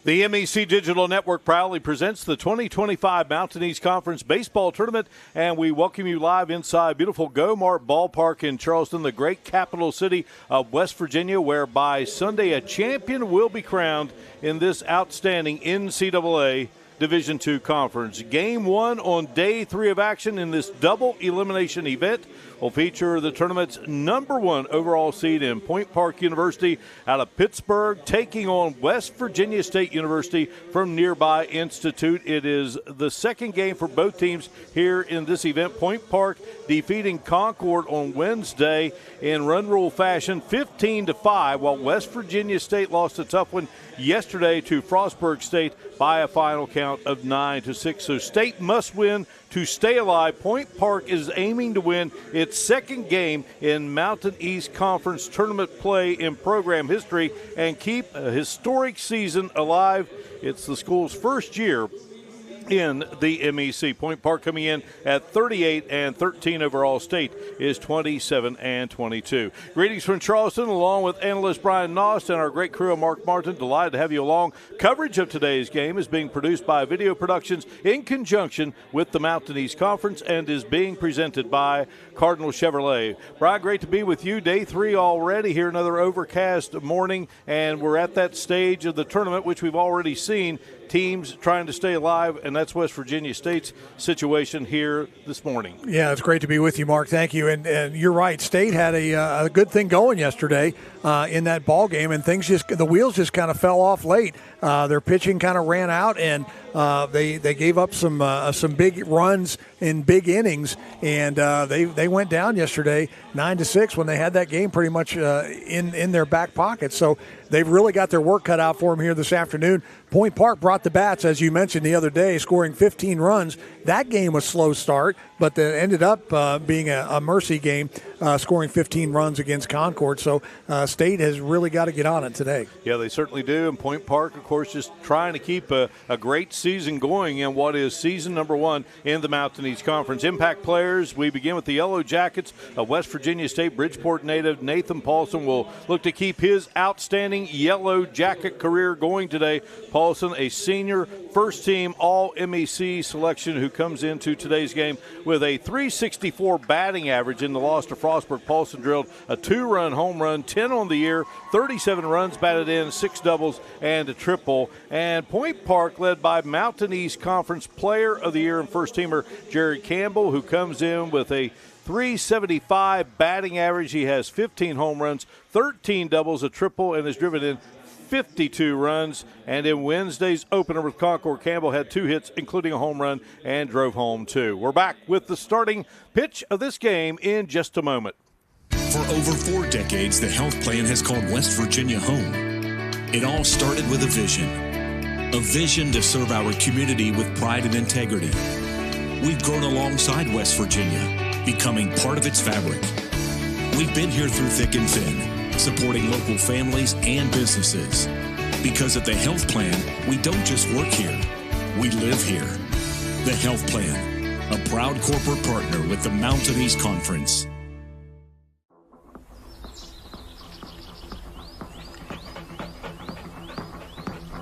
The MEC Digital Network proudly presents the 2025 Mountain East Conference Baseball Tournament, and we welcome you live inside beautiful Go-Mart Ballpark in Charleston, the great capital city of West Virginia, where by Sunday a champion will be crowned in this outstanding NCAA Division II Conference. Game 1 on day 3 of action in this double elimination event will feature the tournament's #1 overall seed in Point Park University out of Pittsburgh, taking on West Virginia State University from nearby Institute. It is the second game for both teams here in this event. Point Park defeating Concord on Wednesday in run rule fashion 15-5, while West Virginia State lost a tough one yesterday to Frostburg State by a final count of 9-6. So State must win to stay alive. Point Park is aiming to win its second game in Mountain East Conference tournament play in program history and keep a historic season alive. It's the school's first year in the MEC. Point Park coming in at 38-13 overall. State is 27-22. Greetings from Charleston, along with analyst Brian Nost and our great crew of Mark Martin. Delighted to have you along. Coverage of today's game is being produced by Video Productions in conjunction with the Mountain East Conference and is being presented by Cardinal Chevrolet. Brian, great to be with you. Day 3 already here, another overcast morning, and we're at that stage of the tournament which we've already seen teams trying to stay alive, and that's West Virginia State's situation here this morning. Yeah, it's great to be with you, Mark. Thank you. And you're right. State had a good thing going yesterday in that ball game, and the wheels just kind of fell off late. Their pitching kind of ran out, and they gave up some big runs in big innings, and they went down yesterday 9-6 when they had that game pretty much in their back pocket. So they've really got their work cut out for them here this afternoon. Point Park brought the bats, as you mentioned the other day, scoring 15 runs. That game was slow start, but it ended up being a mercy game, scoring 15 runs against Concord. So State has really got to get on it today. Yeah, they certainly do. And Point Park, of course, just trying to keep a great season going in what is season #1 in the Mountain East Conference. Impact players, we begin with the Yellow Jackets. A West Virginia State Bridgeport native Nathan Paulson will look to keep his outstanding Yellow Jacket career going today. Paulson, a senior first-team All-MEC selection who comes into today's game with a .364 batting average in the loss to Frostburg. Paulson drilled a 2-run home run, 10 on the year, 37 runs batted in, 6 doubles, and a triple. And Point Park led by Mountain East Conference Player of the Year and first-teamer Jared Campbell, who comes in with a .375 batting average. He has 15 home runs, 13 doubles, a triple, and has driven in 52 runs. And in Wednesday's opener with Concord, Campbell had 2 hits, including a home run, and drove home 2. We're back with the starting pitch of this game in just a moment. For over 4 decades, the health plan has called West Virginia home. It all started with a vision to serve our community with pride and integrity. We've grown alongside West Virginia, becoming part of its fabric. We've been here through thick and thin, supporting local families and businesses. Because at the health plan, we don't just work here, we live here. The health plan, a proud corporate partner with the Mountain East Conference.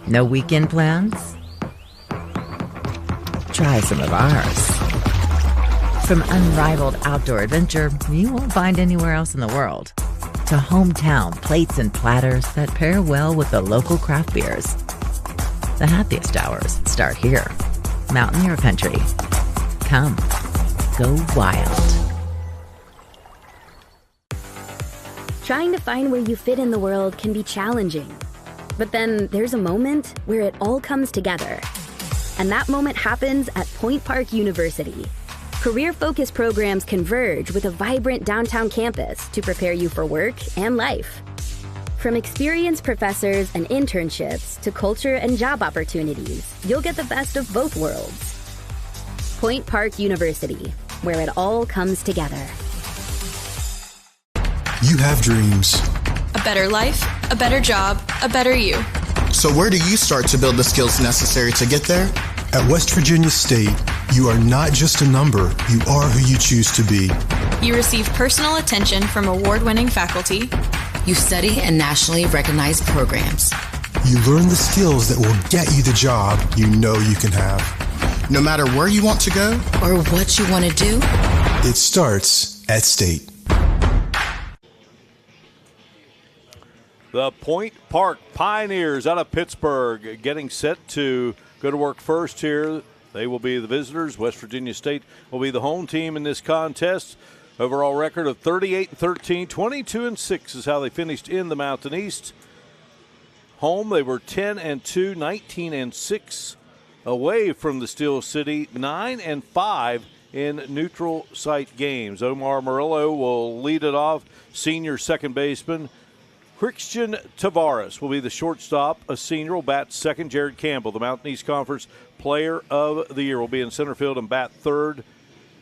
No weekend plans? Try some of ours. From unrivaled outdoor adventure you won't find anywhere else in the world, to hometown plates and platters that pair well with the local craft beers. The happiest hours start here. Mountaineer Country. Come, go wild. Trying to find where you fit in the world can be challenging. But then there's a moment where it all comes together. And that moment happens at Point Park University. Career-focused programs converge with a vibrant downtown campus to prepare you for work and life. From experienced professors and internships to culture and job opportunities, you'll get the best of both worlds. Point Park University, where it all comes together. You have dreams. A better life, a better job, a better you. So where do you start to build the skills necessary to get there? At West Virginia State, you are not just a number, you are who you choose to be. You receive personal attention from award-winning faculty. You study in nationally recognized programs. you learn the skills that will get you the job you know you can have. No matter where you want to go or what you want to do, it starts at State. The Point Park Pioneers out of Pittsburgh getting set to go to work first here. They will be the visitors. West Virginia State will be the home team in this contest. Overall record of 38-13, 22-6 is how they finished in the Mountain East. Home, they were 10-2, 19-6 away from the Steel City, 9-5 in neutral site games. Omar Murillo will lead it off, senior second baseman. Christian Tavares will be the shortstop. A senior will bat second. Jared Campbell, the Mountain East Conference Player of the Year, will be in center field and bat third.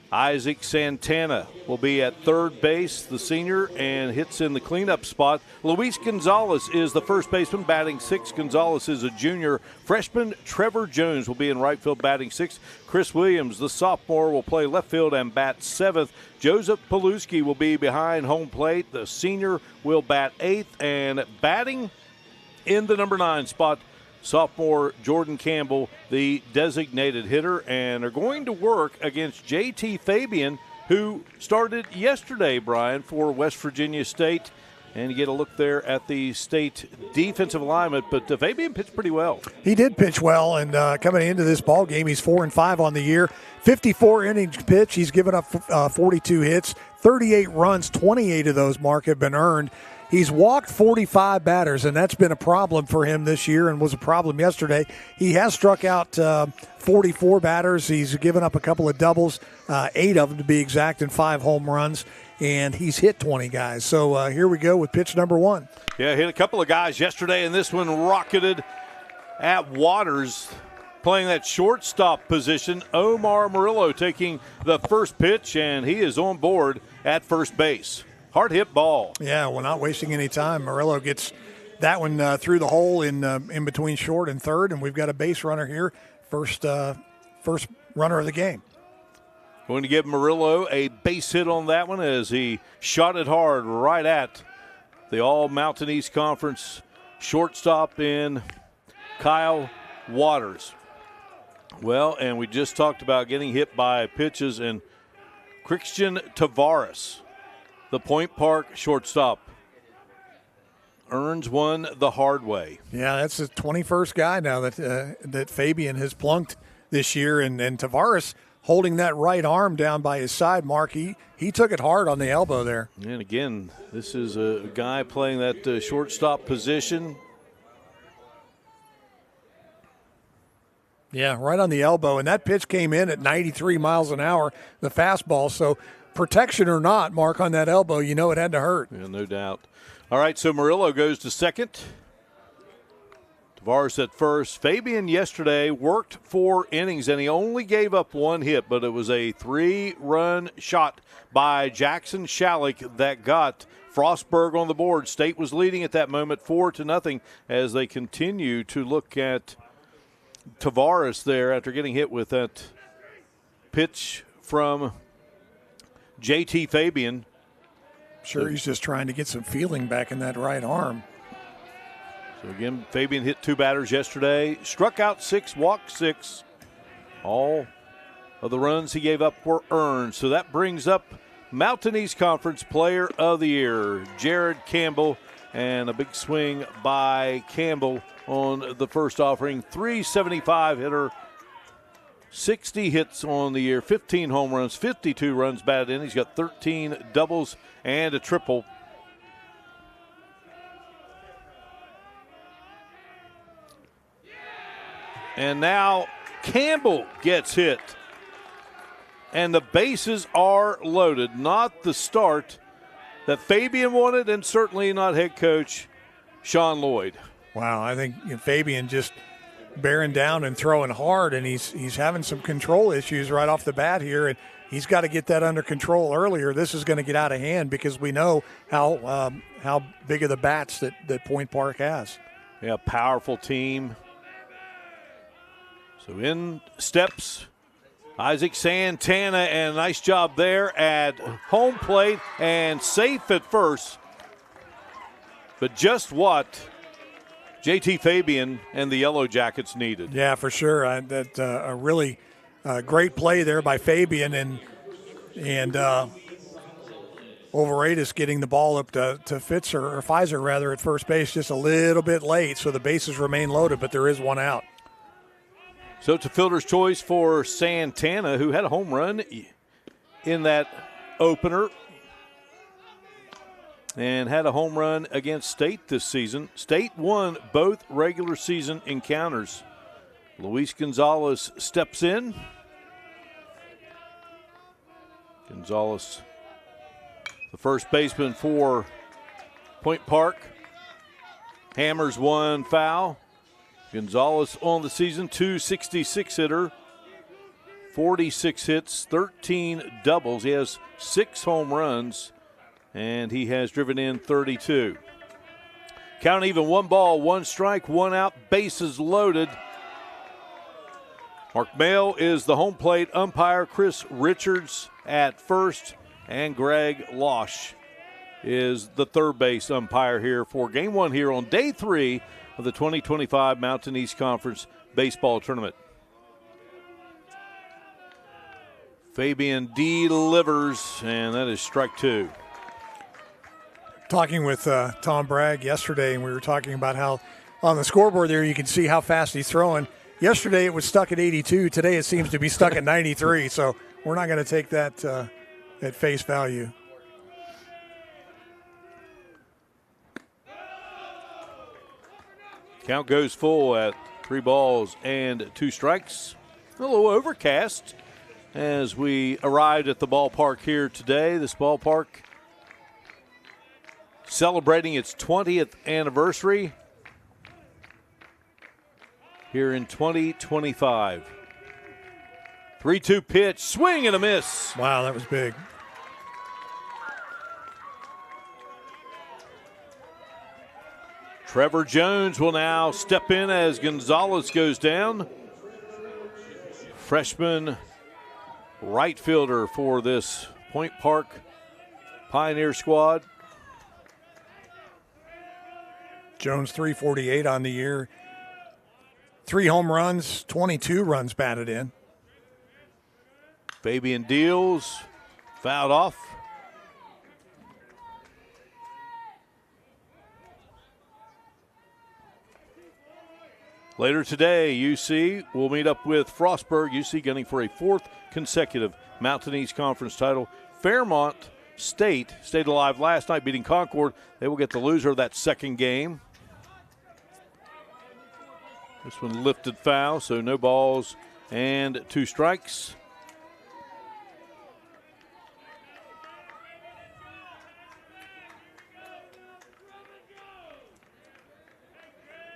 Isaac Santana will be at third base, the senior, and hits in the cleanup spot. Luis Gonzalez is the first baseman, batting sixth. Gonzalez is a junior. Freshman Trevor Jones will be in right field, batting sixth. Chris Williams, the sophomore, will play left field and bat seventh. Joseph Paluski will be behind home plate. The senior will bat eighth, and batting in the number 9 spot, sophomore Jordan Campbell, the designated hitter, and are going to work against J.T. Fabian, who started yesterday, Brian, for West Virginia State. And you get a look there at the state defensive alignment, but Fabian pitched pretty well. He did pitch well, and coming into this ball game, he's 4-5 on the year. 54 innings pitch. He's given up 42 hits, 38 runs. 28 of those, Mark, have been earned. He's walked 45 batters, and that's been a problem for him this year and was a problem yesterday. He has struck out 44 batters. He's given up a couple of doubles, 8 of them to be exact, and 5 home runs, and he's hit 20 guys. So here we go with pitch number 1. Yeah, hit a couple of guys yesterday, and this one rocketed at Waters, playing that shortstop position. Omar Murillo taking the first pitch, and he is on board at first base. Hard hit ball. Yeah, we're not wasting any time. Murillo gets that one through the hole in between short and third, and we've got a base runner here, first runner of the game. Going to give Murillo a base hit on that one as he shot it hard right at the All-Mountain East Conference shortstop in Kyle Waters. Well, and we just talked about getting hit by pitches, and Christian Tavares, the Point Park shortstop, earns one the hard way. Yeah, that's the 21st guy now that Fabian has plunked this year, and Tavares holding that right arm down by his side, Mark. He took it hard on the elbow there. And again, this is a guy playing that shortstop position. Yeah, right on the elbow, and that pitch came in at 93 miles an hour, the fastball, so protection or not, Mark, on that elbow, you know it had to hurt. Yeah, no doubt. All right, so Murillo goes to second. Tavares at first. Fabian yesterday worked 4 innings, and he only gave up 1 hit, but it was a 3-run shot by Jackson Shalik that got Frostburg on the board. State was leading at that moment 4-0 as they continue to look at Tavares there after getting hit with that pitch from J.T. Fabian. Sure, he's just trying to get some feeling back in that right arm. So again, Fabian hit 2 batters yesterday, struck out 6, walked 6. All of the runs he gave up were earned. So that brings up Mountain East Conference Player of the Year, Jared Campbell, and a big swing by Campbell on the first offering. 375 hitter, 60 hits on the year, 15 home runs, 52 runs batted in. He's got 13 doubles and a triple. And now Campbell gets hit. And the bases are loaded. Not the start that Fabian wanted, and certainly not head coach Sean Lloyd. Wow, I think Fabian just bearing down and throwing hard, and he's having some control issues right off the bat here, and he's got to get that under control earlier. This is going to get out of hand because we know how big of the bats that Point Park has. Yeah, powerful team. So in steps Isaac Santana, and a nice job there at home plate and safe at first. But just what JT Fabian and the Yellow Jackets needed. Yeah, for sure. A really great play there by Fabian, and Overatus getting the ball up to Pfizer rather at first base just a little bit late, so the bases remain loaded, but there is one out. So it's a fielder's choice for Santana, who had a home run in that opener and had a home run against State this season. State won both regular season encounters. Luis Gonzalez steps in. Gonzalez, the first baseman for Point Park, hammers one foul. Gonzalez on the season, 266 hitter, 46 hits, 13 doubles. He has 6 home runs, and he has driven in 32. Count even, 1 ball, 1 strike, 1 out, bases loaded. Mark Mail is the home plate umpire. Chris Richards at first, and Greg Losh is the third base umpire here for game 1 here on day 3 of the 2025 Mountain East Conference Baseball Tournament. Fabian delivers, and that is strike 2. Talking with Tom Bragg yesterday, and we were talking about how on the scoreboard there you can see how fast he's throwing. Yesterday it was stuck at 82. Today it seems to be stuck at 93, so we're not going to take that at face value. Count goes full at 3 balls and 2 strikes. A little overcast as we arrived at the ballpark here today. This ballpark celebrating its 20th anniversary here in 2025. 3-2 pitch, swing and a miss. Wow, that was big. Trevor Jones will now step in as Gonzalez goes down. Freshman right fielder for this Point Park Pioneer squad. Jones 348 on the year. 3 home runs, 22 runs batted in. Fabian deals, fouled off. Later today, UC will meet up with Frostburg. UC gunning for a 4th consecutive Mountain East Conference title. Fairmont State stayed alive last night, beating Concord. They will get the loser of that second game. This one lifted foul, so no balls and 2 strikes.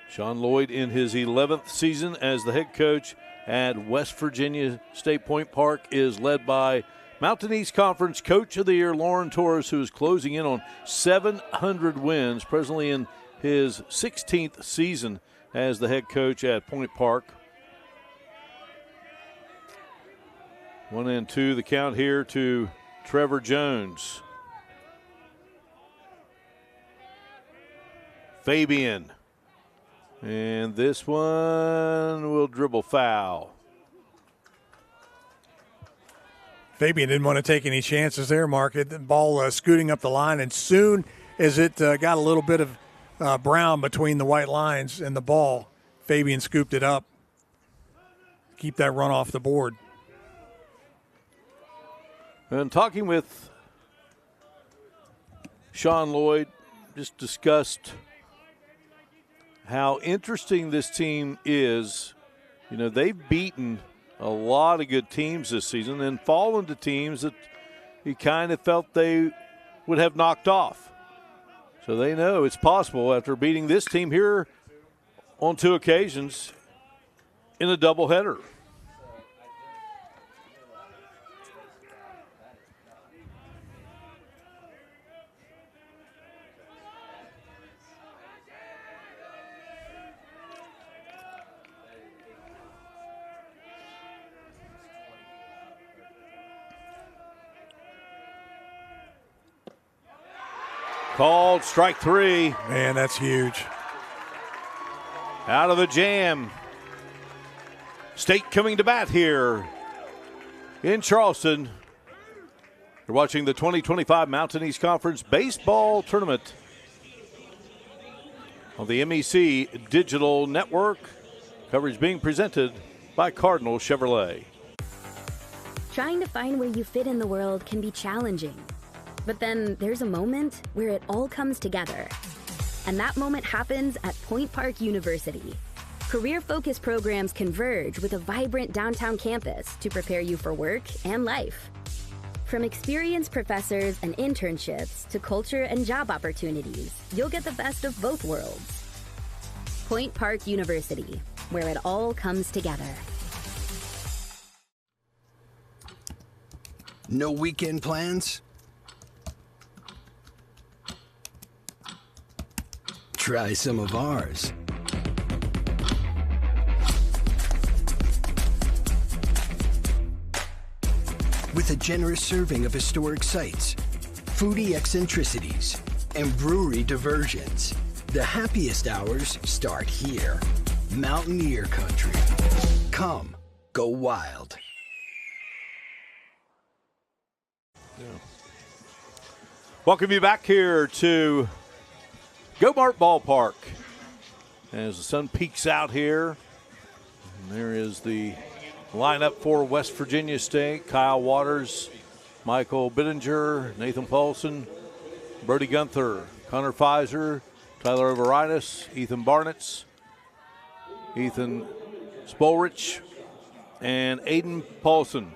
Sean Lloyd in his 11th season as the head coach at West Virginia State Point Park is led by Mountain East Conference Coach of the Year Lauren Torres, who is closing in on 700 wins, presently in his 16th season as the head coach at Point Park. 1-2 the count here to Trevor Jones. Fabian. And this one will dribble foul. Fabian didn't want to take any chances there, Mark. The ball scooting up the line, and soon as it got a little bit of brown between the white lines and the ball, Fabian scooped it up. Keep that run off the board. And talking with Sean Lloyd, just discussed how interesting this team is. You know, they've beaten a lot of good teams this season and fallen to teams that he kind of felt they would have knocked off. So they know it's possible after beating this team here on 2 occasions in a doubleheader. Called strike 3. Man, that's huge. Out of the jam. State coming to bat here in Charleston. You're watching the 2025 Mountain East Conference Baseball Tournament on the MEC Digital Network. Coverage being presented by Cardinal Chevrolet. Trying to find where you fit in the world can be challenging. But then there's a moment where it all comes together. And that moment happens at Point Park University. Career-focused programs converge with a vibrant downtown campus to prepare you for work and life. From experienced professors and internships to culture and job opportunities, you'll get the best of both worlds. Point Park University, where it all comes together. No weekend plans? Try some of ours. With a generous serving of historic sites, foodie eccentricities, and brewery diversions, the happiest hours start here. Mountaineer Country. Come, go wild. Welcome you back here to Go-Mart Ballpark. As the sun peeks out here, and there is the lineup for West Virginia State. Kyle Waters, Michael Bittinger, Nathan Paulson, Brody Gunther, Connor Pfizer, Tyler Overitis, Ethan Barnitz, Ethan Spolrich, and Aiden Paulson.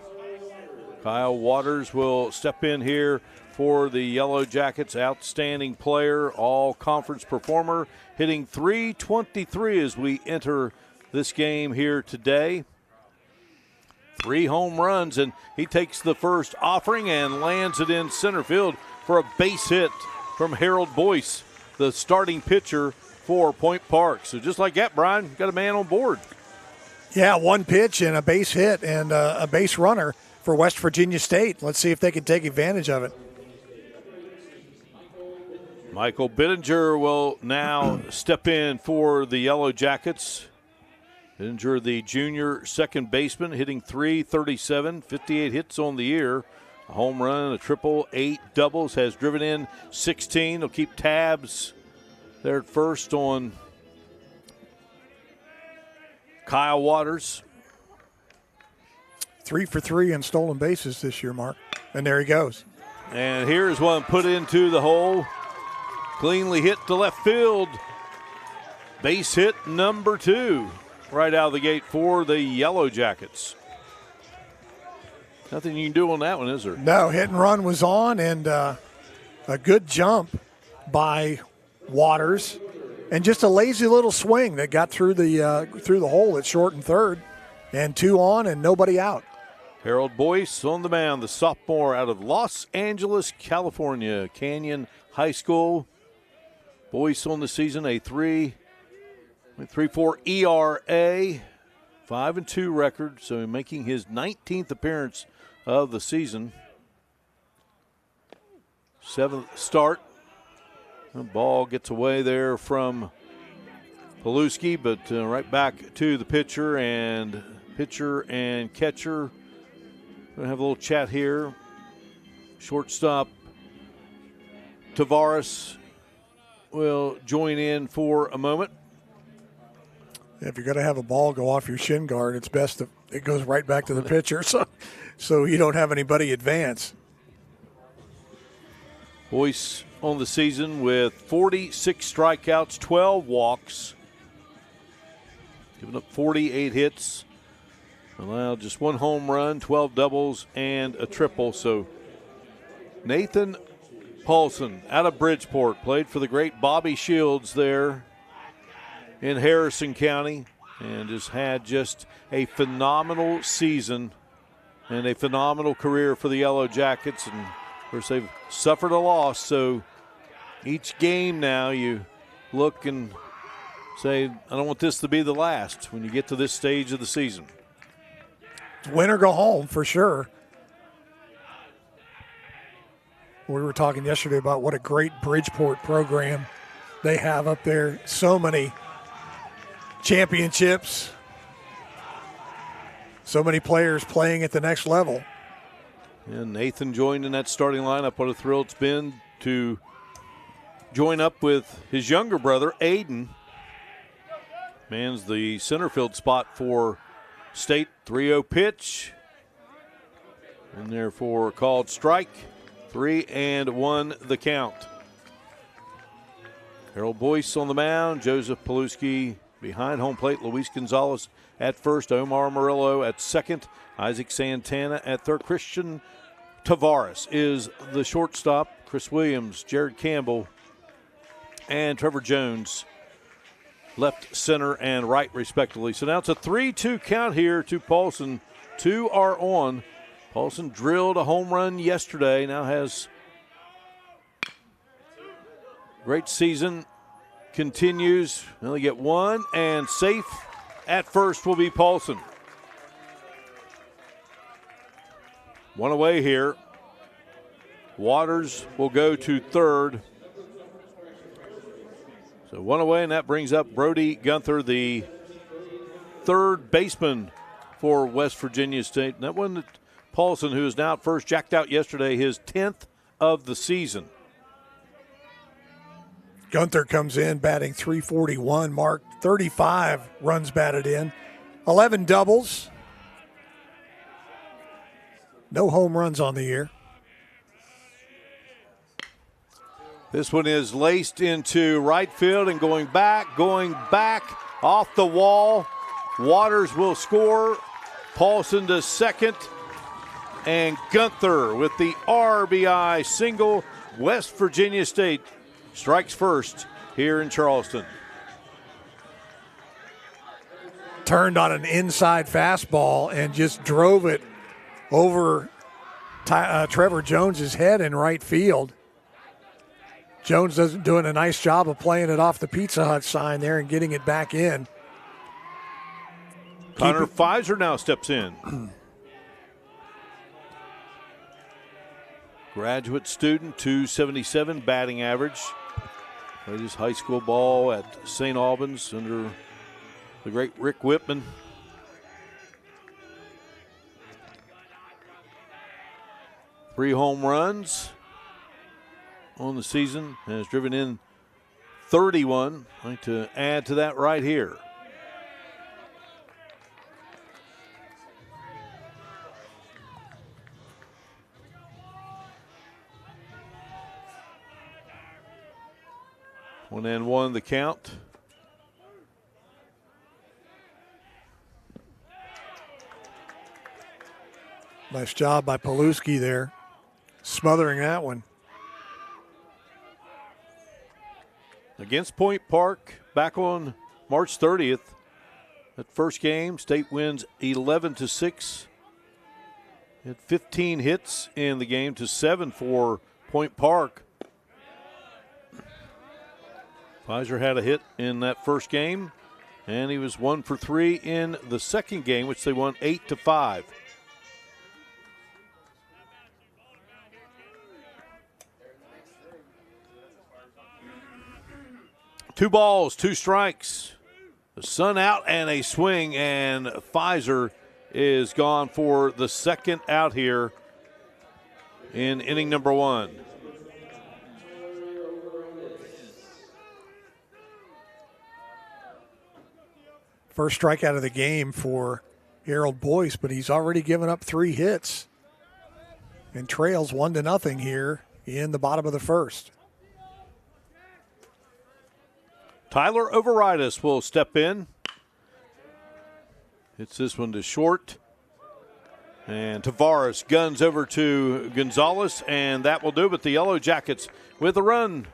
Kyle Waters will step in here for the Yellow Jackets. Outstanding player, all-conference performer, hitting .323 as we enter this game here today. 3 home runs, and he takes the first offering and lands it in center field for a base hit from Harold Boyce, the starting pitcher for Point Park. So just like that, Brian, got a man on board. Yeah, 1 pitch and a base hit and a base runner for West Virginia State. Let's see if they can take advantage of it. Michael Bittinger will now step in for the Yellow Jackets. Bittinger, the junior second baseman, hitting .337, 58 hits on the year. A home run, a triple, 8 doubles, has driven in 16. He'll keep tabs there at first on Kyle Waters. 3 for 3 in stolen bases this year, Mark. And there he goes. And here's one put into the hole. Cleanly hit to left field. Base hit number 2 right out of the gate for the Yellow Jackets. Nothing you can do on that one, is there? No, hit and run was on, and a good jump by Waters, and just a lazy little swing that got through the hole at short and third, and 2 on and nobody out. Harold Boyce on the mound, the sophomore out of Los Angeles, California, Canyon High School. Boyce on the season, a 3.34 ERA, 5-2 record, so making his 19th appearance of the season. 7th start. The ball gets away there from Paluski, but right back to the pitcher and catcher. We're going to have a little chat here. Shortstop Tavares will join in for a moment. If you're going to have a ball go off your shin guard, it's best if it goes right back to the pitcher so you don't have anybody advance. Boyce on the season with 46 strikeouts, 12 walks, giving up 48 hits, allowed just 1 home run, 12 doubles, and a triple. So Nathan Paulson out of Bridgeport, played for the great Bobby Shields there in Harrison County, and has had just a phenomenal season and a phenomenal career for the Yellow Jackets. And of course, they've suffered a loss, so each game now you look and say, I don't want this to be the last when you get to this stage of the season. Win or go home for sure. We were talking yesterday about what a great Bridgeport program they have up there. So many championships. So many players playing at the next level. And Nathan joined in that starting lineup. What a thrill it's been to join up with his younger brother, Aiden. Mans the center field spot for State. 3-0 pitch. And therefore called strike. 3-1 the count. Harold Boyce on the mound. Joseph Paluski behind home plate. Luis Gonzalez at first. Omar Murillo at second. Isaac Santana at third. Christian Tavares is the shortstop. Chris Williams, Jared Campbell, and Trevor Jones left, center, and right, respectively. So now it's a 3-2 count here to Paulson. 2 are on. Paulson drilled a home run yesterday. Now has great season. Continues. Only get one, and safe at first will be Paulson. One away here. Waters will go to third. So one away, and that brings up Brody Gunther, the third baseman for West Virginia State. And that one, Paulson, who is now at first, jacked out yesterday, his 10th of the season. Gunther comes in batting .341, Mark. 35 runs batted in. 11 doubles. No home runs on the year. This one is laced into right field and going back off the wall. Waters will score. Paulson to second. And Gunther with the RBI single. West Virginia State strikes first here in Charleston. Turned on an inside fastball and just drove it over Trevor Jones's head in right field. Jones doing a nice job of playing it off the Pizza Hut sign there and getting it back in. Connor Pfizer now steps in. Graduate student, .277 batting average. Played his high school ball at St. Albans under the great Rick Whitman. Three home runs on the season and has driven in 31. I'd like to add to that right here. One and one the count. Nice job by Paluski there, smothering that one. Against Point Park back on March 30th. That first game, State wins 11-6. Had 15 hits in the game to 7 for Point Park. Pfizer had a hit in that first game, and he was 1 for 3 in the second game, which they won 8-5. Two balls, two strikes. The sun out and a swing, and Pfizer is gone for the second out here in inning number one. First strikeout of the game for Harold Boyce, but he's already given up 3 hits and trails 1-0 here in the bottom of the first. Tyler Overitis will step in. Hits this one to short. And Tavares guns over to Gonzalez, and that will do it. But the Yellow Jackets with a run.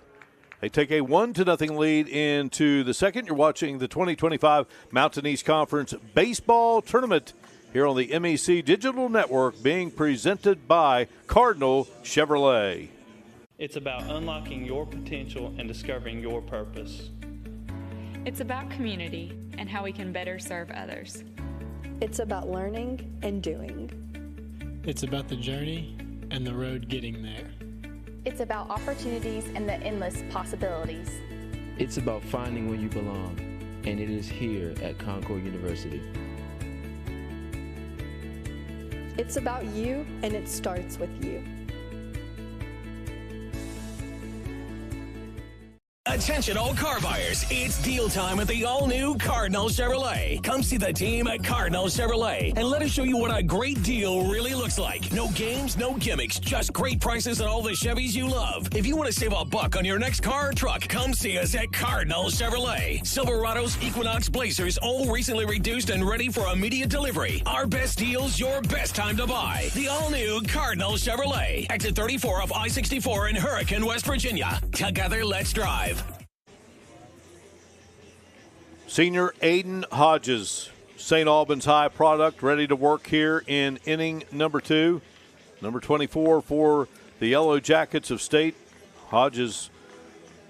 They take a 1-0 lead into the second. You're watching the 2025 Mountain East Conference Baseball Tournament here on the MEC Digital Network, being presented by Cardinal Chevrolet. It's about unlocking your potential and discovering your purpose. It's about community and how we can better serve others. It's about learning and doing. It's about the journey and the road getting there. It's about opportunities and the endless possibilities. It's about finding where you belong. and it is here at Concord University. It's about you, and it starts with you. Attention all car buyers, it's deal time at the all-new Cardinal Chevrolet. Come see the team at Cardinal Chevrolet and let us show you what a great deal really looks like. No games, no gimmicks, just great prices on all the Chevys you love. If you want to save $1 on your next car or truck, come see us at Cardinal Chevrolet. Silverados, Equinox, Blazers, all recently reduced and ready for immediate delivery. Our best deals, your best time to buy. The all-new Cardinal Chevrolet. Exit 34 of I-64 in Hurricane, West Virginia. Together, let's drive. Senior Aiden Hodges, St. Albans High product, ready to work here in inning number 2. Number 24 for the Yellow Jackets of State. Hodges,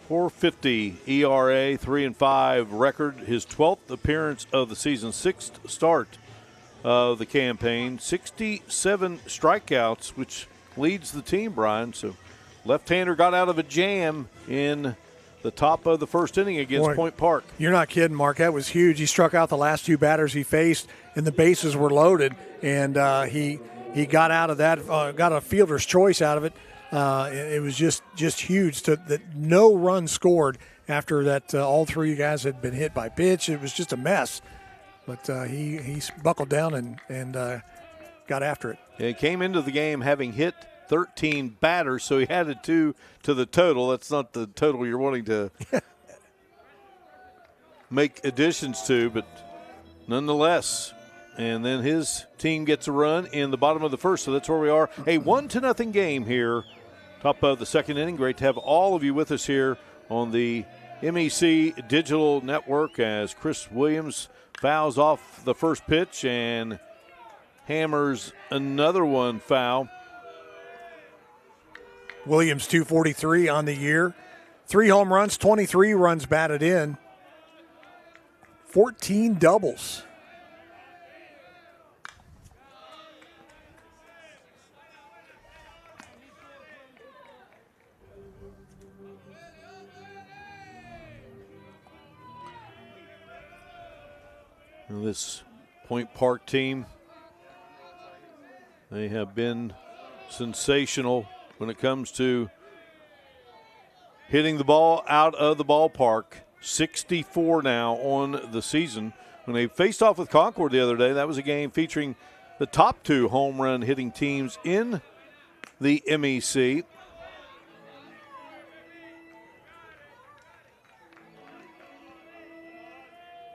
.450 ERA, 3-5 record. His 12th appearance of the season, 6th start of the campaign. 67 strikeouts, which leads the team, Brian. So left-hander got out of a jam in the top of the first inning against Point Park. You're not kidding, Mark. That was huge. He struck out the last 2 batters he faced, and the bases were loaded, and he got out of that, got a fielder's choice out of it. It was just huge that no run scored after that. All 3 guys had been hit by pitch. It was just a mess, but he buckled down and got after it. He came into the game having hit 13 batters, so he added 2 to the total. That's not the total you're wanting to make additions to, but nonetheless. And then his team gets a run in the bottom of the first, so that's where we are. A 1-0 game here, top of the second inning. Great to have all of you with us here on the MEC Digital Network as Chris Williams fouls off the first pitch and hammers another one foul. Williams, 243 on the year. 3 home runs, 23 runs batted in. 14 doubles. This Point Park team, they have been sensational when it comes to hitting the ball out of the ballpark. 64 now on the season. When they faced off with Concord the other day, that was a game featuring the top 2 home run hitting teams in the MEC.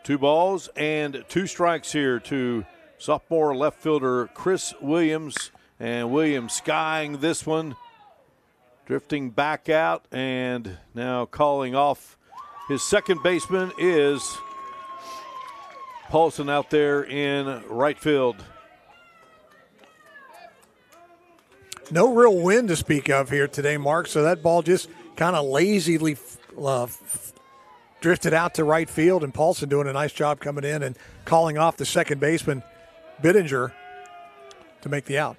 Two balls and 2 strikes here to sophomore left fielder Chris Williams. And Williams skying this one, drifting back out, and now calling off his second baseman is Paulson out there in right field. No real wind to speak of here today, Mark, so that ball just kind of lazily drifted out to right field, and Paulson doing a nice job coming in and calling off the second baseman, Bittinger, to make the out.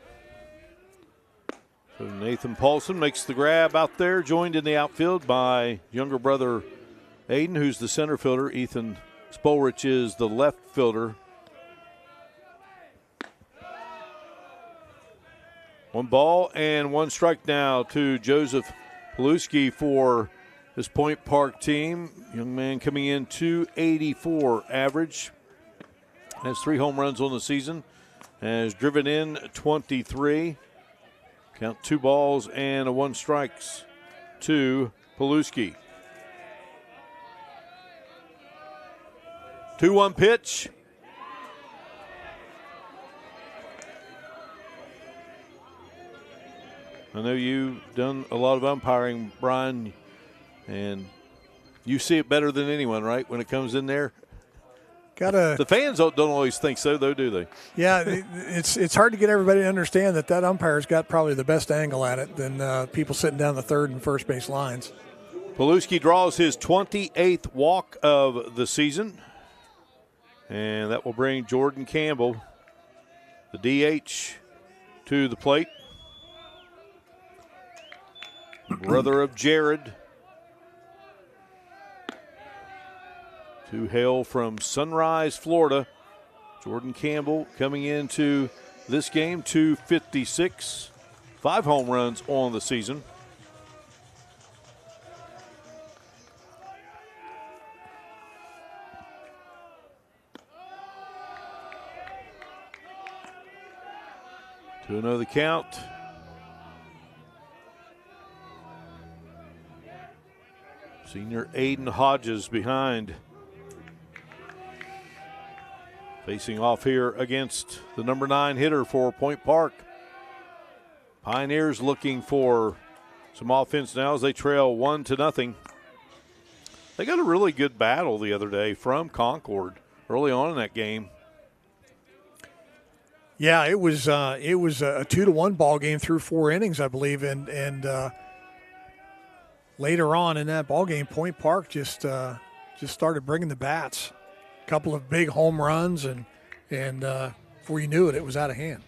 So Nathan Paulson makes the grab out there, joined in the outfield by younger brother Aiden, who's the center fielder. Ethan Spolrich is the left fielder. 1 ball and 1 strike now to Joseph Paluski for this Point Park team. Young man coming in 284 average. Has 3 home runs on the season. Has driven in 23. Count 2 balls and 1 strikes to Paluski. 2-1 pitch. I know you've done a lot of umpiring, Brian, and you see it better than anyone, right, when it comes in there? The fans don't always think so, though, do they? Yeah, it's hard to get everybody to understand that umpire's got probably the best angle at it than people sitting down the third and first base lines. Paluski draws his 28th walk of the season, and that will bring Jordan Campbell, the DH, to the plate. Brother of Jared. to hail from Sunrise, Florida. Jordan Campbell coming into this game, 256, 5 home runs on the season. To another count. Senior Aiden Hodges behind. Facing off here against the number 9 hitter for Point Park. Pioneers looking for some offense now as they trail 1-0. They got a really good battle the other day from Concord early on in that game. Yeah, it was a 2-1 ball game through 4 innings, I believe, and later on in that ball game, Point Park just started bringing the bats. A couple of big home runs, and before you knew it, it was out of hand.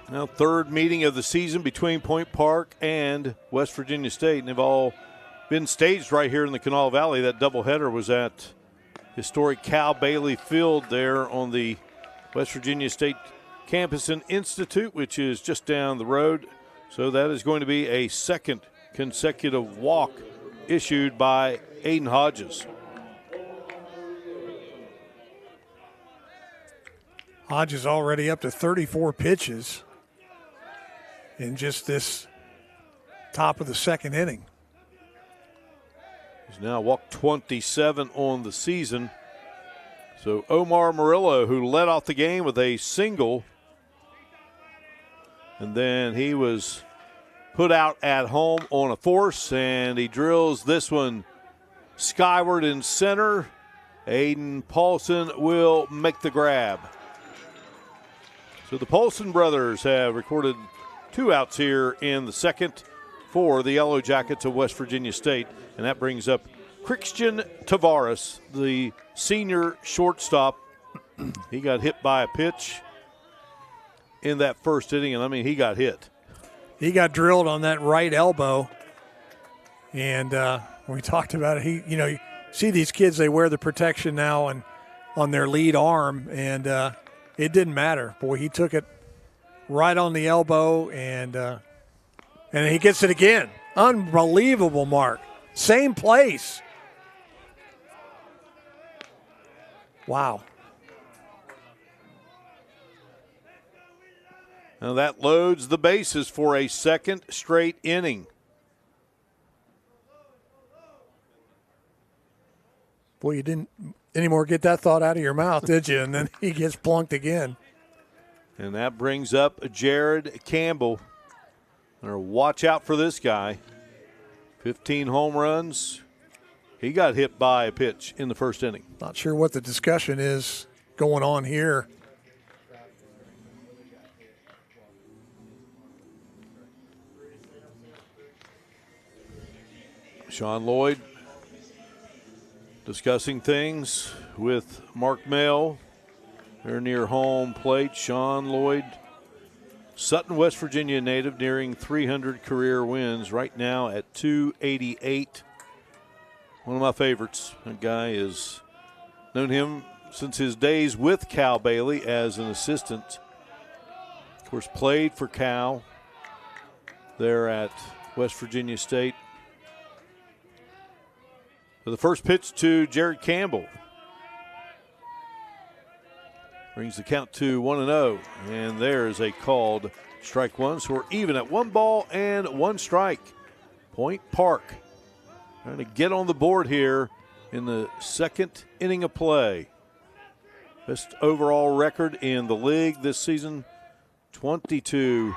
Now, third meeting of the season between Point Park and West Virginia State, and they've all been staged right here in the Kanawha Valley. That doubleheader was at historic Cal Bailey Field there on the West Virginia State Campus and Institute, which is just down the road. So that is going to be a second consecutive walk issued by Aiden Hodges. Hodges already up to 34 pitches in just this top of the second inning. He's now walked 27 on the season. So Omar Murillo, who led off the game with a single, and then he was put out at home on a force, and he drills this one skyward in center. Aiden Paulson will make the grab. So the Paulson brothers have recorded 2 outs here in the second for the Yellow Jackets of West Virginia State. And that brings up Christian Tavares, the senior shortstop. He got hit by a pitch in that first inning, and I mean, he got hit. He got drilled on that right elbow. And we talked about it. You see these kids, they wear the protection now and on their lead arm, and it didn't matter. Boy, he took it right on the elbow, and he gets it again. Unbelievable, Mark. Same place. Wow. Now that loads the bases for a second straight inning. Boy, you didn't anymore get that thought out of your mouth, did you? And then he gets plunked again. And that brings up Jared Campbell. Watch out for this guy. 15 home runs. He got hit by a pitch in the first inning. Not sure what the discussion is going on here. Sean Lloyd discussing things with Mark Mell. They're near home plate. Sean Lloyd, Sutton, West Virginia native, nearing 300 career wins. Right now at 288. One of my favorites. That guy has known him since his days with Cal Bailey as an assistant. Of course, played for Cal there at West Virginia State. So the first pitch to Jared Campbell brings the count to 1-0, and there's a called strike one. So we're even at 1 ball and 1 strike. Point Park trying to get on the board here in the second inning of play. Best overall record in the league this season, 22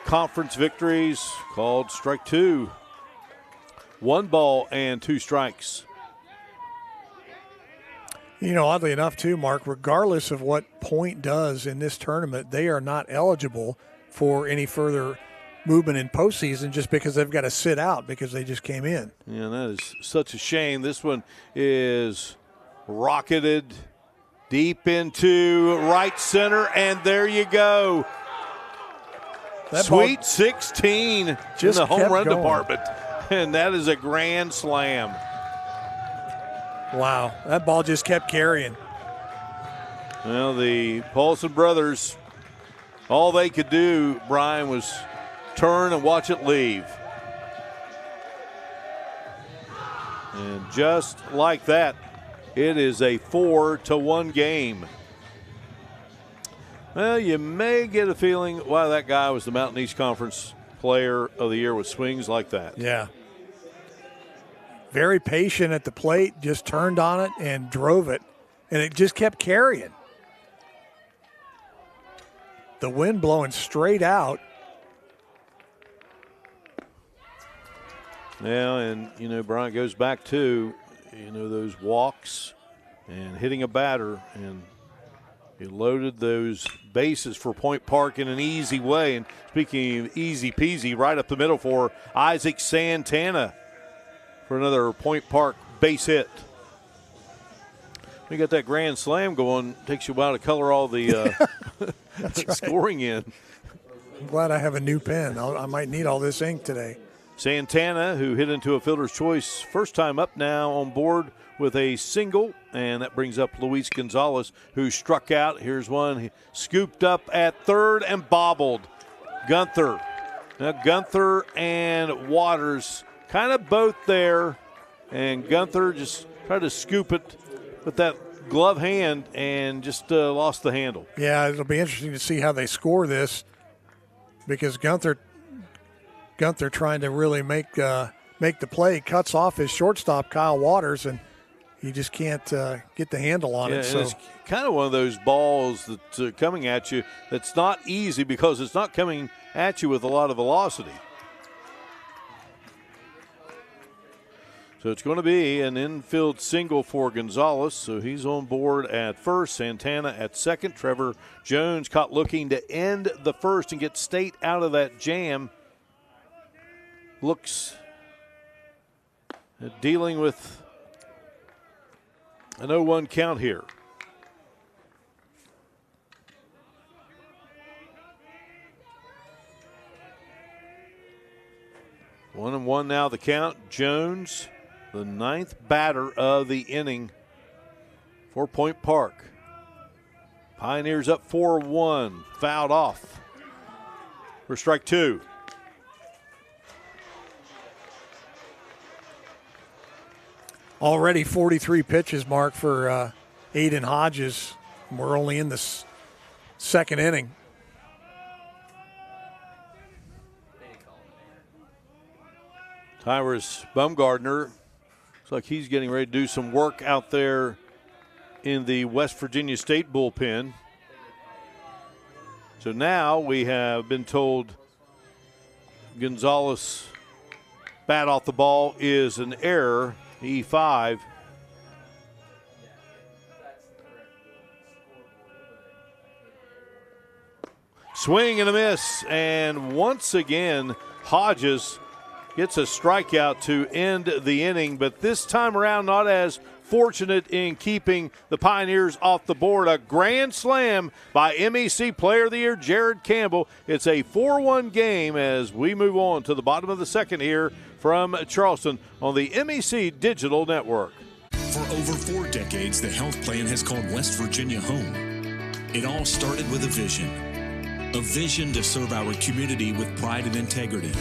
conference victories. Called strike 2. 1 ball and 2 strikes. Oddly enough, too, Mark, regardless of what Point does in this tournament, they are not eligible for any further movement in postseason just because they've got to sit out because they just came in. Yeah, that is such a shame. This one is rocketed deep into right center, and there you go. Sweet 16 in the home run department. And that is a grand slam. Wow, that ball just kept carrying. Well, the Paulson brothers, all they could do, Brian, was turn and watch it leave. And just like that, it is a 4-1 game. Well, you may get a feeling why that guy was the Mountain East Conference Player of the Year with swings like that. Yeah. Very patient at the plate, just turned on it and drove it, and it just kept carrying. The wind blowing straight out. Yeah, and, Brian goes back to, those walks and hitting a batter, and he loaded those bases for Point Park in an easy way. And speaking of easy peasy, right up the middle for Isaac Santana for another Point Park base hit. We got that grand slam going. Takes you a while to color all the scoring in. I'm glad I have a new pen. I might need all this ink today. Santana, who hit into a fielder's choice, first time up now on board with a single, and that brings up Luis Gonzalez, who struck out. Here's one. He scooped up at third and bobbled. Gunther. Now Gunther and Waters kind of both there, and Gunther just tried to scoop it with that glove hand and just lost the handle. Yeah, it'll be interesting to see how they score this, because Gunther trying to really make the play, cuts off his shortstop, Kyle Waters, and he just can't get the handle on it. So it's kind of one of those balls that's coming at you that's not easy because it's not coming at you with a lot of velocity. So it's going to be an infield single for Gonzalez. So he's on board at first, Santana at second. Trevor Jones caught looking to end the first and get State out of that jam. Looks at dealing with an 0-1 count here. One and one now the count. Jones, the ninth batter of the inning for Point Park. Pioneers up 4-1, fouled off for strike two. Already 43 pitches, Mark, for Aiden Hodges. We're only in the second inning. Tyrus Bumgardner looks like he's getting ready to do some work out there in the West Virginia State bullpen. So now we have been told Gonzalez bat off the ball is an error, E5. Swing and a miss, and once again Hodges gets a strikeout to end the inning, but this time around not as fortunate in keeping the Pioneers off the board. A grand slam by MEC Player of the Year Jared Campbell. It's a 4-1 game as we move on to the bottom of the second here from Charleston on the MEC Digital Network. For over 4 decades, the health plan has called West Virginia home. It all started with a vision to serve our community with pride and integrity.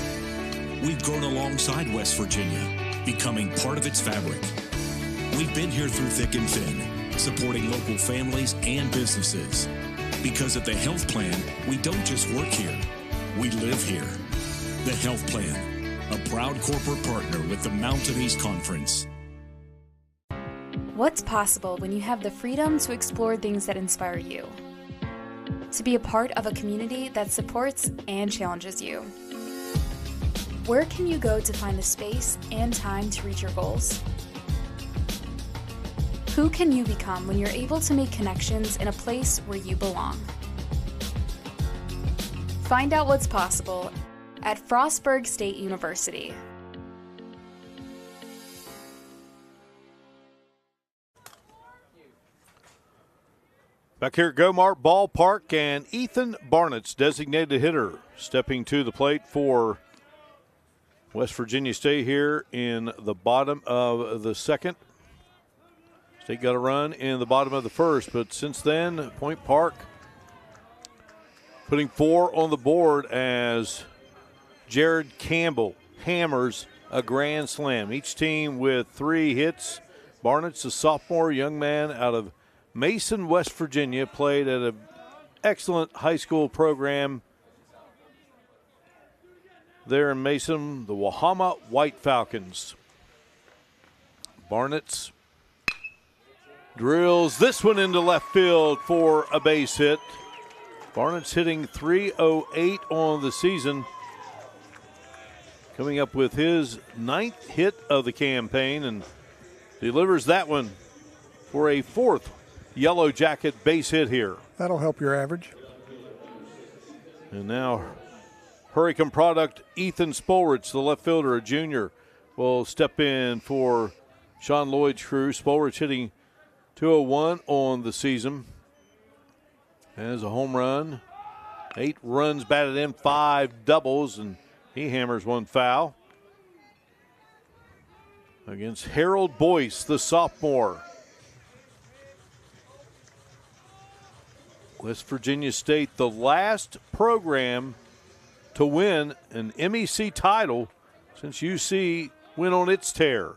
We've grown alongside West Virginia, becoming part of its fabric. We've been here through thick and thin, supporting local families and businesses. Because at the Health Plan, we don't just work here, we live here. The Health Plan, a proud corporate partner with the Mountain East Conference. What's possible when you have the freedom to explore things that inspire you? To be a part of a community that supports and challenges you. Where can you go to find the space and time to reach your goals? Who can you become when you're able to make connections in a place where you belong? Find out what's possible at Frostburg State University. Back here at Gomart Ballpark, and Ethan Barnett's designated hitter stepping to the plate for West Virginia State here in the bottom of the second. State got a run in the bottom of the first, but since then, Point Park putting 4 on the board as Jared Campbell hammers a grand slam. Each team with 3 hits. Barnett's a sophomore young man out of Mason, West Virginia, played at an excellent high school program there in Mason, the Wahama White Falcons. Barnett's drills this one into left field for a base hit. Barnett's hitting .308 on the season, coming up with his 9th hit of the campaign, and delivers that one for a 4th Yellow Jacket base hit here. That'll help your average. And now Hurricane product Ethan Spolrich, the left fielder, a junior, will step in for Sean Lloyd's crew. Spolrich hitting .201 on the season. Has a home run, 8 runs batted in, 5 doubles, and he hammers 1 foul against Harold Boyce, the sophomore. West Virginia State, the last program to win an MEC title since UC went on its tear.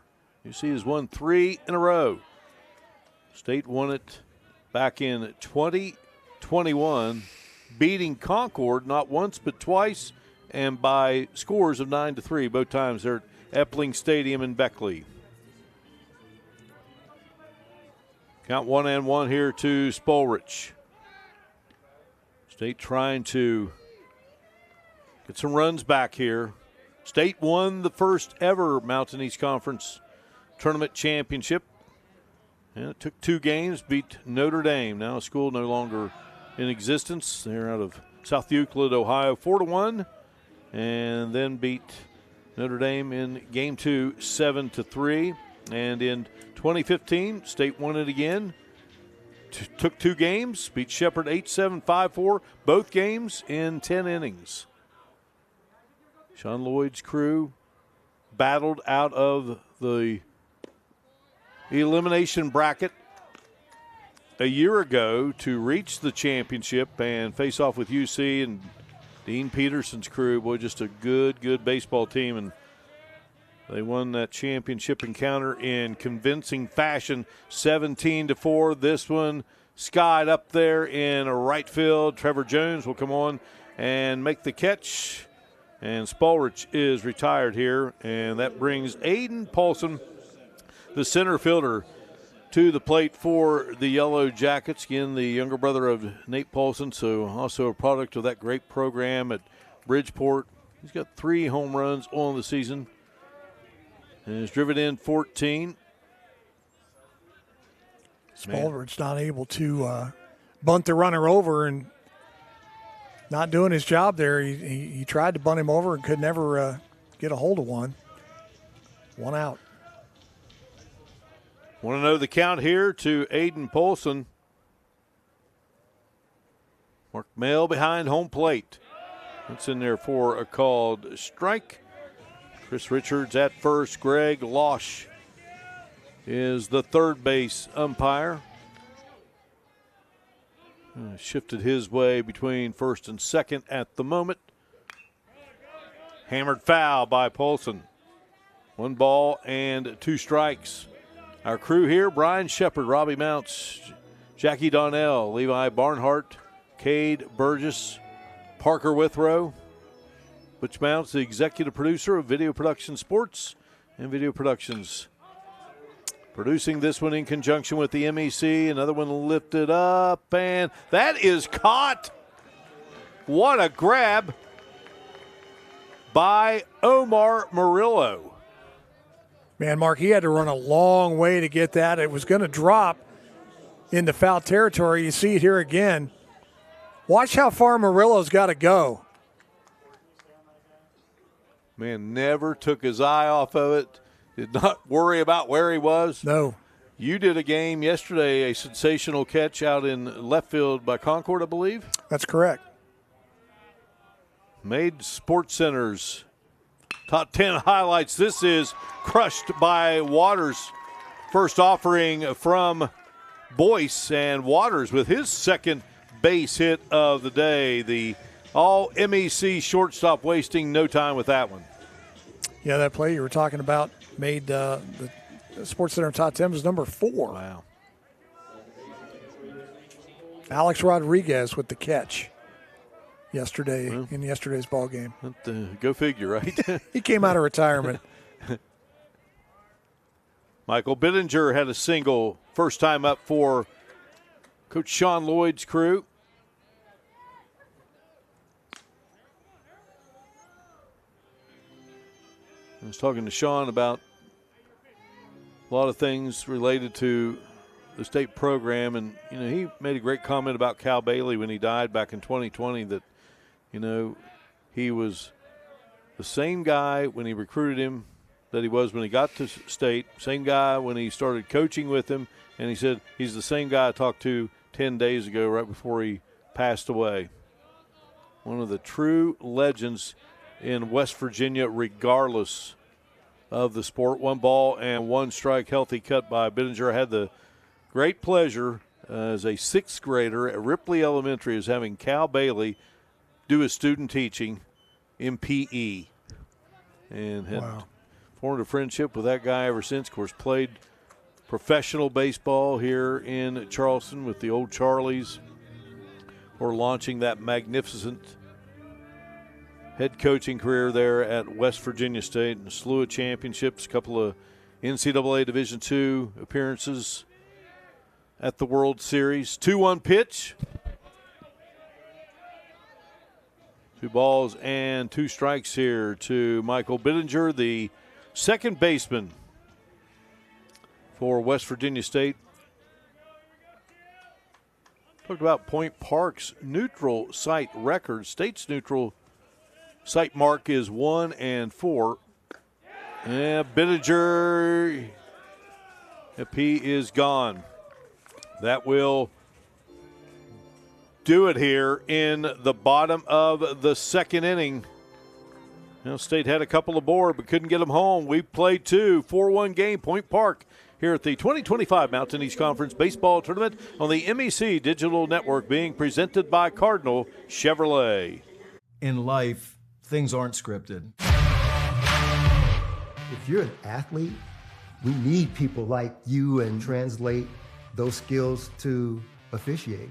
UC has won 3 in a row. State won it back in 2021, beating Concord not once but twice, and by scores of 9-3. Both times they're at Epling Stadium in Beckley. Count 1-1 here to Spolrich. State trying to get some runs back here. State won the first ever Mountain East Conference tournament championship. And it took 2 games, beat Notre Dame. Now a school no longer in existence. They're out of South Euclid, Ohio, 4-1. And then beat Notre Dame in game 2, 7-3. And in 2015, State won it again. Took 2 games, beat Shepherd 8-7, 5-4, both games in 10 innings. Sean Lloyd's crew battled out of the elimination bracket a year ago to reach the championship and face off with UC and Dean Peterson's crew. Boy, just a good baseball team, and they won that championship encounter in convincing fashion, 17-4. This one skied up there in right field. Trevor Jones will come on and make the catch, and Spolrich is retired here, and that brings Aiden Paulson, the center fielder, to the plate for the Yellow Jackets. Again, the younger brother of Nate Paulson, so also a product of that great program at Bridgeport. He's got 3 home runs on the season and has driven in 14. Spolrich's not able to bunt the runner over and not doing his job there. He tried to bunt him over and could never get a hold of one. 1 out. Want to know the count here to Aiden Paulson. Mark Mel behind home plate. It's in there for a called strike. Chris Richards at first. Greg Losh is the third base umpire. Shifted his way between first and second at the moment. Hammered foul by Paulson. 1 ball and 2 strikes. Our crew here, Brian Shepard, Robbie Mounts, Jackie Donnell, Levi Barnhart, Cade Burgess, Parker Withrow, Butch Mounts, the executive producer of Video Production Sports and Video Productions. Producing this one in conjunction with the MEC. Another one lifted up, and that is caught. What a grab by Omar Murillo. Man, Mark, he had to run a long way to get that. It was going to drop into foul territory. You see it here again. Watch how far Murillo's got to go. Man, never took his eye off of it. Did not worry about where he was. No. You did a game yesterday, a sensational catch out in left field by Concord, I believe. That's correct. Made Sports Center's top 10 highlights. This is crushed by Waters. First offering from Boyce, and Waters with his second base hit of the day. The all-MEC shortstop wasting no time with that one. Yeah, that play you were talking about made the Sports Center top 10 was number 4. Wow. Alex Rodriguez with the catch yesterday in yesterday's ball game. Go figure, right? He came out of retirement. Michael Bittinger had a single, first time up for Coach Sean Lloyd's crew. I was talking to Sean about a lot of things related to the state program, and he made a great comment about Cal Bailey when he died back in 2020 that he was the same guy when he recruited him that he was when he got to state, same guy when he started coaching with him, and he said he's the same guy I talked to 10 days ago right before he passed away. One of the true legends in West Virginia, regardless of the sport. 1 ball and 1 strike, healthy cut by Bittinger. I had the great pleasure as a 6th grader at Ripley Elementary as having Cal Bailey do his student teaching in PE, and had formed a friendship with that guy ever since. Of course, played professional baseball here in Charleston with the old Charlies, or launching that magnificent head coaching career there at West Virginia State, and a slew of championships, a couple of NCAA Division II appearances at the World Series. 2-1 pitch. 2 balls and 2 strikes here to Michael Bittinger, the second baseman for West Virginia State. Talked about Point Park's neutral site record. State's neutral site mark is 1 and 4. And Bittinger, if he is gone, that will do it here in the bottom of the second inning. State had a couple aboard but couldn't get them home. We played 2, 4-1 game, Point Park, here at the 2025 Mountain East Conference Baseball Tournament on the MEC Digital Network, being presented by Cardinal Chevrolet. In life, things aren't scripted. If you're an athlete, we need people like you and translate those skills to officiating.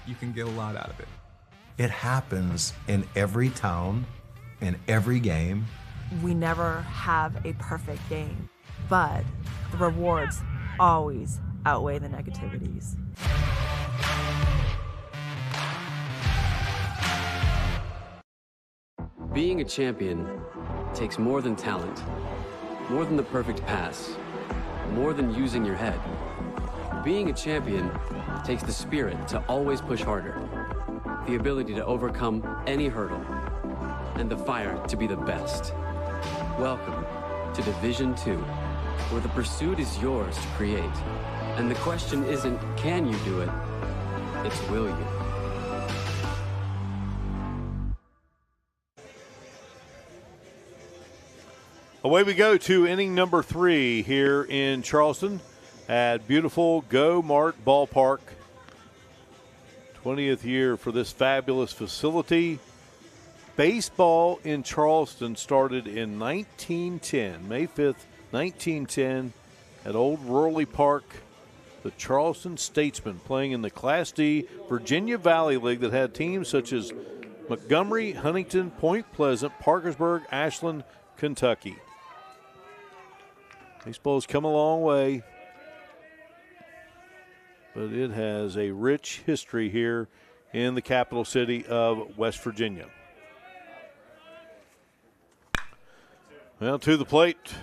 You can get a lot out of it. It happens in every town, in every game. We never have a perfect game, but the rewards always outweigh the negativities. Being a champion takes more than talent, more than the perfect pass, more than using your head. Being a champion takes the spirit to always push harder, the ability to overcome any hurdle, and the fire to be the best. Welcome to Division II, where the pursuit is yours to create. And the question isn't, can you do it? It's, will you? Away we go to inning number 3 here in Charleston at beautiful Go Mart Ballpark. 20th year for this fabulous facility. Baseball in Charleston started in 1910, May 5th, 1910, at Old Rorley Park. The Charleston Statesmen playing in the Class D Virginia Valley League that had teams such as Montgomery, Huntington, Point Pleasant, Parkersburg, Ashland, Kentucky. Baseball's come a long way, but it has a rich history here in the capital city of West Virginia. Well, to the plate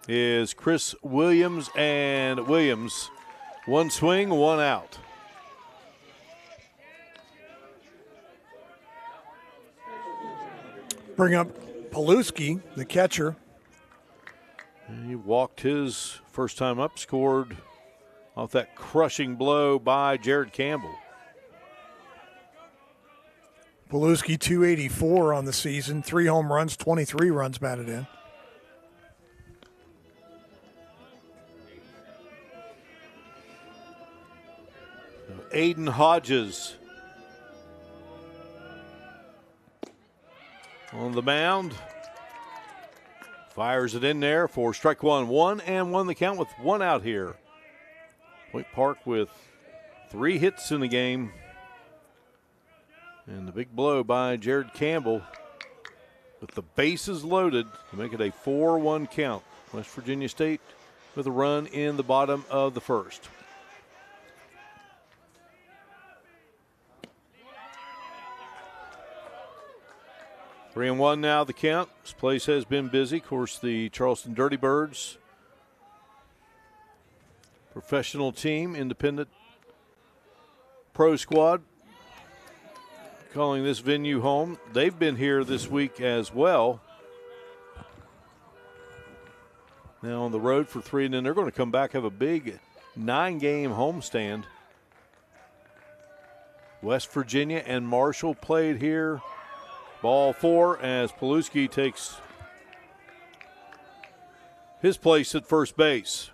is Chris Williams, and Williams, 1 swing, 1 out. Bring up Paluski, the catcher. And he walked his first time up, scored off that crushing blow by Jared Campbell. Paluski 284 on the season, 3 home runs, 23 runs batted in. Aiden Hodges on the mound. Fires it in there for strike one. 1-1 the count with 1 out here. Point Park with 3 hits in the game. And the big blow by Jared Campbell with the bases loaded to make it a 4-1 count. West Virginia State with a run in the bottom of the first. Three and one now, the count. This place has been busy. Of course, the Charleston Dirty Birds, professional team, independent pro squad, calling this venue home. They've been here this week as well. Now on the road for 3, and then they're going to come back, have a big 9-game homestand. West Virginia and Marshall played here. Ball 4 as Paluski takes his place at first base.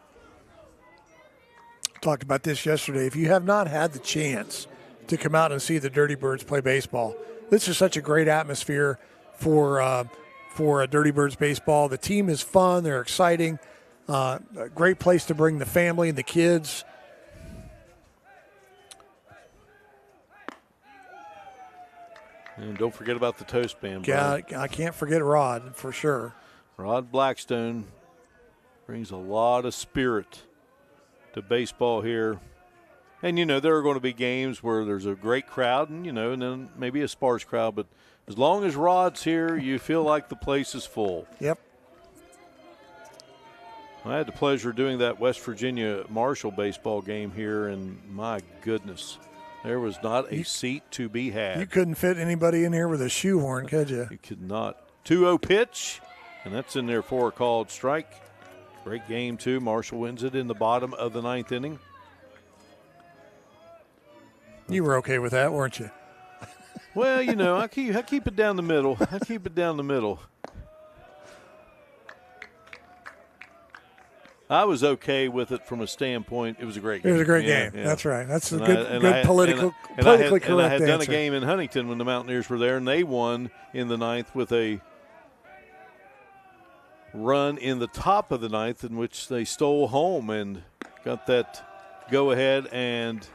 Talked about this yesterday. If you have not had the chance to come out and see the Dirty Birds play baseball, this is such a great atmosphere for Dirty Birds baseball. The team is fun. They're exciting. A great place to bring the family and the kids. And don't forget about the toast band. Yeah, I can't forget Rod, for sure. Rod Blackstone brings a lot of spirit to baseball here. And, there are going to be games where there's a great crowd and, and then maybe a sparse crowd. But as long as Rod's here, you feel like the place is full. Yep. I had the pleasure of doing that West Virginia Marshall baseball game here, and my goodness, there was not a seat to be had. You couldn't fit anybody in here with a shoehorn, could you? You could not. 2-0 pitch, and that's in there for a called strike. Great game, too. Marshall wins it in the bottom of the 9th inning. You were okay with that, weren't you? Well, I keep it down the middle. I keep it down the middle. I was okay with it from a standpoint. It was a great game. It was a great game. Yeah. That's right. That's a good politically correct answer. And I had done a game in Huntington when the Mountaineers were there, and they won in the 9th with a run in the top of the 9th in which they stole home and got that go-ahead and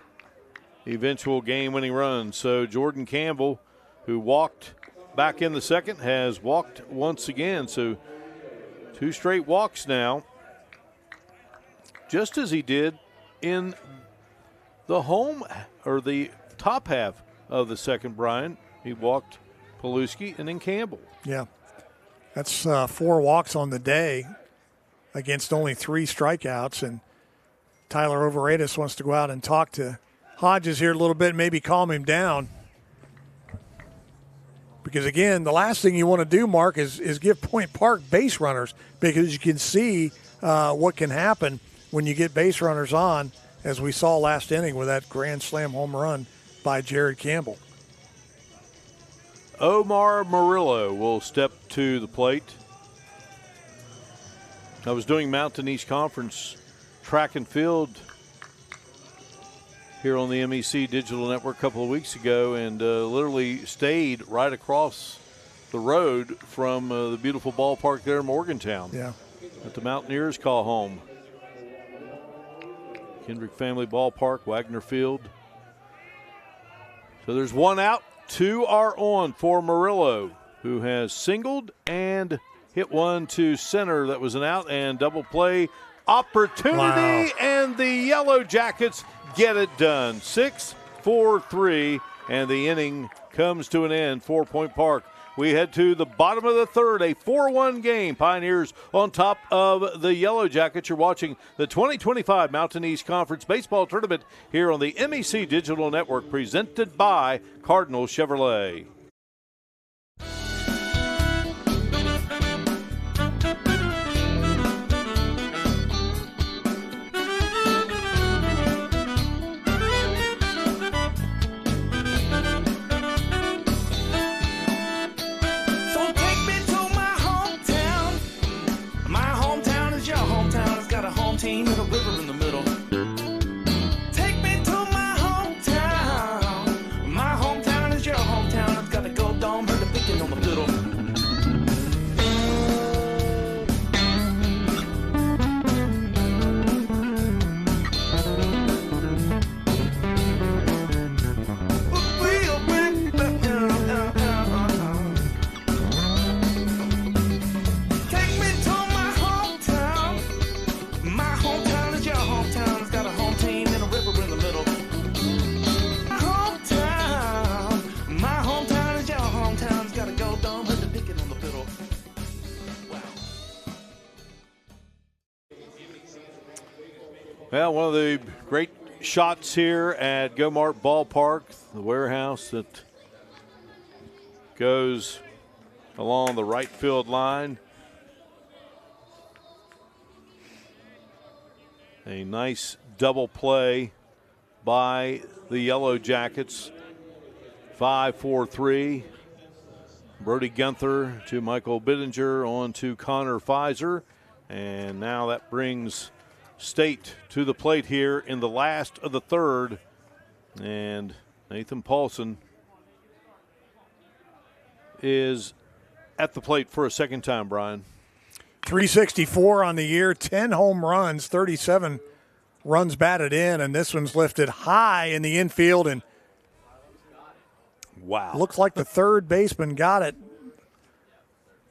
eventual game-winning run. So Jordan Campbell, who walked back in the second, has walked once again. So 2 straight walks now. Just as he did in the home or the top half of the second, Brian. He walked Paluski and then Campbell. Yeah. That's 4 walks on the day against only 3 strikeouts. And Tyler Overratis wants to go out and talk to Hodges here a little bit, maybe calm him down. Because, again, the last thing you want to do, Mark, is give Point Park base runners, because you can see what can happen when you get base runners on, as we saw last inning with that grand slam home run by Jared Campbell. Omar Murillo will step to the plate. I was doing Mountain East Conference track and field here on the MEC Digital Network a couple of weeks ago, and literally stayed right across the road from the beautiful ballpark there in Morgantown. Yeah. That the Mountaineers call home. Kendrick Family Ballpark, Wagner Field. So there's 1 out. 2 are on for Murillo, who has singled and hit one to center. That was an out, and double play opportunity. Wow. And the Yellow Jackets get it done. 6-4-3, and the inning comes to an end for Point Park. We head to the bottom of the third, a 4-1 game. Pioneers on top of the Yellow Jackets. You're watching the 2025 Mountain East Conference Baseball Tournament here on the MEC Digital Network, presented by Cardinal Chevrolet. Well, one of the great shots here at Gomart Ballpark, the warehouse that goes along the right field line. A nice double play by the Yellow Jackets. 5-4-3. Brody Gunther to Michael Bittinger, on to Connor Fizer. And now that brings State to the plate here in the last of the third. And Nathan Paulson is at the plate for a second time, Brian. 364 on the year, 10 home runs, 37 runs batted in, and this one's lifted high in the infield, and wow, looks like the third baseman got it.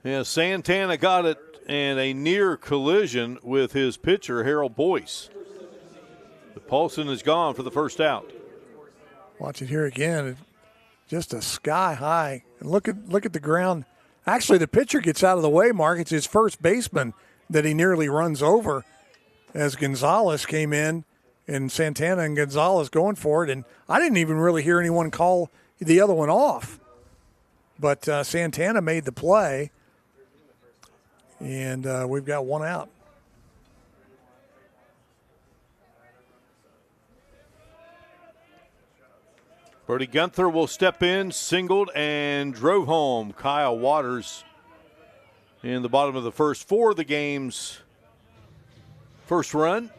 Yeah, Santana got it, and a near collision with his pitcher, Harold Boyce. But Paulson is gone for the first out. Watch it here again. Just a sky high. And look at the ground. Actually, the pitcher gets out of the way, Mark. It's his first baseman that he nearly runs over as Gonzalez came in, and Santana and Gonzalez going for it. And I didn't even really hear anyone call the other one off. But Santana made the play, and we've got one out. Brody Gunther will step in, singled, and drove home Kyle Waters in the bottom of the first for the game's first run.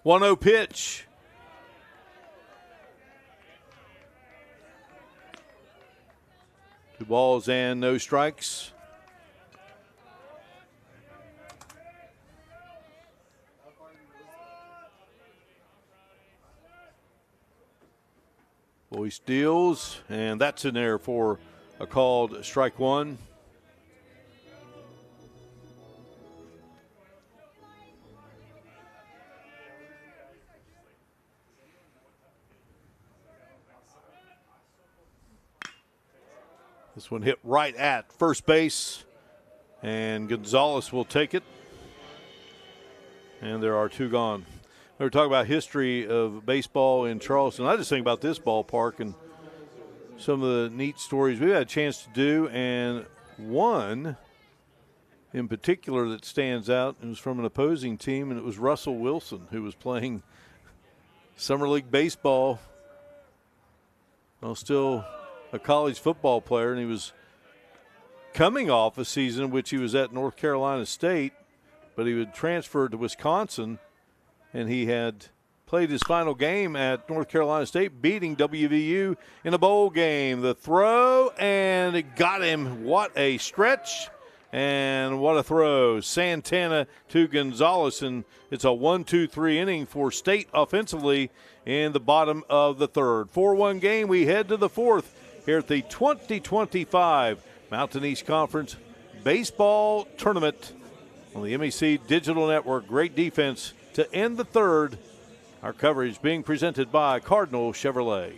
One-0 pitch. Two balls and no strikes. Boyce deals, and that's in there for a called strike one. This one hit right at first base, and Gonzalez will take it. And there are two gone. We were talking about history of baseball in Charleston. I just think about this ballpark and some of the neat stories we've had a chance to do, and one in particular that stands out. It was from an opposing team, and it was Russell Wilson, who was playing Summer League baseball while still a college football player, and he was coming off a season in which he was at North Carolina State, but he would transfer to Wisconsin, and he had played his final game at North Carolina State, beating WVU in a bowl game. The throw, and it got him. What a stretch, and what a throw. Santana to Gonzalez, and it's a 1-2-3 inning for State offensively in the bottom of the third. 4-1 game. We head to the fourth here at the 2025 Mountain East Conference Baseball Tournament on the MEC Digital Network. Great defense to end the third. Our coverage being presented by Cardinal Chevrolet.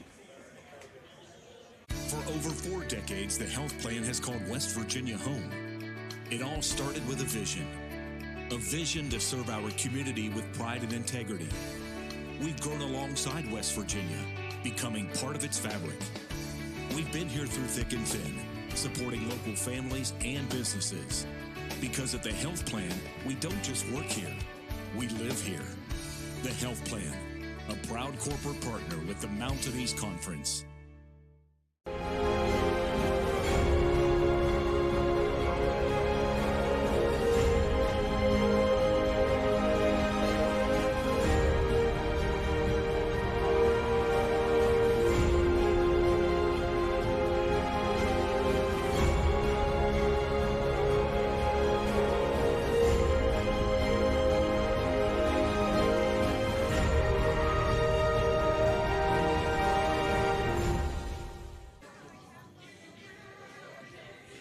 For over 4 decades, the health plan has called West Virginia home. It all started with a vision to serve our community with pride and integrity. We've grown alongside West Virginia, becoming part of its fabric. We've been here through thick and thin, supporting local families and businesses. Because at the health plan, we don't just work here, we live here. The Health Plan, a proud corporate partner with the Mountain East Conference.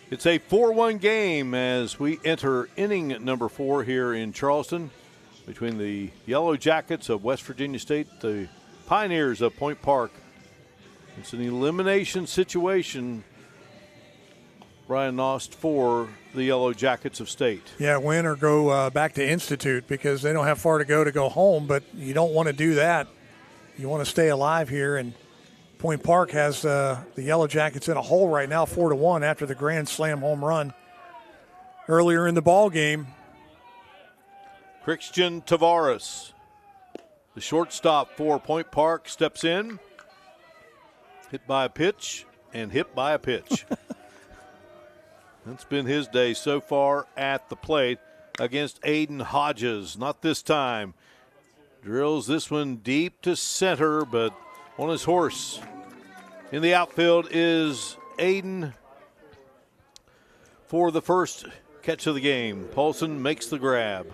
It's a 4-1 game as we enter inning number 4 here in Charleston between the Yellow Jackets of West Virginia State, the Pioneers of Point Park. It's an elimination situation Brian Nost for the Yellow Jackets of State. Yeah, win or go back to Institute because they don't have far to go home, but you don't want to do that. You want to stay alive here, and Point Park has the Yellow Jackets in a hole right now, 4-1 after the grand slam home run earlier in the ball game. Christian Tavares, the shortstop for Point Park, steps in, hit by a pitch, and hit by a pitch. That's been his day so far at the plate against Aiden Hodges. Not this time. Drills this one deep to center, but on his horse. In the outfield is Aiden for the first catch of the game. Paulson makes the grab.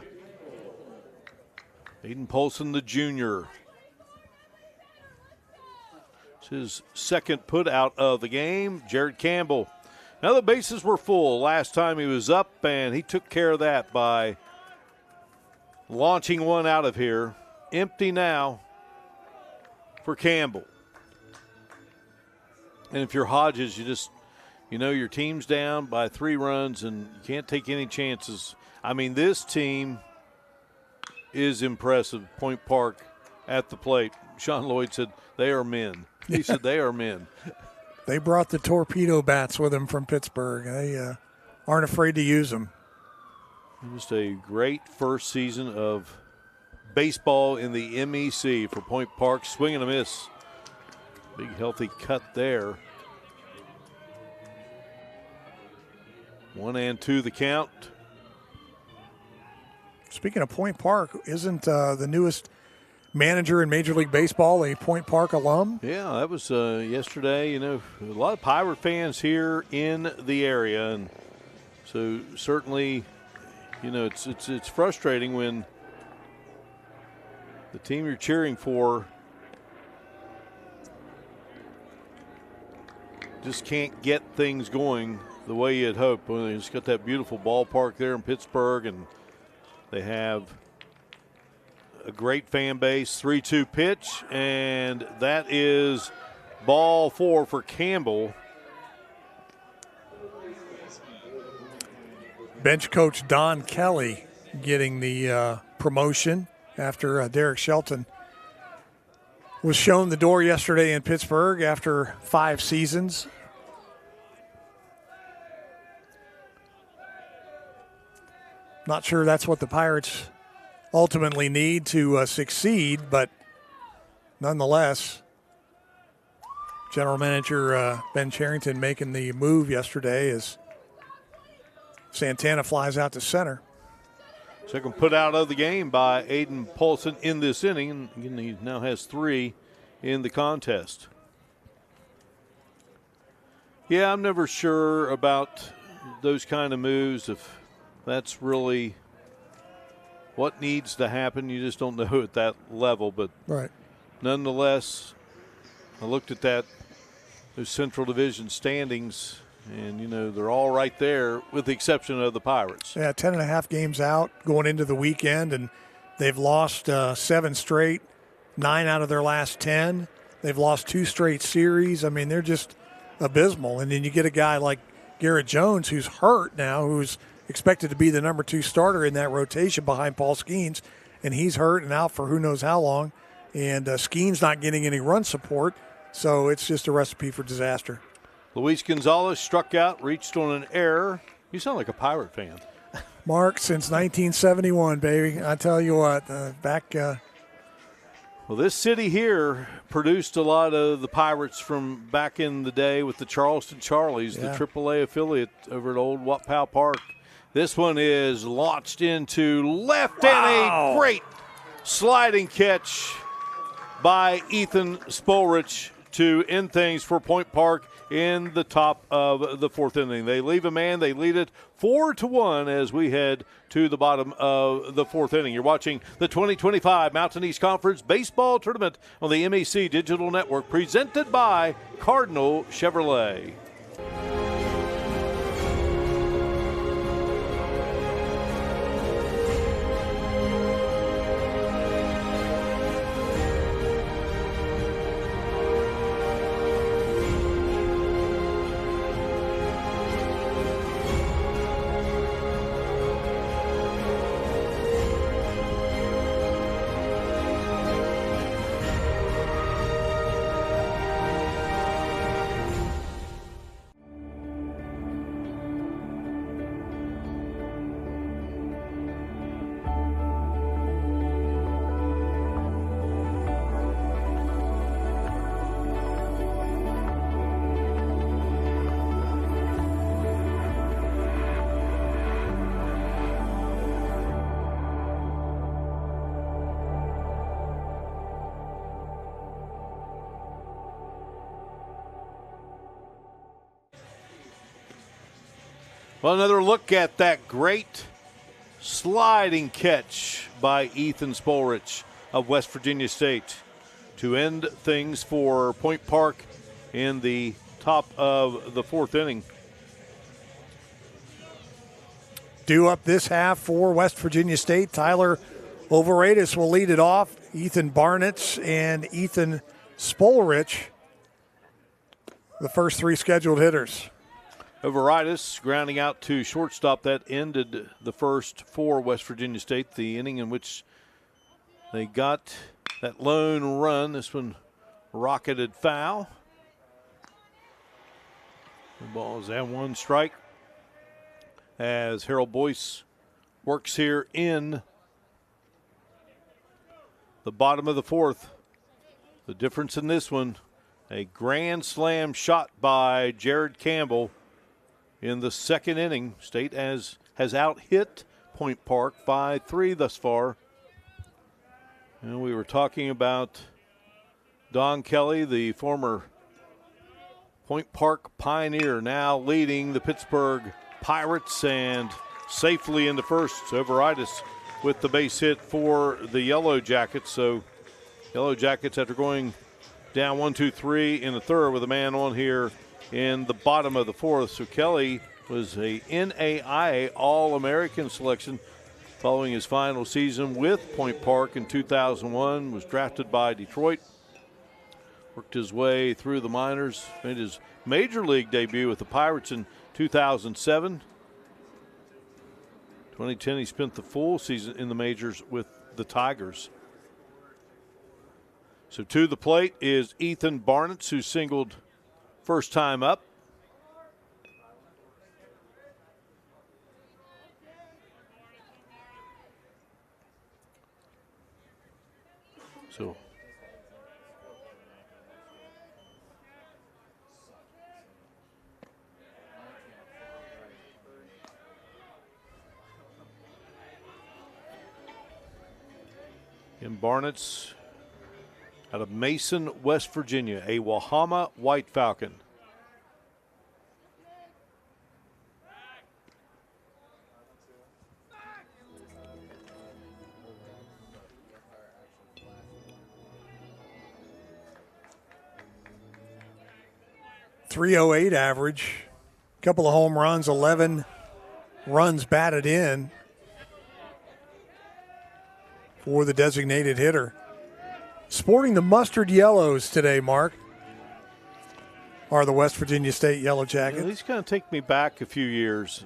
Aiden Paulson, the junior. It's his second put out of the game. Jared Campbell. Now the bases were full last time he was up, and he took care of that by launching one out of here. Empty now for Campbell. And if you're Hodges, you know your team's down by 3 runs and you can't take any chances. I mean, this team is impressive. Point Park at the plate. Sean Lloyd said they are men. He said they are men. They brought the torpedo bats with them from Pittsburgh. They aren't afraid to use them. Just a great first season of baseball in the MEC for Point Park. Swing and a miss. Big healthy cut there. 1-2 the count. Speaking of Point Park, isn't the newest manager in Major League Baseball a Point Park alum? Yeah, that was yesterday. You know, a lot of Pirate fans here in the area, and so certainly, you know, it's frustrating when the team you're cheering for just can't get things going the way you'd hope. Well, they just got that beautiful ballpark there in Pittsburgh, and they have a great fan base. 3-2 pitch, and that is ball 4 for Campbell. Bench coach Don Kelly getting the promotion after Derek Shelton was shown the door yesterday in Pittsburgh after 5 seasons. Not sure that's what the Pirates ultimately need to succeed, but nonetheless, General Manager Ben Cherington making the move yesterday as Santana flies out to center. Second put out of the game by Aiden Paulson in this inning, and again, he now has 3 in the contest. Yeah, I'm never sure about those kind of moves, if that's really what needs to happen. You just don't know at that level, but right. Nonetheless, I looked at those Central Division standings, and, you know, they're all right there with the exception of the Pirates. Yeah, 10.5 games out going into the weekend, and they've lost 7 straight, 9 out of their last 10. They've lost 2 straight series. I mean, they're just abysmal. And then you get a guy like Garrett Jones, who's hurt now, who's expected to be the number 2 starter in that rotation behind Paul Skeens, and he's hurt and out for who knows how long. And Skeens not getting any run support, so it's just a recipe for disaster. Luis Gonzalez struck out, reached on an error. You sound like a Pirate fan. Mark, since 1971, baby. I tell you what, back. Well, this city here produced a lot of the Pirates from back in the day with the Charleston Charlies, the AAA affiliate over at Old Wapow Park. This one is launched into left, and a great sliding catch by Ethan Spolrich to end things for Point Park in the top of the 4th inning. They leave a man, they lead it 4-1 as we head to the bottom of the 4th inning. You're watching the 2025 Mountain East Conference Baseball Tournament on the MEC Digital Network, presented by Cardinal Chevrolet. Well, another look at that great sliding catch by Ethan Spolrich of West Virginia State to end things for Point Park in the top of the fourth inning. Due up this half for West Virginia State. Tyler Overatus will lead it off. Ethan Barnitz and Ethan Spolrich, the first three scheduled hitters. Overatus grounding out to shortstop. That ended the first for West Virginia State, the inning in which they got that lone run. This one rocketed foul. The ball is at one strike as Harold Boyce works here in the bottom of the fourth. The difference in this one, a grand slam shot by Jared Campbell in the second inning. State has out-hit Point Park 5-3 thus far. And we were talking about Don Kelly, the former Point Park Pioneer, now leading the Pittsburgh Pirates and safely into first. Overatus with the base hit for the Yellow Jackets. So Yellow Jackets, after going down 1-2-3 in the third with a man on here in the bottom of the fourth. So Kelly was a NAIA All-American selection following his final season with Point Park in 2001, was drafted by Detroit, worked his way through the minors, made his major league debut with the Pirates in 2007. 2010, he spent the full season in the majors with the Tigers. So to the plate is Ethan Barnitz, who singled first time up. So and Barnitz out of Mason, West Virginia, a Wahama White Falcon. .308 average, couple of home runs, 11 runs batted in for the designated hitter. Sporting the mustard yellows today, Mark, are the West Virginia State Yellow Jackets. These kind of take me back a few years.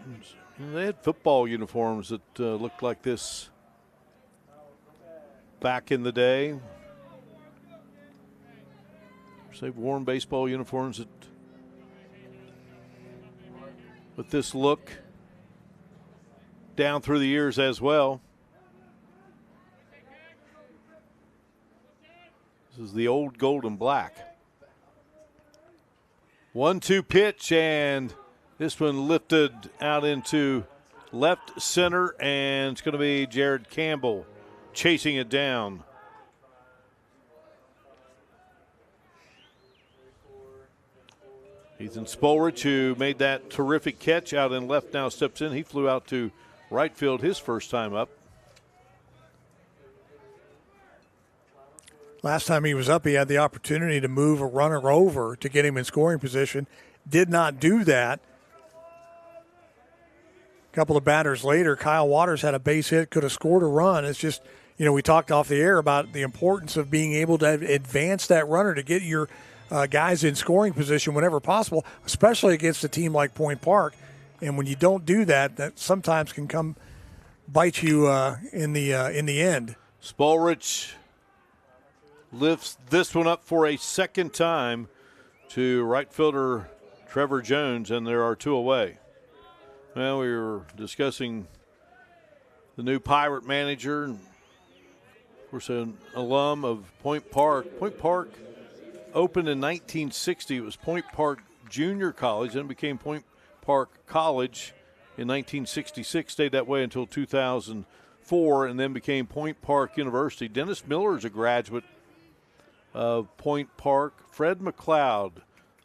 They had football uniforms that looked like this back in the day. They've worn baseball uniforms with this look down through the years as well. This is the old gold and black. 1-2 pitch, and this one lifted out into left center, and it's going to be Jared Campbell chasing it down. Ethan Spolrich, who made that terrific catch out in left, now steps in. He flew out to right field his first time up. Last time he was up, he had the opportunity to move a runner over to get him in scoring position. Did not do that. A couple of batters later, Kyle Waters had a base hit, could have scored a run. It's just, we talked off the air about the importance of being able to advance that runner to get your guys in scoring position whenever possible, especially against a team like Point Park. And when you don't do that, that sometimes can come bite you in the end. Spolrich lifts this one up for a second time to right fielder Trevor Jones, and there are two away. Well, we were discussing the new Pirate manager, and of course an alum of Point Park. Point Park opened in 1960. It was Point Park Junior College, then it became Point Park College in 1966, stayed that way until 2004, and then became Point Park University. Dennis Miller is a graduate of Point Park. Fred McLeod,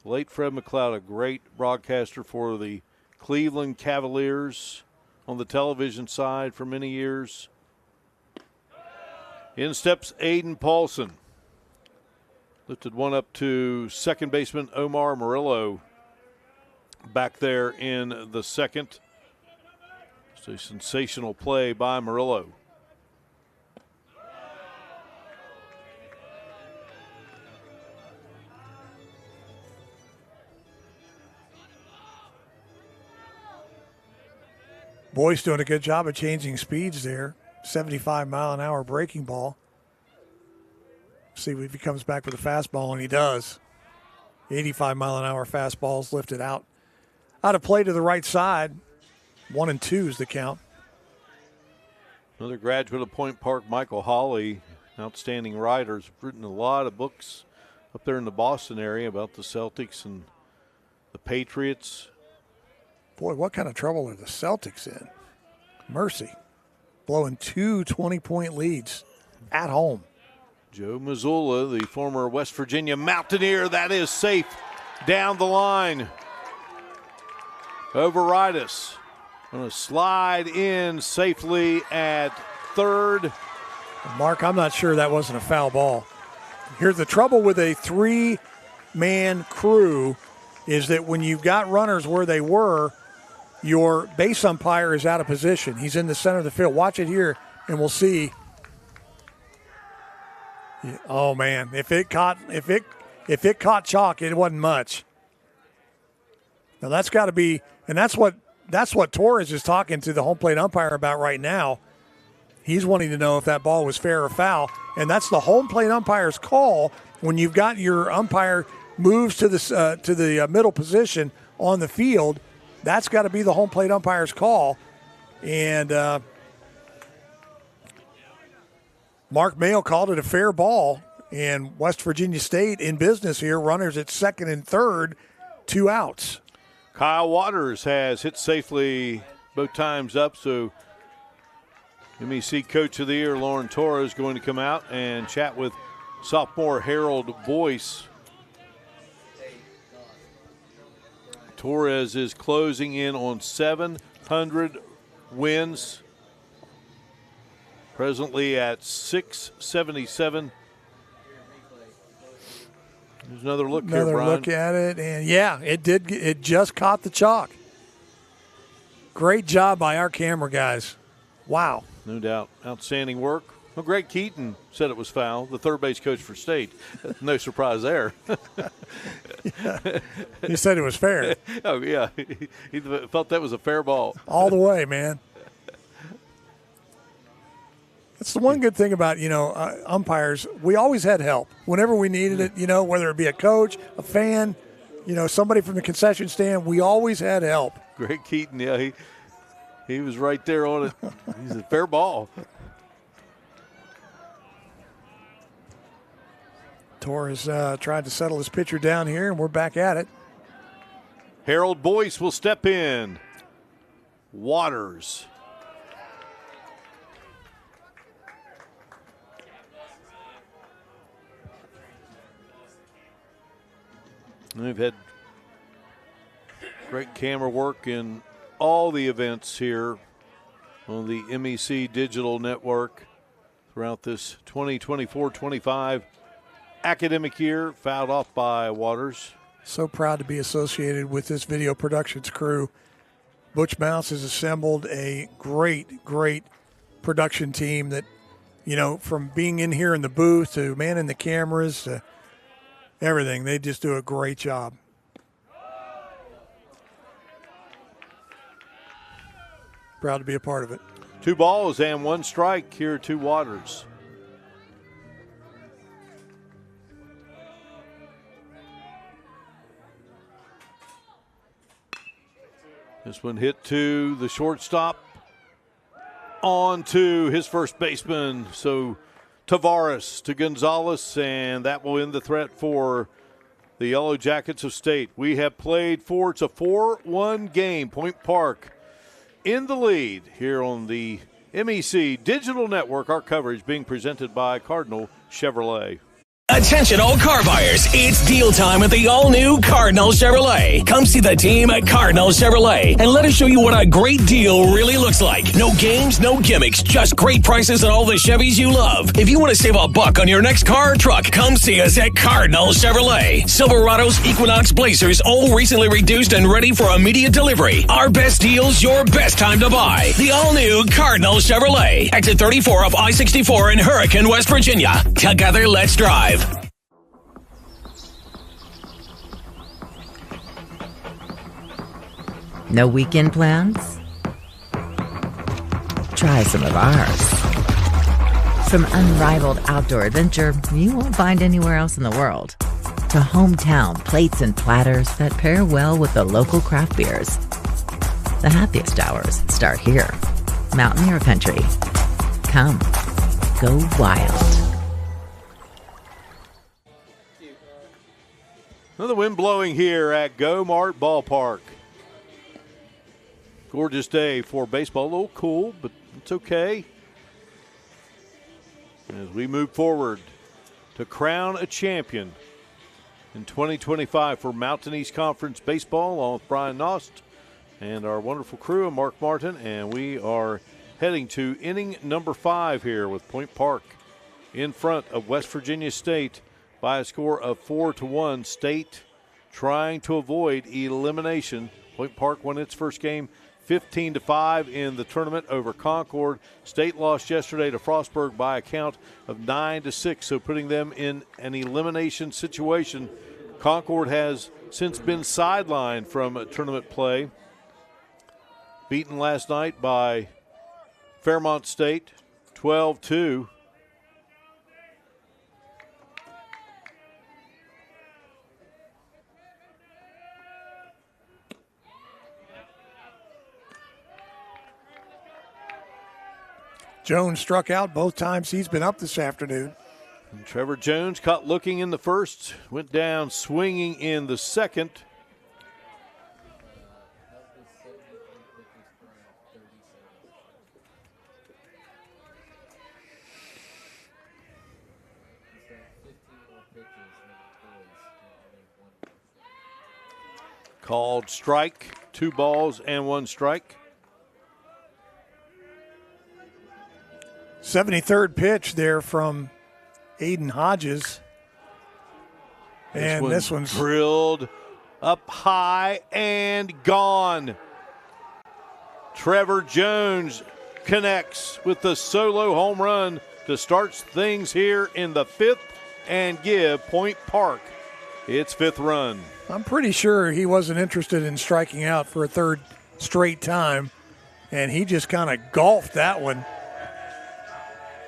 late Fred McLeod, a great broadcaster for the Cleveland Cavaliers on the television side for many years. In steps Aiden Paulson. Lifted one up to second baseman Omar Murillo back there in the second. It's a sensational play by Murillo. Boy's doing a good job of changing speeds there. 75-mile-an-hour breaking ball. See if he comes back with a fastball, and he does. 85-mile-an-hour fastballs lifted out of play to the right side. 1-2 is the count. Another graduate of Point Park, Michael Hawley, outstanding writer, has written a lot of books up there in the Boston area about the Celtics and the Patriots. Boy, what kind of trouble are the Celtics in? Mercy. Blowing 2 20-point leads at home. Joe Mazzulla, the former West Virginia Mountaineer, that is safe down the line. Overitis going to slide in safely at third. Mark, I'm not sure that wasn't a foul ball. Here's the trouble with a 3-man crew is that when you've got runners where they were, your base umpire is out of position. He's in the center of the field. Watch it here, and we'll see. Oh man, if it caught chalk, it wasn't much. Now that's got to be, and that's what Torres is talking to the home plate umpire about right now. He's wanting to know if that ball was fair or foul, and that's the home plate umpire's call when you've got your umpire moves to the middle position on the field. That's got to be the home plate umpire's call. And Mark Mayo called it a fair ball. And West Virginia State in business here. Runners at second and third, 2 outs. Kyle Waters has hit safely both times up. So MEC Coach of the Year Lauren Torres going to come out and chat with sophomore Harold Boyce. Torres is closing in on 700 wins. Presently at 677. There's another look here, Brian. Another look at it, and yeah, it did. It just caught the chalk. Great job by our camera guys. Wow. No doubt. Outstanding work. Well, Greg Keaton said it was foul, the third base coach for State. No surprise there. He said it was fair. Oh, yeah. He felt that was a fair ball. All the way, man. That's the one good thing about, umpires. We always had help whenever we needed it, whether it be a coach, a fan, somebody from the concession stand. We always had help. Greg Keaton, yeah, he was right there on it. He's a fair ball. Torres tried to settle his pitcher down here, and we're back at it. Harold Boyce will step in. Waters. We've had great camera work in all the events here on the MEC Digital Network throughout this 2024-25 academic year, fouled off by Waters. So proud to be associated with this video productions crew. Butch Mouse has assembled a great, great production team that, from being in here in the booth to manning the cameras to everything, they just do a great job. Proud to be a part of it. 2 balls and 1 strike here to Waters. This one hit to the shortstop, on to his first baseman. So Tavares to Gonzalez, and that will end the threat for the Yellow Jackets of State. We have played it's a 4-1 game. Point Park in the lead here on the MEC Digital Network. Our coverage being presented by Cardinal Chevrolet. Attention all car buyers, it's deal time at the all-new Cardinal Chevrolet. Come see the team at Cardinal Chevrolet and let us show you what a great deal really looks like. No games, no gimmicks, just great prices on all the Chevys you love. If you want to save a buck on your next car or truck, come see us at Cardinal Chevrolet. Silverados, Equinox, Blazers, all recently reduced and ready for immediate delivery. Our best deals, your best time to buy. The all-new Cardinal Chevrolet. Exit 34 of I-64 in Hurricane, West Virginia. Together, let's drive. No weekend plans? Try some of ours. From unrivaled outdoor adventure you won't find anywhere else in the world, to hometown plates and platters that pair well with the local craft beers. The happiest hours start here. Mountaineer Country. Come. Go wild. Another wind blowing here at Go-Mart Ballpark. Gorgeous day for baseball. A little cool, but it's okay. As we move forward to crown a champion in 2025 for Mountain East Conference Baseball, along with Brian Nost and our wonderful crew and Mark Martin. And we are heading to inning number 5 here with Point Park in front of West Virginia State by a score of 4-1. State trying to avoid elimination. Point Park won its first game 15-5 in the tournament over Concord. State lost yesterday to Frostburg by a count of 9-6, so putting them in an elimination situation. Concord has since been sidelined from tournament play. Beaten last night by Fairmont State 12-2. Jones struck out both times he's been up this afternoon. And Trevor Jones caught looking in the first, went down swinging in the second. Called strike, 2 balls and 1 strike. 73rd pitch there from Aiden Hodges. And this one's drilled up high and gone. Trevor Jones connects with the solo home run to start things here in the 5th and give Point Park its 5th run. I'm pretty sure he wasn't interested in striking out for a 3rd straight time, and he just kind of golfed that one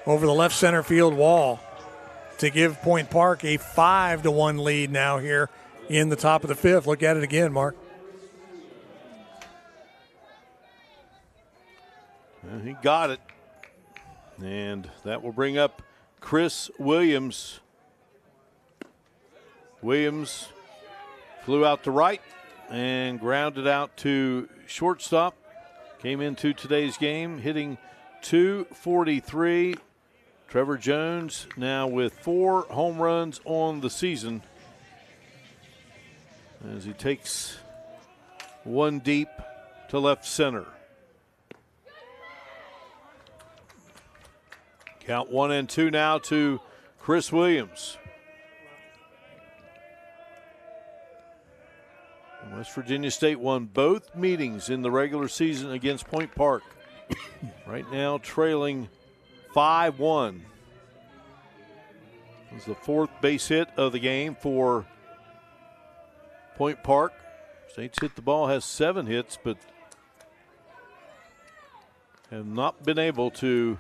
over the left center field wall to give Point Park a 5-1 lead now here in the top of the 5th. Look at it again, Mark. He got it. And that will bring up Chris Williams. Williams flew out to right and grounded out to shortstop. Came into today's game hitting .243. Trevor Jones now with 4 home runs on the season as he takes one deep to left center. Count 1-2 now to Chris Williams. West Virginia State won both meetings in the regular season against Point Park. Right now trailing 5-1. It was the 4th base hit of the game for Point Park. State's hit the ball, has 7 hits, but have not been able to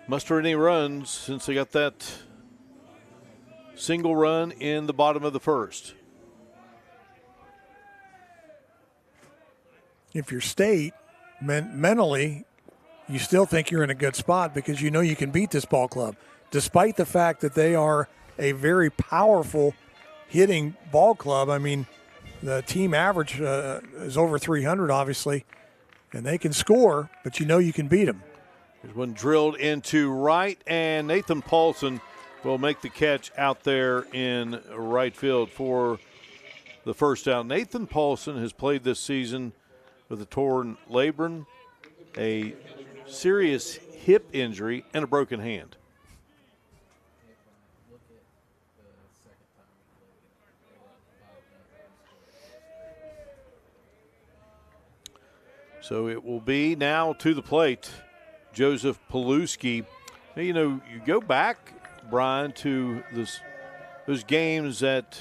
muster any runs since they got that single run in the bottom of the 1st. If you're State, mentally, you still think you're in a good spot because you know you can beat this ball club, despite the fact that they are a very powerful hitting ball club. I mean, the team average is over 300, obviously, and they can score, but you know you can beat them. There's one drilled into right, and Nathan Paulson will make the catch out there in right field for the first out. Nathan Paulson has played this season with a torn labrum, a serious hip injury, and a broken hand. So it will be now to the plate, Joseph Paluski. Now, you know, you go back, Brian, to those games at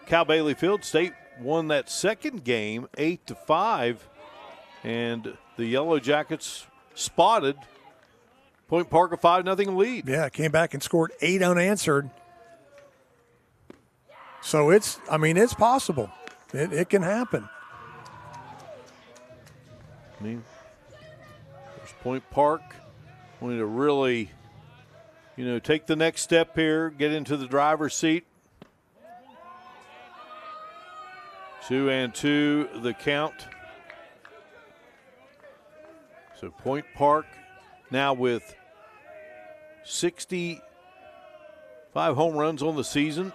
Cal Bailey Field. State won that second game 8-5, and the Yellow Jackets spotted Point Park a 5-0 lead. Yeah, came back and scored 8 unanswered. So it's possible. It can happen. I mean, there's Point Park wanting to really, take the next step here, get into the driver's seat. 2-2 the count. So Point Park now with 65 home runs on the season.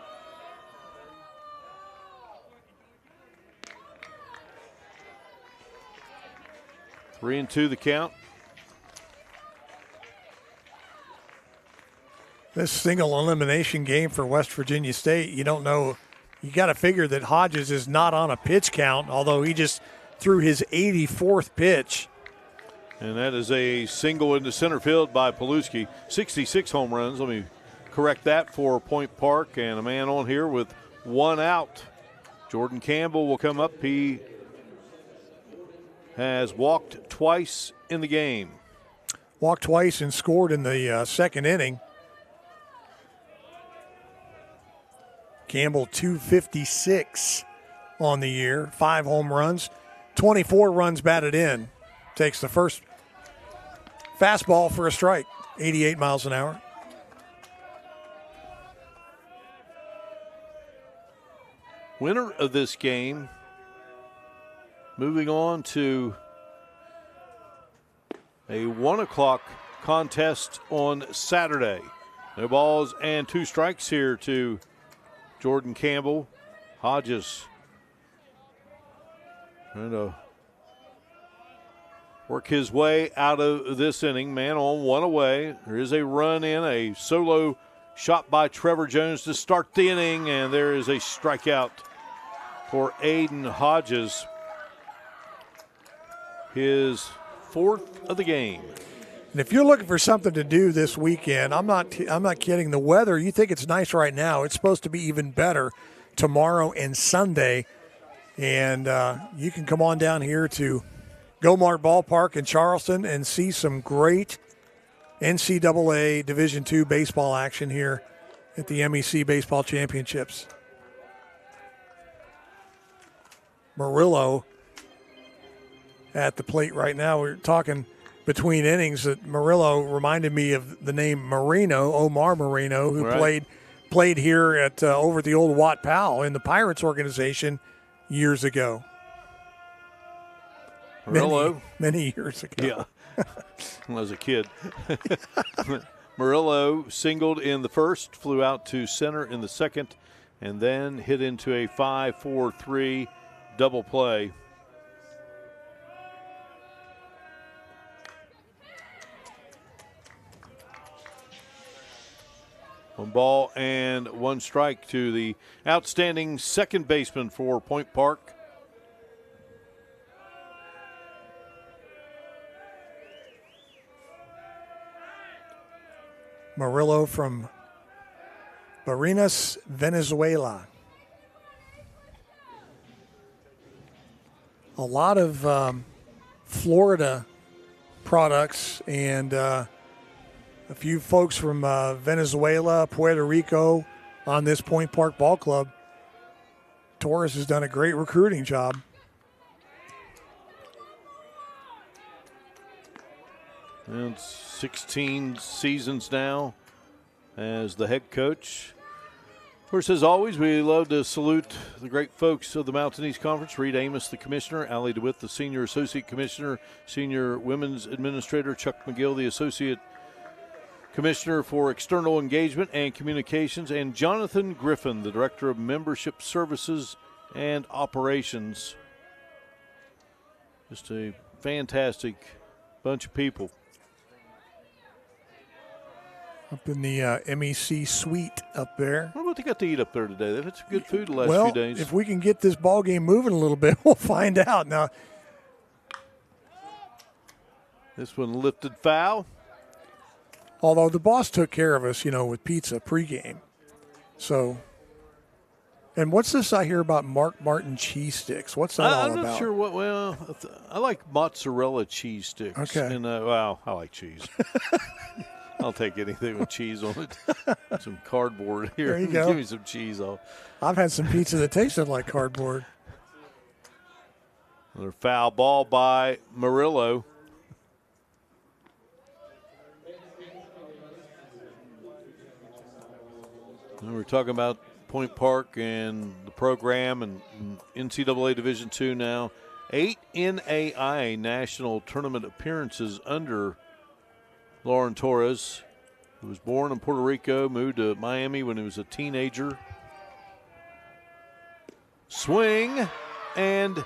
Three and two the count. This single elimination game for West Virginia State, you don't know. You got to figure that Hodges is not on a pitch count, although he just threw his 84th pitch. And that is a single into center field by Paluski. 66 home runs. Let me correct that for Point Park. And a man on here with one out. Jordan Campbell will come up. He has walked twice in the game. Walked twice and scored in the second inning. Campbell 256 on the year, 5 home runs, 24 runs batted in. Takes the first fastball for a strike, 88 miles an hour. Winner of this game, moving on to a 1 o'clock contest on Saturday. No balls and 2 strikes here to Jordan Campbell. Hodges trying to work his way out of this inning. Man on, 1 away. There is a run in, a solo shot by Trevor Jones to start the inning, and there is a strikeout for Aiden Hodges. His 4th of the game. And if you're looking for something to do this weekend, I'm not kidding. The weather, you think it's nice right now. It's supposed to be even better tomorrow and Sunday. And you can come on down here to Gomart Ballpark in Charleston and see some great NCAA Division II baseball action here at the MEC Baseball Championships. Murillo at the plate right now. We're talking between innings that Murillo reminded me of the name Marino, Omar Marino, who played here at over at the old Watt Powell in the Pirates organization years ago. Murillo. Many years ago. Yeah, when I was a kid. Murillo singled in the first, flew out to center in the second, and then hit into a 5-4-3 double play. One ball and 1 strike to the outstanding second baseman for Point Park. Murillo from Barinas, Venezuela. A lot of Florida products and a few folks from Venezuela, Puerto Rico on this Point Park Ball Club. Torres has done a great recruiting job. And 16 seasons now as the head coach. Of course, as always, we love to salute the great folks of the Mountain East Conference. Reed Amos, the commissioner. Allie DeWitt, the senior associate commissioner. Senior women's administrator. Chuck McGill, the associate Commissioner for External Engagement and Communications, and Jonathan Griffin, the Director of Membership Services and Operations. Just a fantastic bunch of people. Up in the MEC suite up there. What about they got to eat up there today? They've had some good food the last few days. If we can get this ball game moving a little bit, we'll find out. Now, this one lifted foul. Although the boss took care of us, with pizza pregame. So, and what's this I hear about Mark Martin cheese sticks? What's that all about? I'm not sure what. Well, I like mozzarella cheese sticks. Okay. And I like cheese. I'll take anything with cheese on it. Some cardboard here. There you go. Give me some cheese. I've had some pizza that tasted like cardboard. Another foul ball by Murillo. And we're talking about Point Park and the program and NCAA Division II now. 8 NAIA national tournament appearances under Lauren Torres, who was born in Puerto Rico, moved to Miami when he was a teenager. Swing and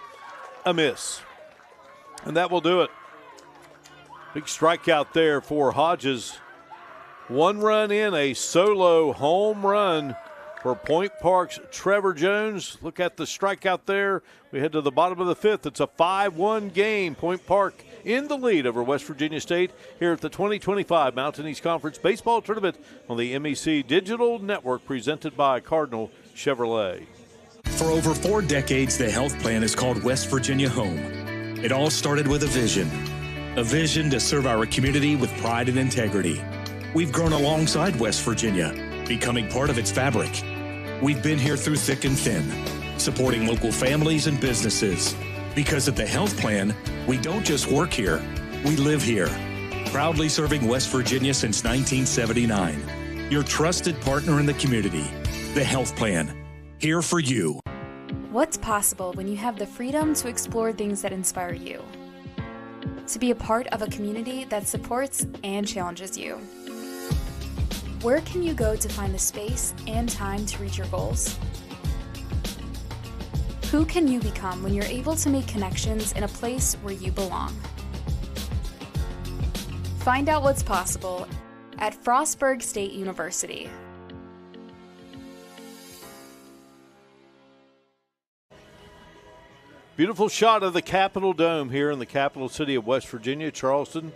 a miss. And that will do it. Big strikeout there for Hodges. 1 run in, a solo home run for Point Park's Trevor Jones. Look at the strikeout there. We head to the bottom of the 5th. It's a 5-1 game. Point Park in the lead over West Virginia State here at the 2025 Mountain East Conference Baseball Tournament on the MEC Digital Network, presented by Cardinal Chevrolet. For over 4 decades, the health plan is called West Virginia Home. It all started with a vision to serve our community with pride and integrity. We've grown alongside West Virginia, becoming part of its fabric. We've been here through thick and thin, supporting local families and businesses. Because at the health plan, we don't just work here, we live here. Proudly serving West Virginia since 1979. Your trusted partner in the community, the health plan. Here for you. What's possible when you have the freedom to explore things that inspire you? To be a part of a community that supports and challenges you. Where can you go to find the space and time to reach your goals? Who can you become when you're able to make connections in a place where you belong? Find out what's possible at Frostburg State University. Beautiful shot of the Capitol Dome here in the capital city of West Virginia, Charleston.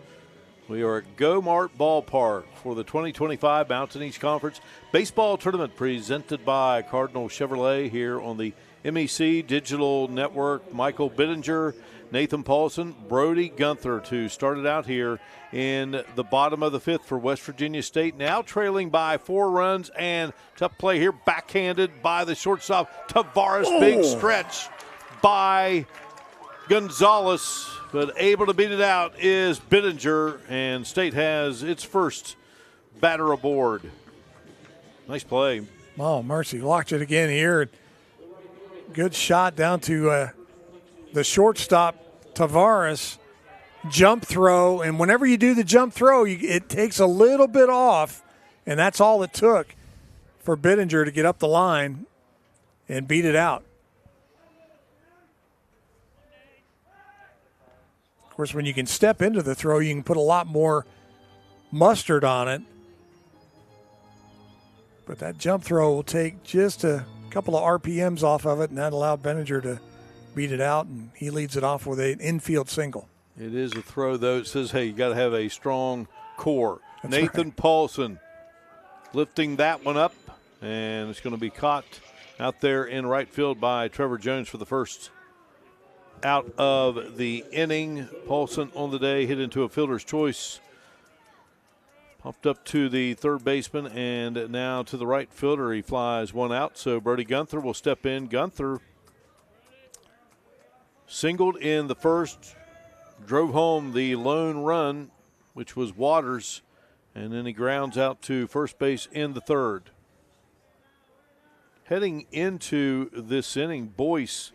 We are at Go-Mart Ballpark for the 2025 Mountain East Conference Baseball Tournament, presented by Cardinal Chevrolet here on the MEC Digital Network. Michael Bittinger, Nathan Paulson, Brody Gunther to start it out here in the bottom of the 5th for West Virginia State. Now trailing by 4 runs, and tough play here, backhanded by the shortstop Tavares. Big stretch by Gonzalez, but able to beat it out is Bittinger, and State has its first batter aboard. Nice play. Oh, mercy. Locked it again here. Good shot down to the shortstop, Tavares. Jump throw, and whenever you do the jump throw, it takes a little bit off, and that's all it took for Bittinger to get up the line and beat it out. Of course, when you can step into the throw, you can put a lot more mustard on it. But that jump throw will take just a couple of RPMs off of it, and that allowed Bittinger to beat it out, and he leads it off with an infield single. It is a throw, though. It says, hey, you got to have a strong core. That's Nathan right. Paulson lifting that one up, and it's going to be caught out there in right field by Trevor Jones for the first out of the inning. Paulson on the day hit into a fielder's choice. Popped up to the third baseman, and now to the right fielder. He flies one out, so Brody Gunther will step in. Gunther singled in the first, drove home the lone run, which was Waters, and then he grounds out to first base in the third. Heading into this inning, Boyce,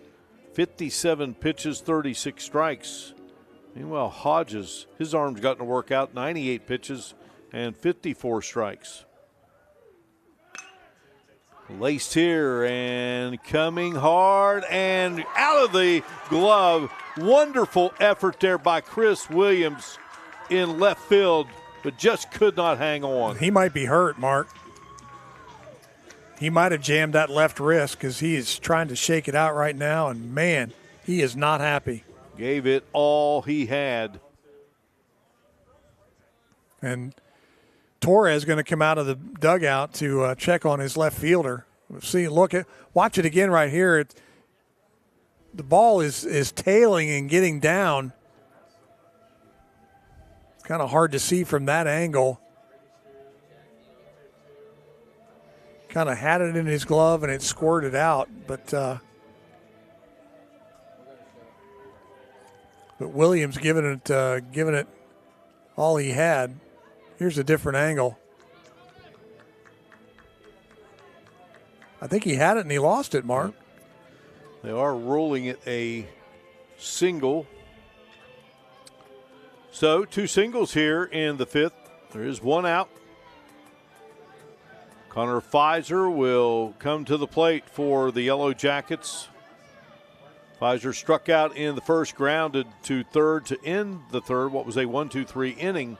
57 pitches, 36 strikes. Meanwhile, Hodges, his arm's gotten to work out, 98 pitches, and 54 strikes. Laced here and coming hard and out of the glove. Wonderful effort there by Chris Williams in left field, but just could not hang on. He might be hurt, Mark. He might have jammed that left wrist because he is trying to shake it out right now, and, man, he is not happy. Gave it all he had. And Torres going to come out of the dugout to check on his left fielder. See, watch it again right here. The ball is tailing and getting down. It's kind of hard to see from that angle. Kind of had it in his glove and it squirted out, but Williams giving it all he had. Here's a different angle. I think he had it and he lost it, Mark. They are ruling it a single. So 2 singles here in the 5th. There is 1 out. Connor Fizer will come to the plate for the Yellow Jackets. Fizer struck out in the first, grounded to third to end the third. What was a 1-2-3 inning.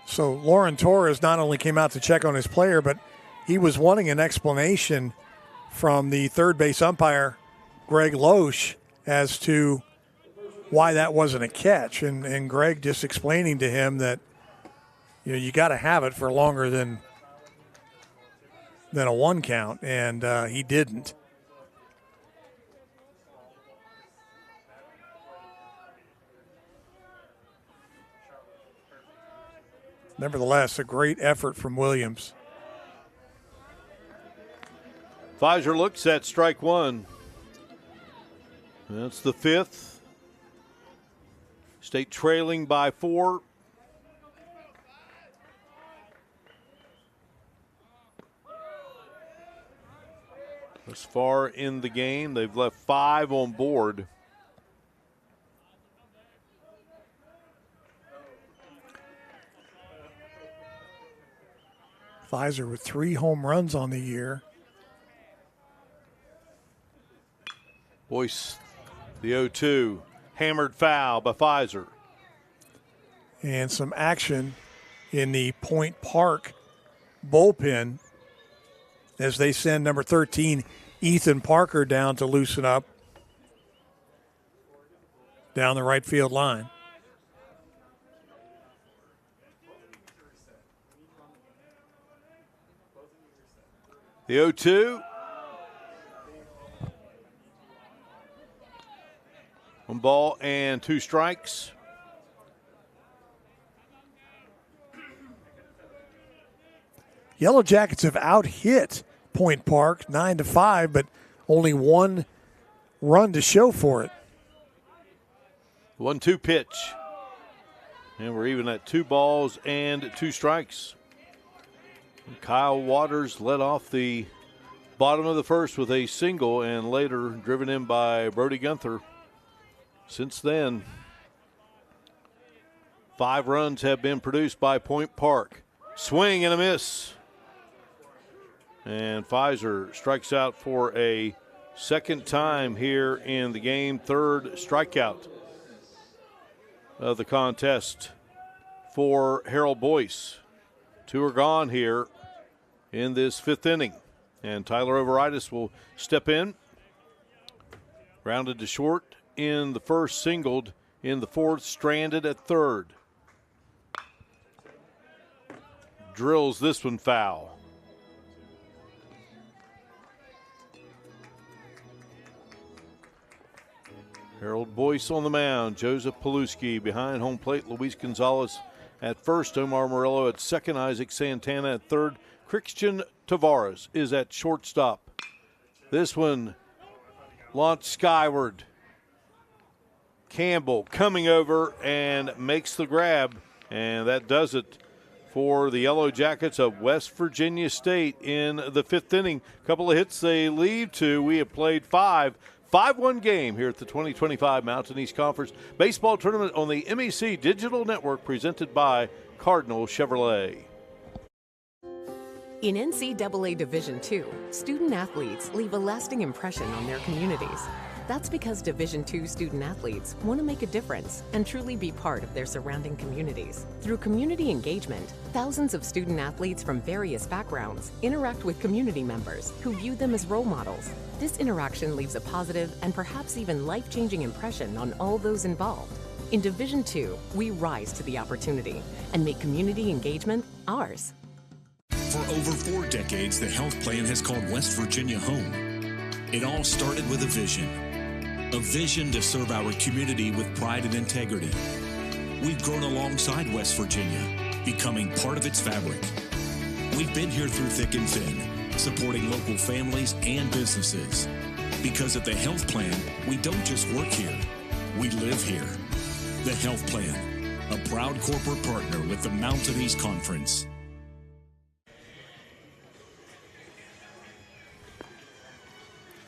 So Lauren Torres not only came out to check on his player, but he was wanting an explanation from the third base umpire, Greg Loesch, as to why that wasn't a catch. And Greg just explaining to him that, you got to have it for longer than a 1 count, and he didn't. Nevertheless, a great effort from Williams. Fizer looks at strike 1. That's the 5th. State trailing by 4. Thus far in the game, they've left 5 on board. Fizer with 3 home runs on the year. Boyce, the 0-2, hammered foul by Fizer. And some action in the Point Park bullpen as they send number 13, Ethan Parker, down to loosen up down the right field line. The 0-2. 1 ball and 2 strikes. Yellow Jackets have out-hit Point Park 9-5, but only 1 run to show for it. 1-2 pitch. And we're even at 2 balls and 2 strikes. Kyle Waters led off the bottom of the first with a single and later driven in by Brody Gunther. Since then, 5 runs have been produced by Point Park. Swing and a miss. And Fizer strikes out for a second time here in the game. 3rd strikeout of the contest for Harold Boyce. 2 are gone here in this 5th inning. And Tyler Overitis will step in. Rounded to short in the first, singled in the 4th, stranded at 3rd. Drills this one foul. Harold Boyce on the mound. Joseph Paluski behind home plate. Luis Gonzalez at first. Omar Morello at second. Isaac Santana at third. Christian Tavares is at shortstop. This one launched skyward. Campbell coming over and makes the grab. And that does it for the Yellow Jackets of West Virginia State in the 5th inning. A couple of hits they lead to. We have played 5 5-1 game here at the 2025 Mountain East Conference Baseball Tournament on the MEC Digital Network, presented by Cardinal Chevrolet. In NCAA Division II, student-athletes leave a lasting impression on their communities. That's because Division II student-athletes want to make a difference and truly be part of their surrounding communities. Through community engagement, thousands of student-athletes from various backgrounds interact with community members who view them as role models. This interaction leaves a positive and perhaps even life-changing impression on all those involved. In Division II, we rise to the opportunity and make community engagement ours. For over 4 decades, the health plan has called West Virginia home. It all started with a vision to serve our community with pride and integrity. We've grown alongside West Virginia, becoming part of its fabric. We've been here through thick and thin, supporting local families and businesses. Because at the health plan, we don't just work here, we live here. The health plan, a proud corporate partner with the Mountain East Conference.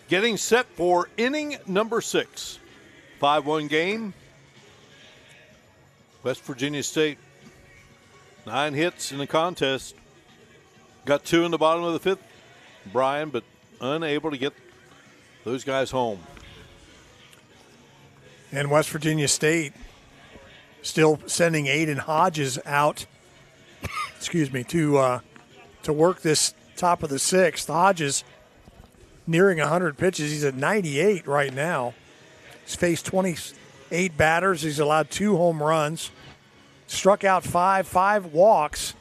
Getting set for inning number 6. 5-1 game. West Virginia State, 9 hits in the contest. Got 2 in the bottom of the 5th, Brian, but unable to get those guys home. And West Virginia State still sending Aiden Hodges out, to work this top of the 6th. Hodges nearing 100 pitches. He's at 98 right now. He's faced 28 batters. He's allowed 2 home runs. Struck out 5 walks.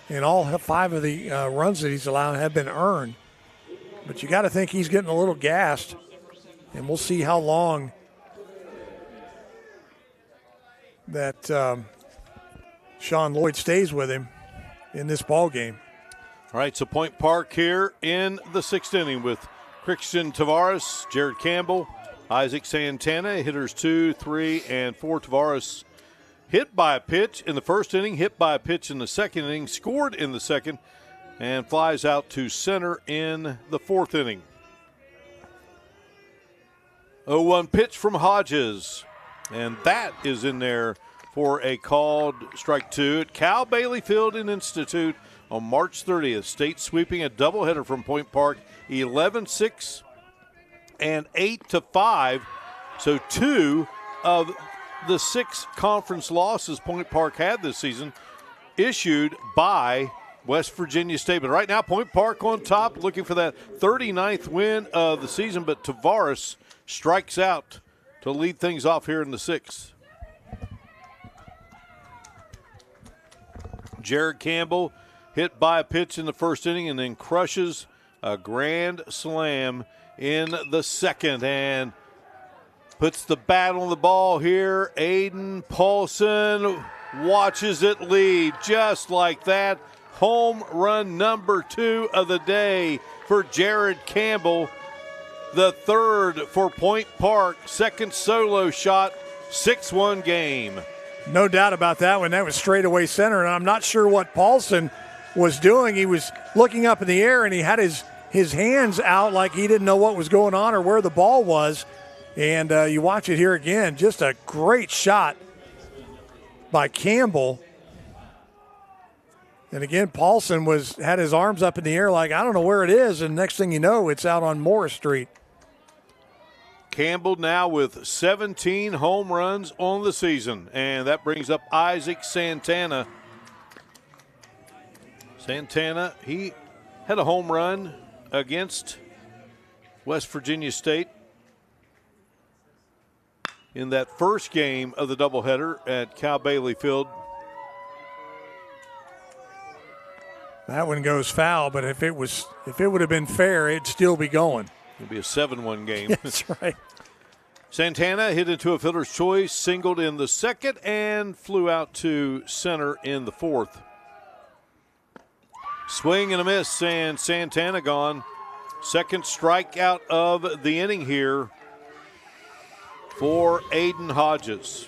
And all 5 of the runs that he's allowed have been earned. But you got to think he's getting a little gassed. And we'll see how long that Sean Lloyd stays with him in this ball game. All right, so Point Park here in the 6th inning with Christian Tavares, Jared Campbell, Isaac Santana, hitters 2, 3, and 4. Tavares hit by a pitch in the 1st inning, hit by a pitch in the 2nd inning, scored in the 2nd, and flies out to center in the 4th inning. 0-1 pitch from Hodges, and that is in there for a called strike 2 at Cal Bailey Field and Institute on March 30th. State sweeping a doubleheader from Point Park, 11-6 and 8-5. So 2 of the 6 conference losses Point Park had this season issued by West Virginia State. But right now, Point Park on top, looking for that 39th win of the season. But Tavares strikes out to lead things off here in the 6th. Jared Campbell hit by a pitch in the 1st inning and then crushes a grand slam in the 2nd and puts the bat on the ball here. Aiden Paulson watches it lead just like that. Home run number 2 of the day for Jared Campbell. The 3rd for Point Park. 2nd solo shot, 6-1 game. No doubt about that one. That was straightaway center, and I'm not sure what Paulson was doing. He was looking up in the air, and he had his hands out like he didn't know what was going on or where the ball was. And you watch it here again. Just a great shot by Campbell. And again, Paulson had his arms up in the air like, I don't know where it is. And next thing you know, it's out on Morris Street. Campbell now with 17 home runs on the season. And that brings up Isaac Santana. Santana, he had a home run against West Virginia State in that 1st game of the doubleheader at Cal Bailey Field. That one goes foul, but if it would have been fair, it'd still be going. It'll be a 7-1 game. That's right. Santana hit into a fielder's choice, singled in the 2nd, and flew out to center in the 4th. Swing and a miss, and Santana gone. 2nd strikeout of the inning here for Aiden Hodges.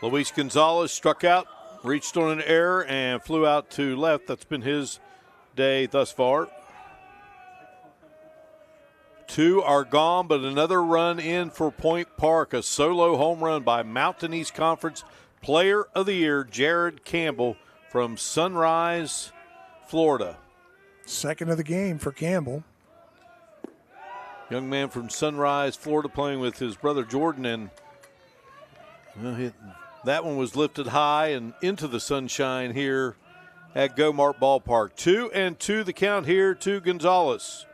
Luis Gonzalez struck out, reached on an error, and flew out to left. That's been his day thus far. 2 are gone, but another run in for Point Park. A solo home run by Mountain East Conference Player of the Year, Jared Campbell from Sunrise, Florida. Second of the game for Campbell. Young man from Sunrise, Florida, playing with his brother Jordan, and that one was lifted high and into the sunshine here at Go-Mart Ballpark. 2-2 the count here to Gonzalez.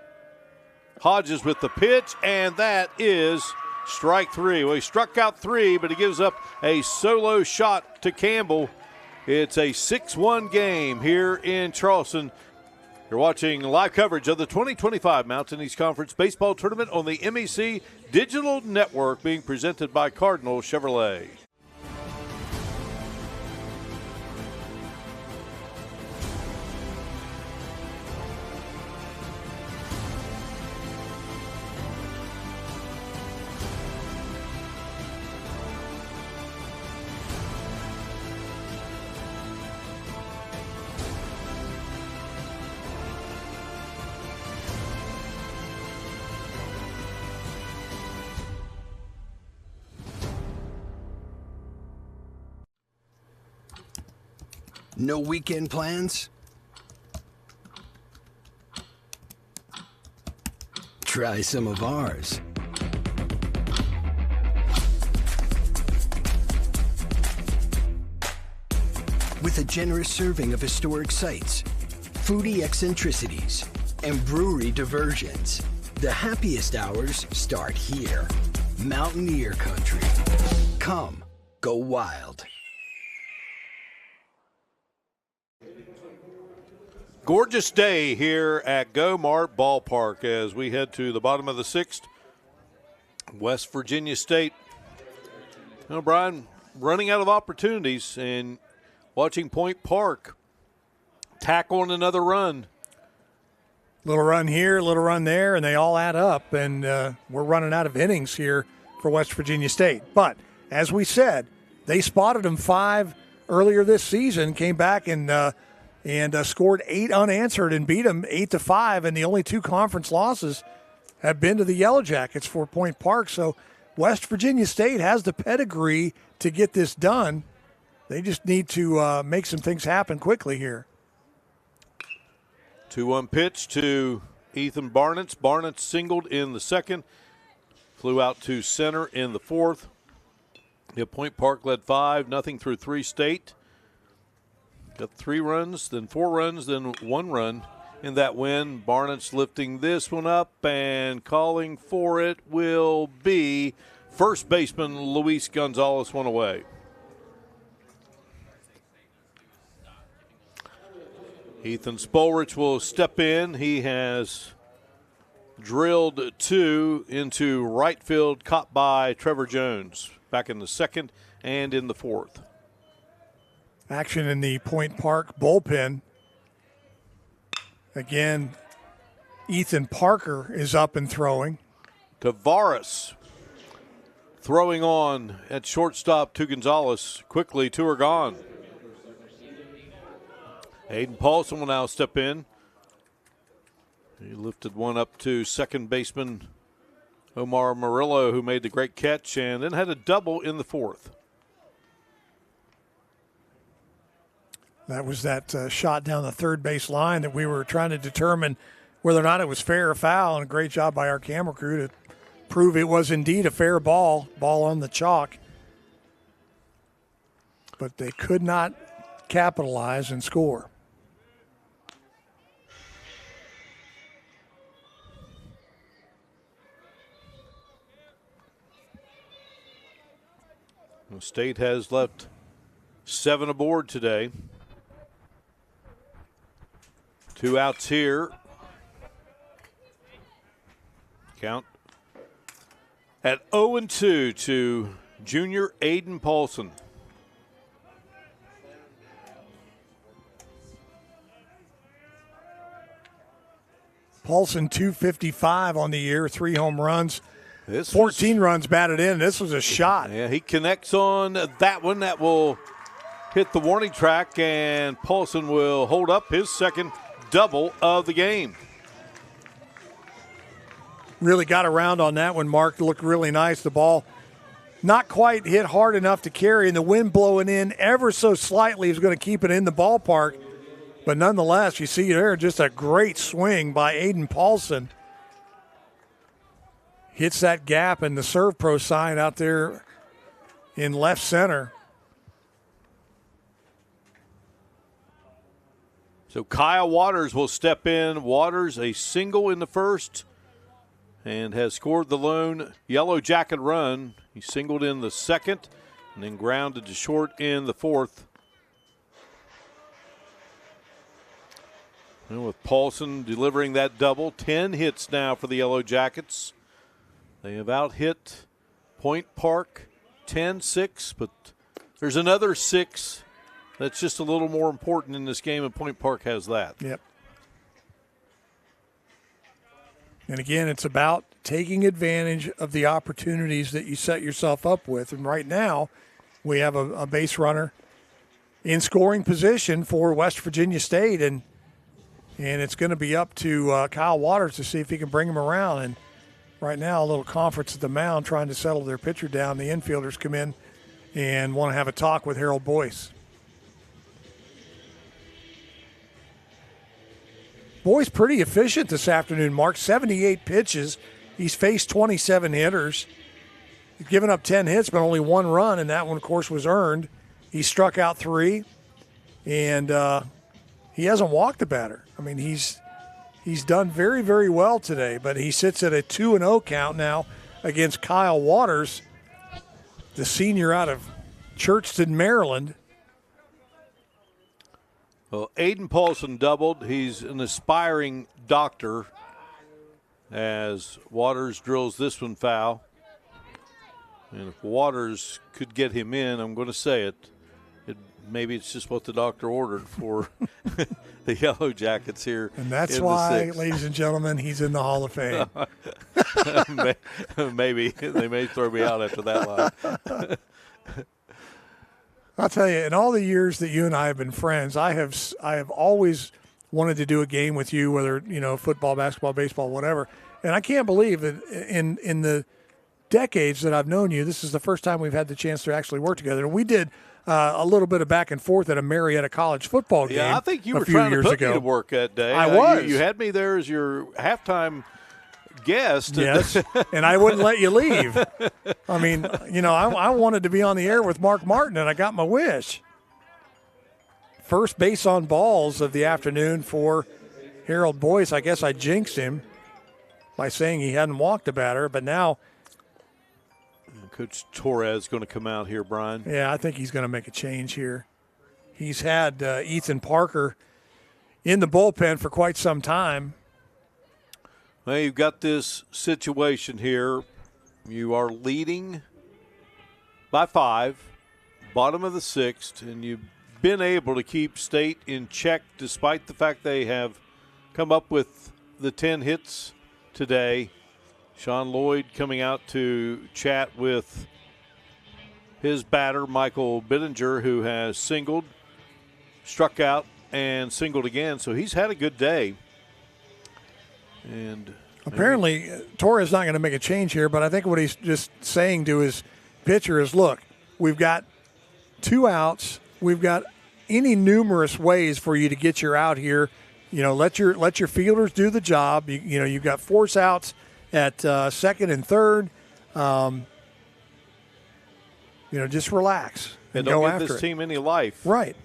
Hodges with the pitch, and that is strike 3. Well, he struck out 3, but he gives up a solo shot to Campbell. It's a 6-1 game here in Charleston. You're watching live coverage of the 2025 Mountain East Conference Baseball Tournament on the MEC Digital Network, being presented by Cardinal Chevrolet. No weekend plans? Try some of ours. With a generous serving of historic sites, foodie eccentricities, and brewery diversions, the happiest hours start here. Mountaineer Country. Come, go wild. Gorgeous day here at Go-Mart Ballpark as we head to the bottom of the 6th. West Virginia State, Brian, running out of opportunities, and watching Point Park tack on another run. Little run here, little run there, and they all add up, and we're running out of innings here for West Virginia State. But as we said, they spotted them 5 earlier this season, came back and scored 8 unanswered and beat them 8-5. And the only 2 conference losses have been to the Yellow Jackets for Point Park. So West Virginia State has the pedigree to get this done. They just need to make some things happen quickly here. 2-1 pitch to Ethan Barnitz. Barnitz singled in the 2nd, flew out to center in the 4th. Point Park led 5-0 through 3 State. Got 3 runs, then 4 runs, then 1 run in that win. Barnett's lifting this one up, and calling for it will be first baseman Luis Gonzalez, one away. Ethan Spolrich will step in. He has drilled 2 into right field, caught by Trevor Jones back in the 2nd and in the 4th. Action in the Point Park bullpen. Again, Ethan Parker is up and throwing. Tavares throwing on at shortstop to Gonzalez. Quickly, 2 are gone. Aiden Paulson will now step in. He lifted one up to second baseman Omar Murillo, who made the great catch and then had a double in the 4th. That was that shot down the third base line that we were trying to determine whether or not it was fair or foul, and a great job by our camera crew to prove it was indeed a fair ball on the chalk. But they could not capitalize and score. The State has left 7 aboard today. 2 outs here. Count at 0-2 to junior Aiden Paulson. Paulson, 255 on the year, 3 home runs, 14 runs batted in. This was a shot. Yeah, he connects on that one. That will hit the warning track, and Paulson will hold up his second double of the game. Really got around on that one, Mark. Looked really nice. The ball not quite hit hard enough to carry, and the wind blowing in ever so slightly is going to keep it in the ballpark. But nonetheless, you see there just a great swing by Aiden Paulson. Hits that gap in the Serve Pro sign out there in left center. So Kyle Waters will step in. Waters, a single in the first, and has scored the lone Yellow Jacket run. He singled in the second and then grounded to short in the fourth. And with Paulson delivering that double, 10 hits now for the Yellow Jackets. They have out-hit Point Park 10-6, but there's another 6 that's just a little more important in this game, and Point Park has that. Yep. And again, it's about taking advantage of the opportunities that you set yourself up with. And right now, we have a base runner in scoring position for West Virginia State, and it's going to be up to Kyle Waters to see if he can bring him around. And right now, a little conference at the mound trying to settle their pitcher down. The infielders come in and want to have a talk with Harold Boyce. Boyce pretty efficient this afternoon, Mark. 78 pitches. He's faced 27 hitters. He's given up 10 hits, but only 1 run, and that one, of course, was earned. He struck out 3, and he hasn't walked a batter. I mean, he's done very, very well today, but he sits at a 2-0 count now against Kyle Waters, the senior out of Churchton, Maryland. Well, Aiden Paulson doubled. He's an aspiring doctor as Waters drills this one foul. And if Waters could get him in, I'm going to say it, maybe it's just what the doctor ordered for the Yellow Jackets here. And that's why, ladies and gentlemen, he's in the Hall of Fame. Maybe. They may throw me out after that line. I'll tell you, in all the years that you and I have been friends, I have always wanted to do a game with you, whether, football, basketball, baseball, whatever. And I can't believe that in the decades that I've known you, this is the first time we've had the chance to actually work together. And we did a little bit of back and forth at a Marietta College football game. Yeah, I think you were trying to put me to work that day. I was. You had me there as your halftime guest. Yes, and I wouldn't let you leave. I mean, I wanted to be on the air with Mark Martin, and I got my wish. First base on balls of the afternoon for Harold Boyce. I guess I jinxed him by saying he hadn't walked a batter, but now Coach Torres going to come out here, Brian. Yeah, I think he's going to make a change here. He's had Ethan Parker in the bullpen for quite some time. Well, you've got this situation here. You are leading by 5, bottom of the 6th, and you've been able to keep State in check despite the fact they have come up with the 10 hits today. Sean Lloyd coming out to chat with his batter, Michael Bittinger, who has singled, struck out, and singled again. So he's had a good day. And apparently, Torres not going to make a change here, but I think what he's just saying to his pitcher is, look, we've got 2 outs. We've got any numerous ways for you to get your out here. Let your fielders do the job. You've got force outs at second and third. Just relax and don't go give after this it. team any life. Right.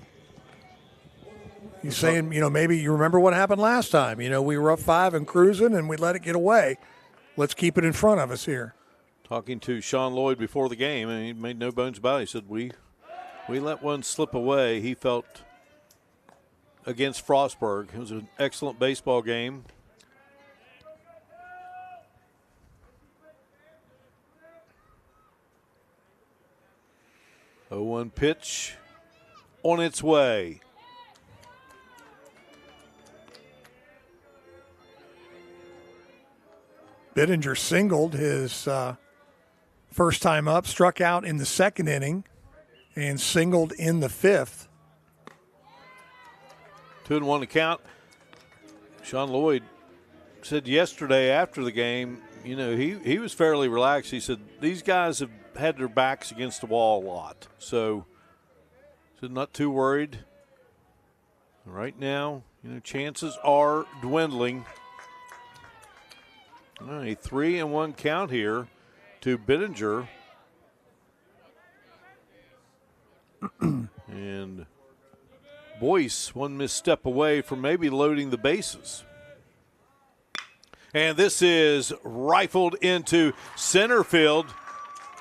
He's saying, maybe you remember what happened last time. We were up 5 and cruising, and we let it get away. Let's keep it in front of us here. Talking to Sean Lloyd before the game, and he made no bones about it. He said, we let one slip away. He felt against Frostburg. It was an excellent baseball game. Oh, 1 pitch on its way. Bittinger singled his first time up, struck out in the second inning, and singled in the fifth. 2-1 to count. Sean Lloyd said yesterday after the game, you know, he was fairly relaxed. He said these guys have had their backs against the wall a lot. So, said not too worried. Right now, you know, chances are dwindling. A 3-1 count here to Bittinger. And Boyce, one misstep away from maybe loading the bases. And this is rifled into center field.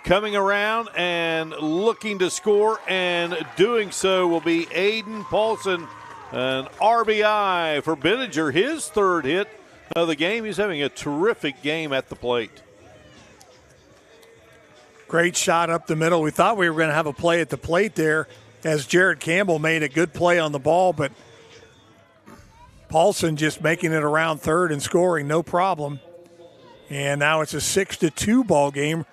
Coming around and looking to score, and doing so will be Aiden Paulson. An RBI for Bittinger, his third hit of the game. He's having a terrific game at the plate. Great shot up the middle. We thought we were going to have a play at the plate there as Jared Campbell made a good play on the ball, but Paulson just making it around third and scoring, no problem. And now it's a 6-2 ball game.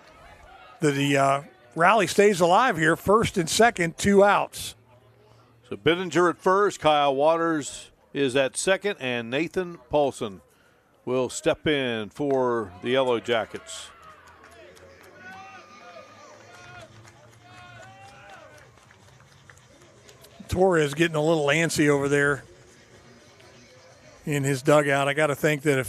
The rally stays alive here. First and second, 2 outs. So Bittinger at first, Kyle Waters is at second, and Nathan Paulson will step in for the Yellow Jackets. Torres getting a little antsy over there in his dugout. I got to think that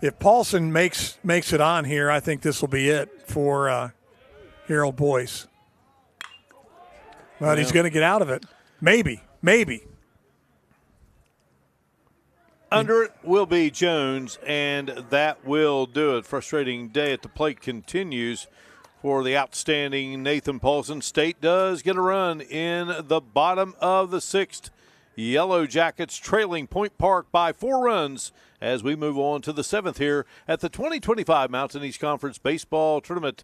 if Paulson makes it on here, I think this will be it for Harold Boyce. But he's going to get out of it. Maybe. Under it will be Jones, and that will do it. Frustrating day at the plate continues for the outstanding Nathan Paulson. State does get a run in the bottom of the sixth. Yellow Jackets trailing Point Park by 4 runs as we move on to the seventh here at the 2025 Mountain East Conference Baseball Tournament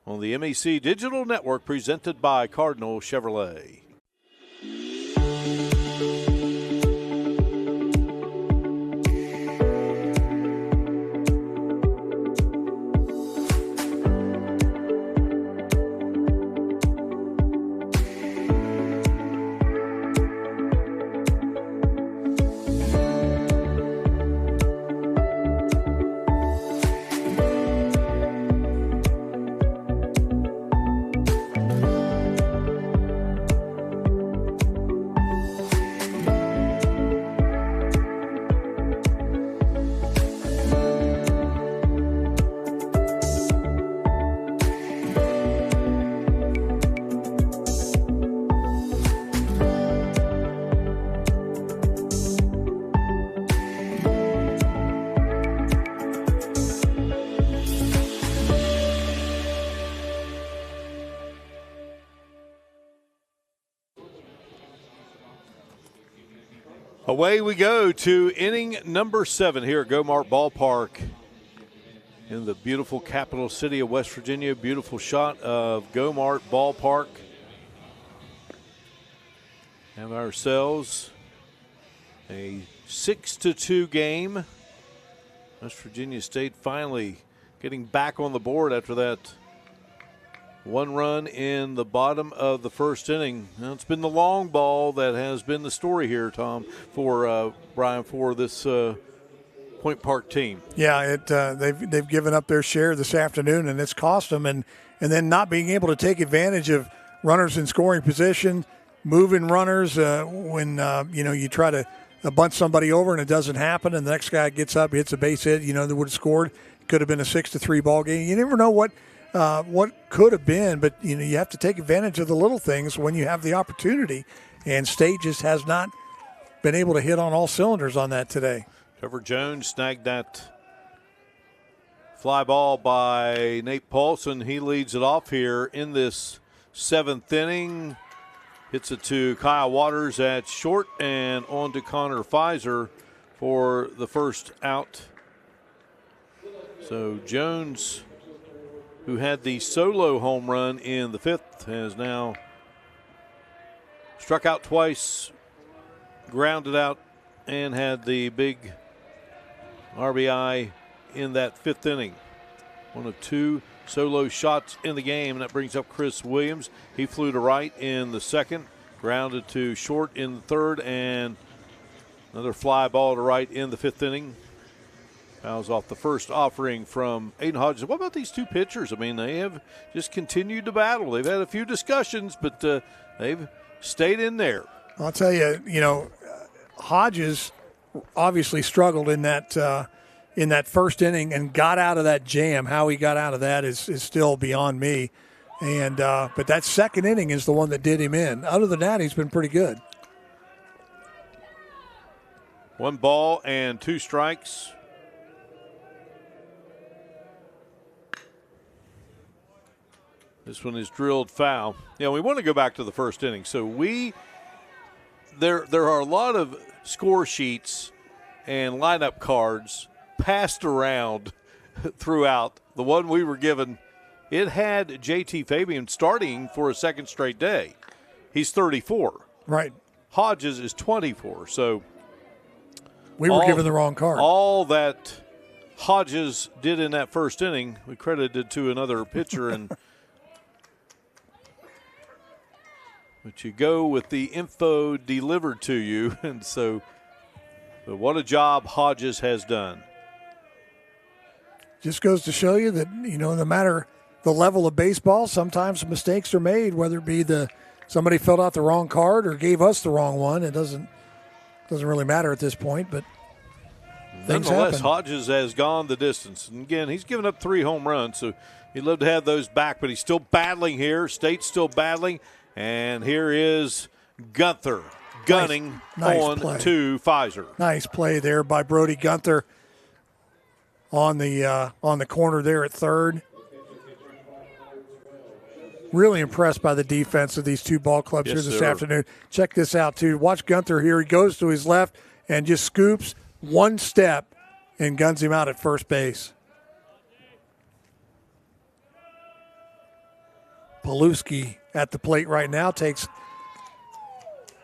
on the MEC Digital Network, presented by Cardinal Chevrolet. Away we go to inning number 7 here at Gomart Ballpark in the beautiful capital city of West Virginia. Beautiful shot of Gomart Ballpark. Have ourselves a 6-2 game. West Virginia State finally getting back on the board after that 1 run in the bottom of the first inning. Now, it's been the long ball that has been the story here, Tom, for Brian, for this Point Park team. Yeah, they've given up their share this afternoon, and it's cost them. And then not being able to take advantage of runners in scoring position, moving runners when you try to bunt somebody over and it doesn't happen, and the next guy gets up, hits a base hit. They would have scored. Could have been a 6-3 ball game. You never know what could have been, but you have to take advantage of the little things when you have the opportunity, and State just has not been able to hit on all cylinders on that today. Trevor Jones snagged that fly ball by Nate Paulson. He leads it off here in this 7th inning. Hits it to Kyle Waters at short and on to Connor Pfizer for the first out. So Jones, who had the solo home run in the 5th, has now struck out twice, grounded out, and had the big RBI in that fifth inning. One of two solo shots in the game, and that brings up Chris Williams. He flew to right in the second, grounded to short in the third, and another fly ball to right in the fifth inning. Fouls off the first offering from Aiden Hodges. What about these two pitchers? I mean, they have just continued to battle. They've had a few discussions, but they've stayed in there. I'll tell you, Hodges obviously struggled in that first inning and got out of that jam. How he got out of that is still beyond me. And but that second inning is the one that did him in. Other than that, he's been pretty good. 1 ball and 2 strikes. This one is drilled foul. Yeah, we want to go back to the first inning. So there are a lot of score sheets and lineup cards passed around throughout. The one we were given, it had JT Fabian starting for a second straight day. He's 34. Right. Hodges is 24. So we were given the wrong card. All that Hodges did in that first inning, we credited to another pitcher, and but you go with the info delivered to you, and so but what a job Hodges has done. Just goes to show you that, no matter the level of baseball, sometimes mistakes are made, whether it be somebody filled out the wrong card or gave us the wrong one. It doesn't really matter at this point, but things nonetheless, happen. Hodges has gone the distance. And again, he's given up 3 home runs, so he'd love to have those back, but he's still battling here. State's still battling. And here is Gunther gunning on to Pfizer. Nice play there by Brody Gunther on the corner there at third. Really impressed by the defense of these two ball clubs here this afternoon. Check this out, too. Watch Gunther here. He goes to his left and just scoops one step and guns him out at first base. Paluski at the plate right now takes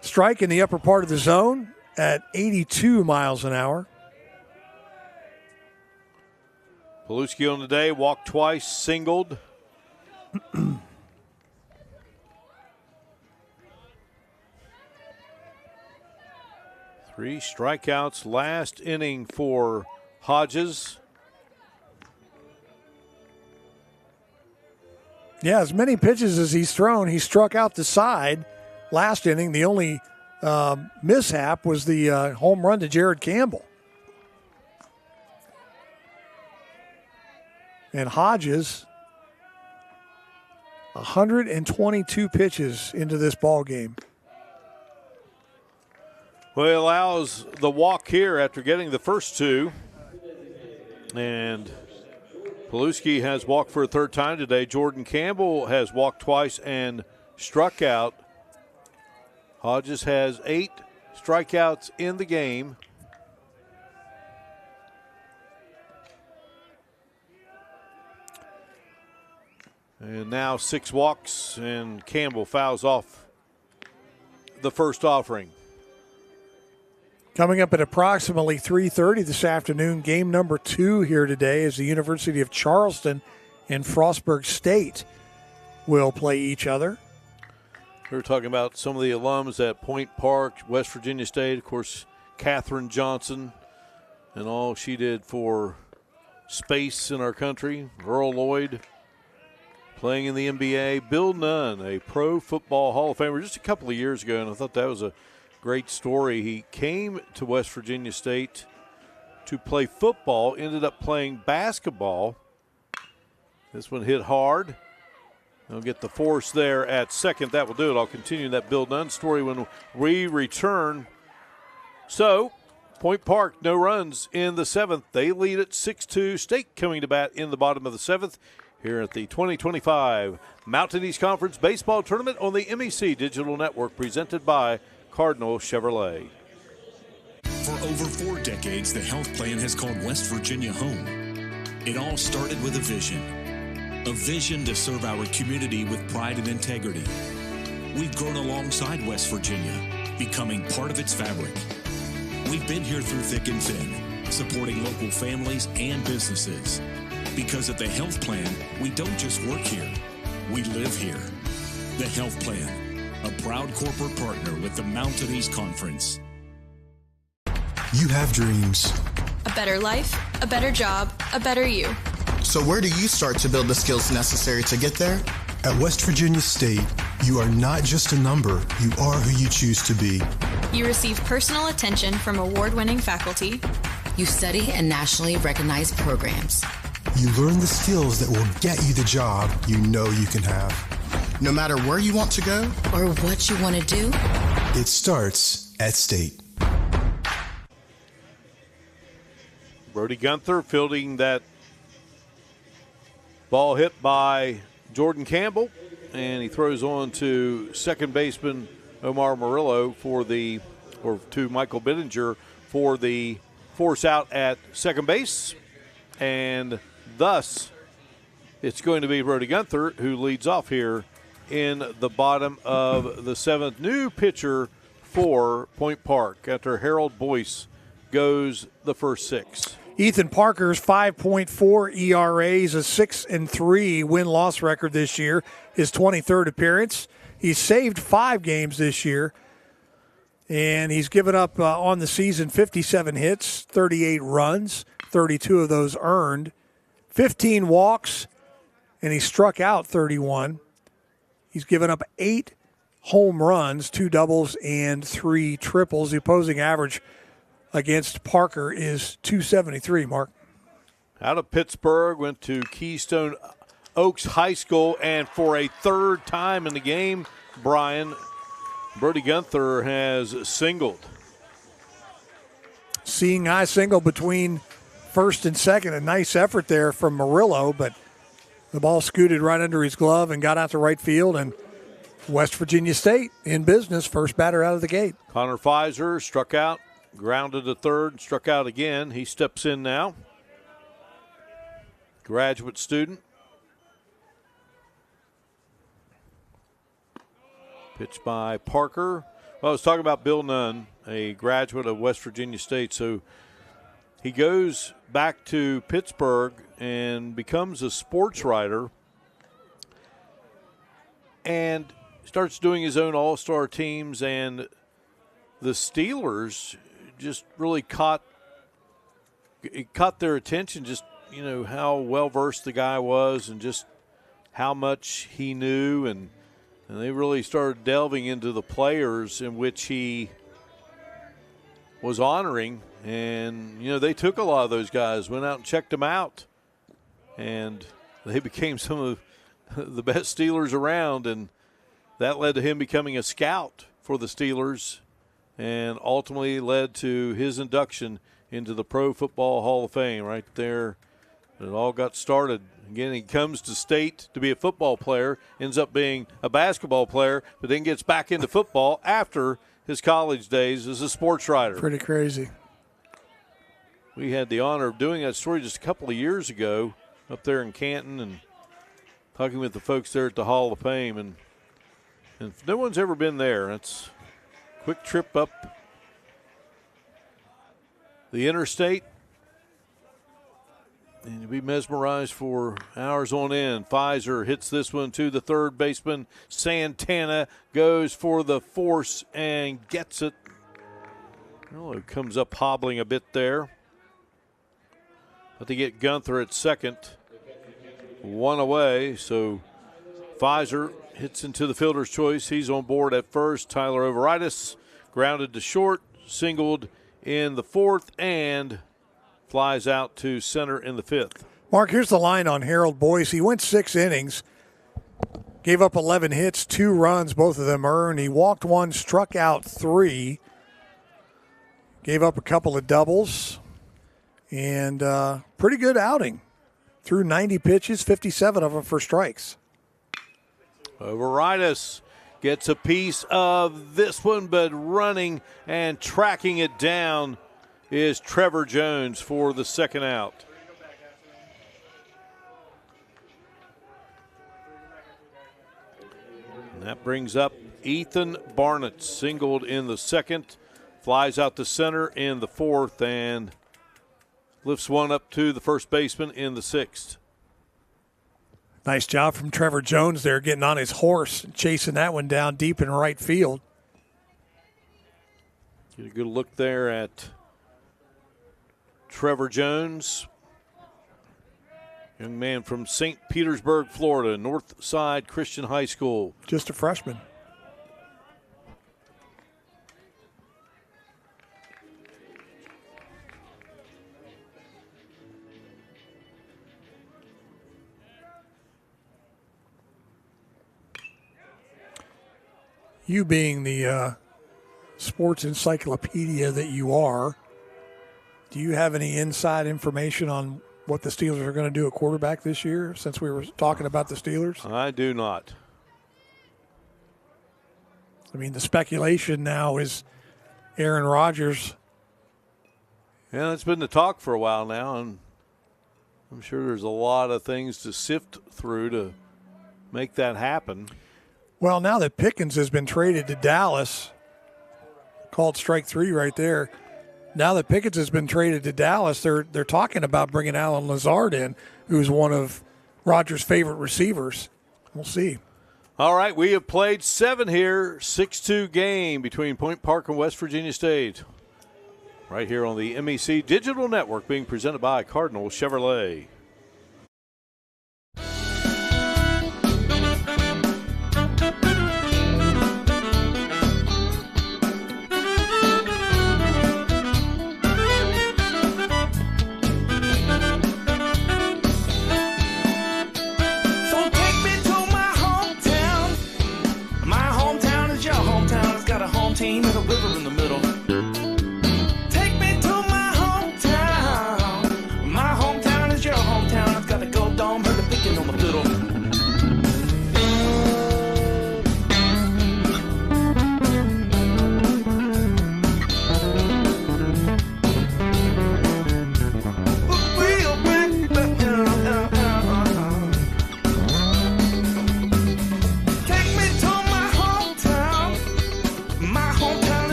strike in the upper part of the zone at 82 miles an hour. Paluski on the day, walked twice, singled. 3 strikeouts last inning for Hodges. Yeah, as many pitches as he's thrown, he struck out the side last inning. The only mishap was the home run to Jared Campbell. And Hodges, 122 pitches into this ball game. Well, he allows the walk here after getting the first 2. And Paluski has walked for a third time today. Jordan Campbell has walked twice and struck out. Hodges has 8 strikeouts in the game. And now 6 walks, and Campbell fouls off the first offering. Coming up at approximately 3:30 this afternoon, game number 2 here today is the University of Charleston and Frostburg State will play each other. We were talking about some of the alums at Point Park, West Virginia State. Of course, Katherine Johnson and all she did for space in our country. Earl Lloyd playing in the NBA. Bill Nunn, a Pro Football Hall of Famer just a couple of years ago, and I thought that was a great story. He came to West Virginia State to play football, ended up playing basketball. This one hit hard. They'll get the force there at second. That will do it. I'll continue that Bill Nunn story when we return. So, Point Park, no runs in the 7th. They lead at 6-2. State coming to bat in the bottom of the 7th here at the 2025 Mountain East Conference Baseball Tournament on the MEC Digital Network, presented by Cardinal Chevrolet. For over 4 decades, the health plan has called West Virginia home. It all started with a vision to serve our community with pride and integrity. We've grown alongside West Virginia, becoming part of its fabric. We've been here through thick and thin, supporting local families and businesses. Because at the Health Plan, we don't just work here, we live here. The Health Plan, a proud corporate partner with the Mountain East Conference. You have dreams. A better life, a better job, a better you. So where do you start to build the skills necessary to get there? At West Virginia State, you are not just a number, you are who you choose to be. You receive personal attention from award-winning faculty. You study in nationally recognized programs. You learn the skills that will get you the job you know you can have. No matter where you want to go or what you want to do, it starts at State. Brody Gunther fielding that ball hit by Jordan Campbell, and he throws on to second baseman Omar Murillo to Michael Bittinger for the force out at second base, and thus it's going to be Brody Gunther who leads off here in the bottom of the seventh. New pitcher for Point Park after Harold Boyce goes the first six. Ethan Parker's 5.4 ERA is a 6-3 win-loss record this year, his 23rd appearance. He's saved 5 games this year, and he's given up on the season 57 hits, 38 runs, 32 of those earned, 15 walks, and he struck out 31. He's given up 8 home runs, 2 doubles, and 3 triples. The opposing average against Parker is .273, Mark. Out of Pittsburgh, went to Keystone Oaks High School, and for a third time in the game, Brian, Brody Gunther has singled. Seeing eye single between first and second. A nice effort there from Murillo, but the ball scooted right under his glove and got out to right field, and West Virginia State in business, first batter out of the gate. Connor Pfizer struck out, grounded to third, struck out again. He steps in now. Graduate student. Pitched by Parker. Well, I was talking about Bill Nunn, a graduate of West Virginia State. So he goes back to Pittsburgh and becomes a sports writer and starts doing his own all-star teams. And the Steelers just really caught their attention, just, you know, how well-versed the guy was and just how much he knew. And they really started delving into the players in which he was honoring. And, you know, they took a lot of those guys, went out and checked them out. And they became some of the best Steelers around. And that led to him becoming a scout for the Steelers and ultimately led to his induction into the Pro Football Hall of Fame right there. It all got started. Again, he comes to State to be a football player, ends up being a basketball player, but then gets back into football after his college days as a sports writer. Pretty crazy. We had the honor of doing that story just a couple of years ago up there in Canton and talking with the folks there at the Hall of Fame. And if no one's ever been there, it's a quick trip up the interstate, and you'll be mesmerized for hours on end. Pfizer hits this one to the third baseman. Santana goes for the force and gets it. Well, it comes up hobbling a bit there. But they get Gunther at second. One away, so Pfizer hits into the fielder's choice. He's on board at first. Tyler Overitis grounded to short, singled in the fourth, and flies out to center in the fifth. Mark, here's the line on Harold Boyce. He went 6 innings, gave up 11 hits, 2 runs, both of them earned. He walked 1, struck out 3, gave up a couple of doubles, and pretty good outing. Threw 90 pitches, 57 of them for strikes. Overitis gets a piece of this one, but running and tracking it down is Trevor Jones for the second out. And that brings up Ethan Barnett, singled in the second, flies out to center in the fourth, and lifts one up to the first baseman in the 6th. Nice job from Trevor Jones there, getting on his horse and chasing that one down deep in right field. Get a good look there at Trevor Jones. Young man from St. Petersburg, Florida, Northside Christian High School. Just a freshman. You being the sports encyclopedia that you are, do you have any inside information on what the Steelers are going to do at quarterback this year, since we were talking about the Steelers? I do not. I mean, the speculation now is Aaron Rodgers. Yeah, that's been the talk for a while now, and I'm sure there's a lot of things to sift through to make that happen. Well, now that Pickens has been traded to Dallas, called strike 3 right there. Now that Pickens has been traded to Dallas, they're talking about bringing Allen Lazard in, who's one of Rodgers' favorite receivers. We'll see. All right, we have played 7 here, 6-2 game between Point Park and West Virginia State. Right here on the MEC Digital Network, being presented by Cardinal Chevrolet. Team with a river in the middle. Take me to my hometown. My hometown is your hometown. It's got a gold dome, heard the picking on the fiddle.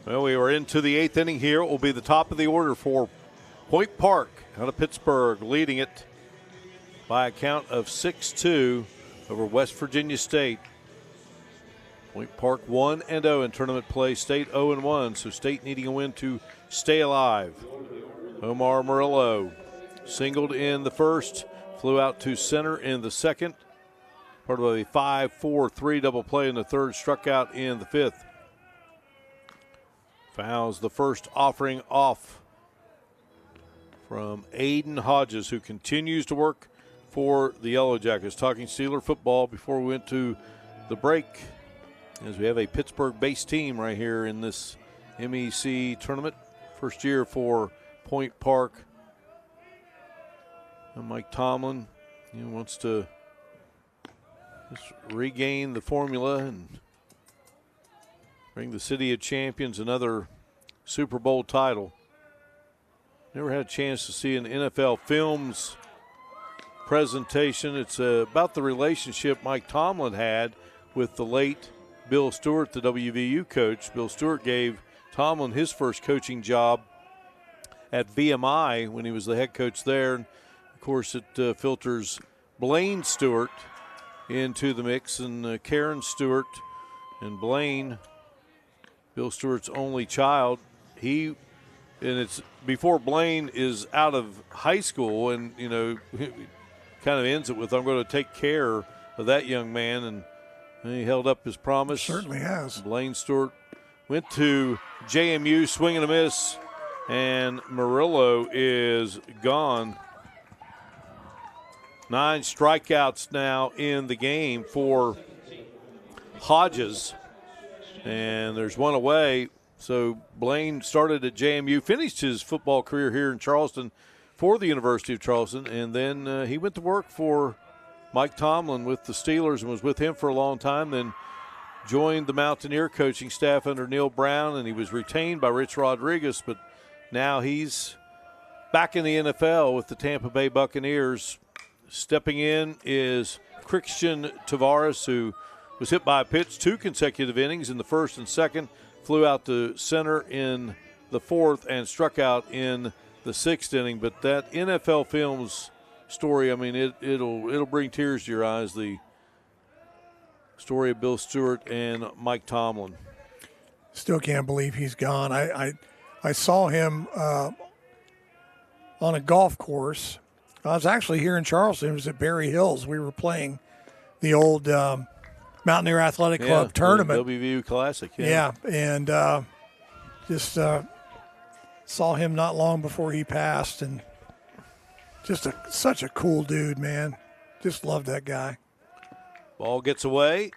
Well, we are into the 8th inning here. It will be the top of the order for Point Park out of Pittsburgh, leading it by a count of 6-2 over West Virginia State. Point Park 1-0 in tournament play. State 0-1, so State needing a win to stay alive. Omar Murillo singled in the first, flew out to center in the second. Part of a 5-4-3 double play in the third, struck out in the 5th. Fouls the first offering off from Aiden Hodges, who continues to work for the Yellow Jackets. Talking Steeler football before we went to the break, as we have a Pittsburgh-based team right here in this MEC tournament. First year for Point Park. And Mike Tomlin, wants to just regain the formula and bring the City of Champions another Super Bowl title. Never had a chance to see an NFL Films presentation. It's about the relationship Mike Tomlin had with the late Bill Stewart, the WVU coach. Bill Stewart gave Tomlin his first coaching job at VMI when he was the head coach there. And of course, it filters Blaine Stewart into the mix, and Karen Stewart and Blaine, Bill Stewart's only child. And it's before Blaine is out of high school, and kind of ends it with, I'm going to take care of that young man, and he held up his promise. Certainly has. Blaine Stewart went to JMU, swing and a miss, and Murillo is gone. 9 strikeouts now in the game for Hodges. And there's one away. So Blaine started at JMU, finished his football career here in Charleston for the University of Charleston, and then he went to work for Mike Tomlin with the Steelers and was with him for a long time, then joined the Mountaineer coaching staff under Neil Brown, and he was retained by Rich Rodriguez, but Now he's back in the NFL with the Tampa Bay Buccaneers. Stepping in is Christian Tavares, who was hit by a pitch 2 consecutive innings in the first and second, flew out to center in the fourth, and struck out in the 6th inning. But that NFL Films story, I mean, it'll bring tears to your eyes, the story of Bill Stewart and Mike Tomlin. Still can't believe he's gone. I saw him on a golf course. I was actually here in Charleston. It was at Berry Hills. We were playing the old Mountaineer Athletic Club tournament. WVU Classic. Yeah, and just saw him not long before he passed, and just such a cool dude, man. Just love that guy. Ball gets away.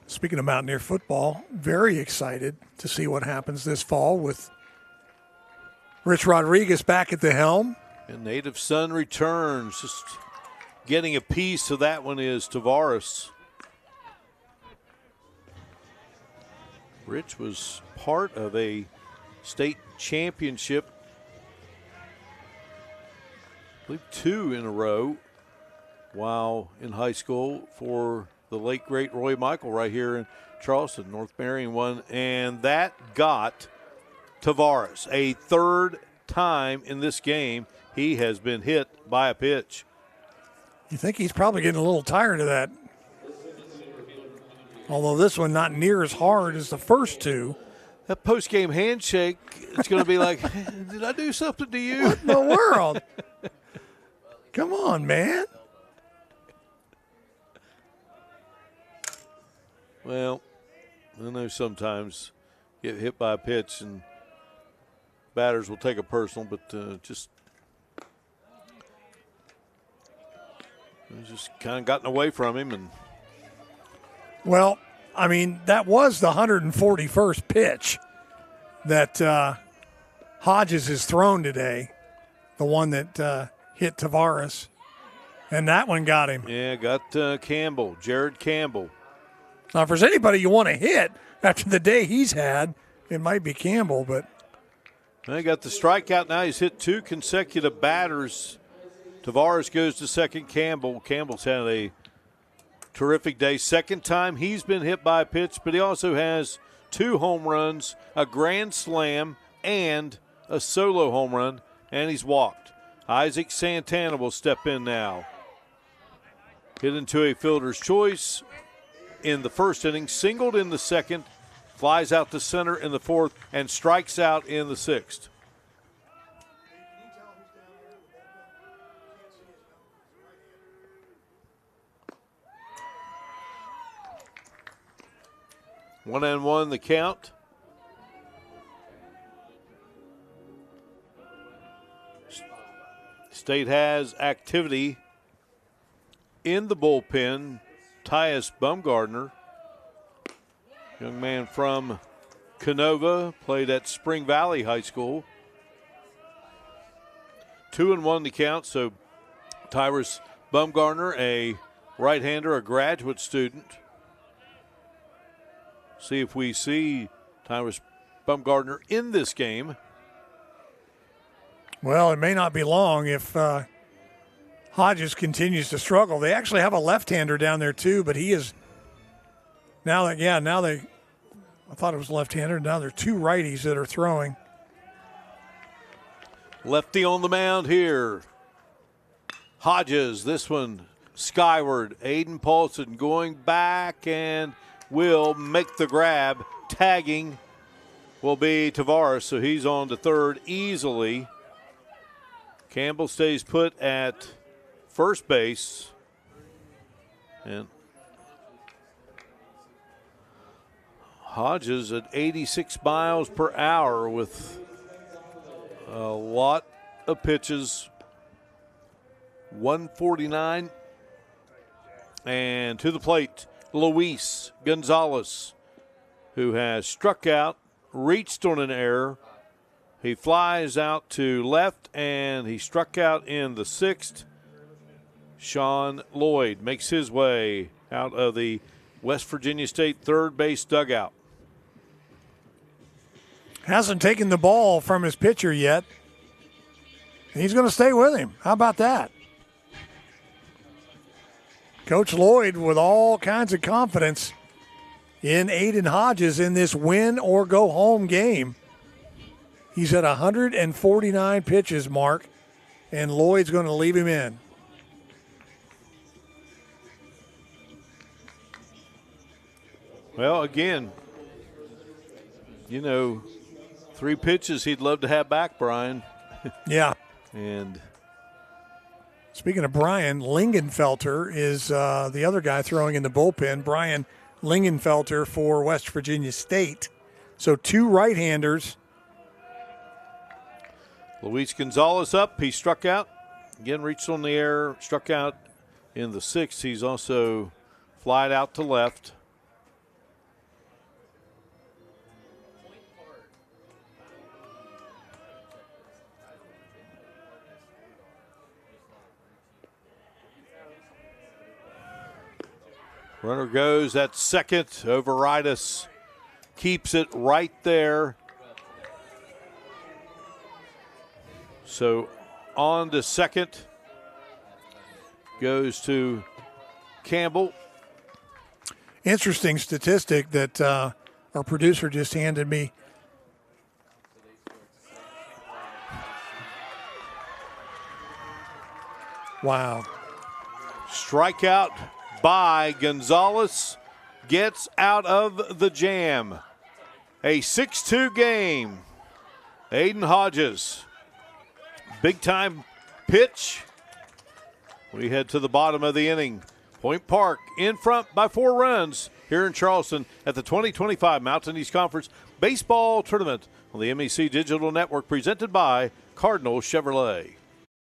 Speaking of Mountaineer football, very excited to see what happens this fall with Rich Rodriguez back at the helm. And Native Son returns. Just getting a piece of that one is Tavares. Rich was part of a state championship, I believe 2 in a row, while in high school for the late, great Roy Michael right here in Charleston. North Marion won, and that got Tavares a 3rd time in this game he has been hit by a pitch. You think he's probably getting a little tired of that. Although this one not near as hard as the first 2. That post-game handshake, it's going to be like, did I do something to you? What in the world? Come on, man. Well, I know sometimes get hit by a pitch and batters will take it personal, but just kind of gotten away from him. And well, I mean, that was the 141st pitch that Hodges has thrown today, the one that hit Tavares, and that one got him. Yeah, got Campbell, Jared Campbell. Now, if there's anybody you want to hit after the day he's had, it might be Campbell, but. He got the strikeout now. He's hit 2 consecutive batters. Tavares goes to second. Campbell's had a terrific day. 2nd time he's been hit by a pitch, but he also has 2 home runs, a grand slam, and a solo home run, and he's walked. Isaac Santana will step in now. Hit into a fielder's choice in the 1st inning, singled in the 2nd, flies out to center in the 4th, and strikes out in the 6th. One and one, the count. State has activity in the bullpen. Tyus Bumgardner, young man from Canova, played at Spring Valley High School. 2-1 the count, so Tyrus Bumgardner, a right-hander, a graduate student. See if we see Tyrus Bumgardner in this game. Well, it may not be long if Hodges continues to struggle. They actually have a left-hander down there too, but he is I thought it was left-hander. Now there are 2 righties that are throwing. Lefty on the mound here. Hodges, this one skyward. Aiden Paulson going back and will make the grab. Tagging will be Tavares, so he's on to third easily. Campbell stays put at first base. And Hodges at 86 miles per hour with a lot of pitches. 149. And to the plate, Luis Gonzalez, who has struck out, reached on an error. He flies out to left, and he struck out in the 6th. Sean Lloyd makes his way out of the West Virginia State third base dugout. Hasn't taken the ball from his pitcher yet. He's going to stay with him. How about that? Coach Lloyd with all kinds of confidence in Aiden Hodges in this win or go home game. He's at 149 pitches, Mark, and Lloyd's going to leave him in. Well, again, 3 pitches he'd love to have back, Brian. Yeah. And speaking of Brian, Lingenfelter is the other guy throwing in the bullpen. Brian Lingenfelter for West Virginia State. So 2 right-handers. Luis Gonzalez up. He struck out. Again, reached on the air, struck out in the 6th. He's also flied out to left. Runner goes at second. Overitis keeps it right there. So on to second goes to Campbell. Interesting statistic that our producer just handed me. Wow. Strikeout by Gonzalez gets out of the jam. A 6-2 game. Aiden Hodges. Big time pitch. We head to the bottom of the inning. Point Park in front by 4 runs here in Charleston at the 2025 Mountain East Conference Baseball Tournament on the MEC Digital Network, presented by Cardinal Chevrolet.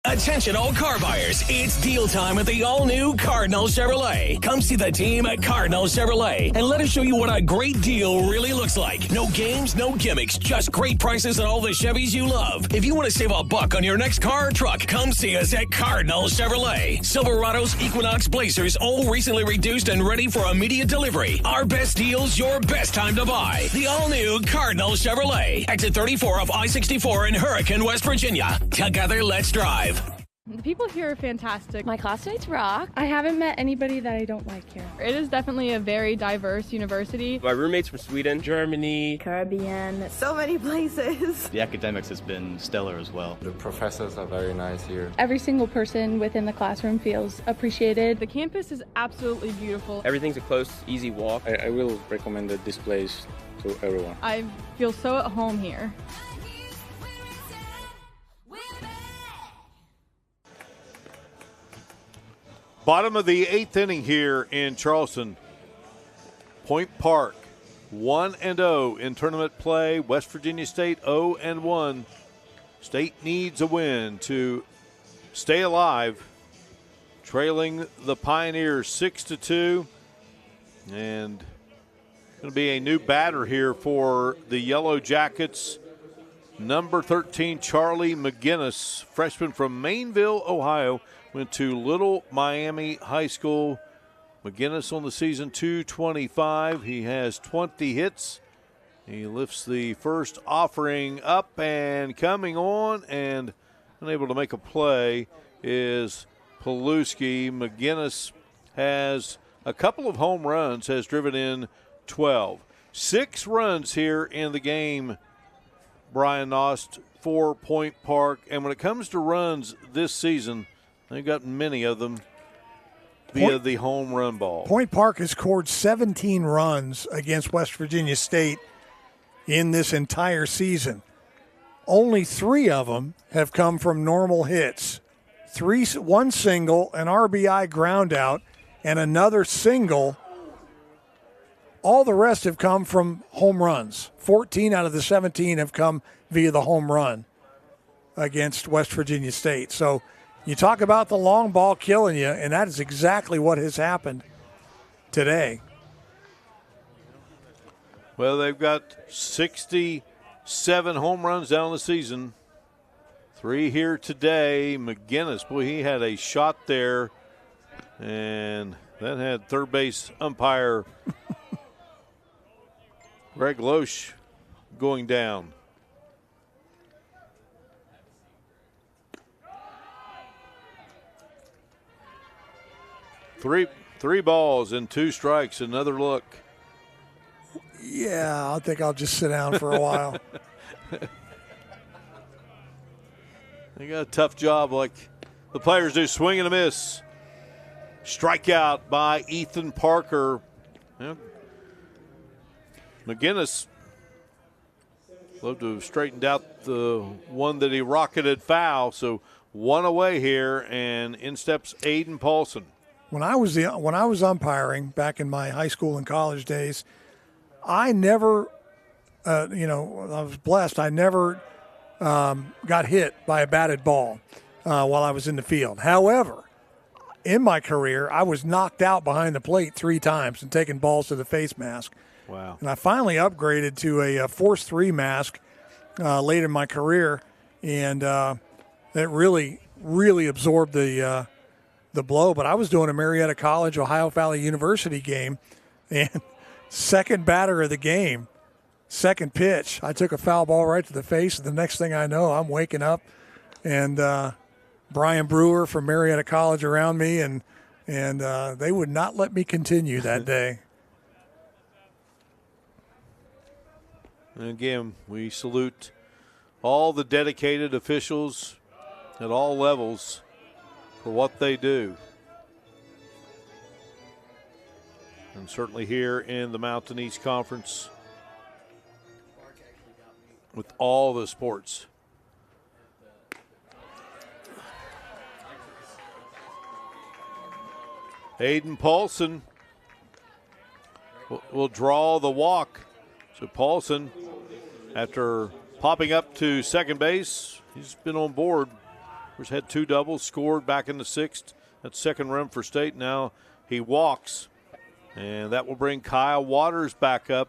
Attention all car buyers, it's deal time at the all-new Cardinal Chevrolet. Come see the team at Cardinal Chevrolet and let us show you what a great deal really looks like. No games, no gimmicks, just great prices on all the Chevys you love. If you want to save $1 on your next car or truck, come see us at Cardinal Chevrolet. Silverados, Equinox, Blazers, all recently reduced and ready for immediate delivery. Our best deals, your best time to buy. The all-new Cardinal Chevrolet. Exit 34 off I-64 in Hurricane, West Virginia. Together, let's drive. The people here are fantastic. My classmates rock. I haven't met anybody that I don't like here. It is definitely a very diverse university. My roommates from Sweden, Germany, Caribbean, so many places. The academics has been stellar as well. The professors are very nice here. Every single person within the classroom feels appreciated. The campus is absolutely beautiful. Everything's a close, easy walk. I will recommend this place to everyone. I feel so at home here. Bottom of the 8th inning here in Charleston. Point Park 1-0 in tournament play. West Virginia State 0-1. State needs a win to stay alive. Trailing the Pioneers 6-2. And going to be a new batter here for the Yellow Jackets. Number 13, Charlie McGinnis, freshman from Mainville, Ohio. Went to Little Miami High School. McGinnis on the season, .225. He has 20 hits. He lifts the first offering up and coming on and unable to make a play is Paluski. McGinnis has a couple of home runs, has driven in 12. 6 runs here in the game, Brian Nost, for Point Park. And when it comes to runs this season, they've got many of them via the home run ball. Point Park has scored 17 runs against West Virginia State in this entire season. Only 3 of them have come from normal hits. 1 single, an RBI ground out, and another single. All the rest have come from home runs. 14 out of the 17 have come via the home run against West Virginia State. So you talk about the long ball killing you, and that is exactly what has happened today. Well, they've got 67 home runs down the season. 3 here today. McGinnis, boy, he had a shot there And that had third base umpire Greg Loesch going down. Three balls and 2 strikes. Another look. Yeah, I think I'll just sit down for a while. They got a tough job like the players do. Swing and a miss. Strikeout by Ethan Parker. Yeah. McGinnis loved to have straightened out the one that he rocketed foul. So 1 away here, and in steps Aiden Paulson. When I was umpiring back in my high school and college days, I never, I was blessed. I never got hit by a batted ball while I was in the field. However, in my career, I was knocked out behind the plate 3 times and taken balls to the face mask. Wow. And I finally upgraded to a Force 3 mask late in my career, and it really, really absorbed the blow. But I was doing a Marietta College, Ohio Valley University game, and second batter of the game, second pitch, I took a foul ball right to the face, and the next thing I know, I'm waking up, and Brian Brewer from Marietta College around me, and they would not let me continue that day. And again, we salute all the dedicated officials at all levels for what they do. And certainly here in the Mountain East Conference with all the sports. Aiden Paulson will draw the walk. So Paulson, after popping up to second base, he's been on board. He's had 2 doubles, scored back in the 6th. That's second run for State. Now he walks, and that will bring Kyle Waters back up.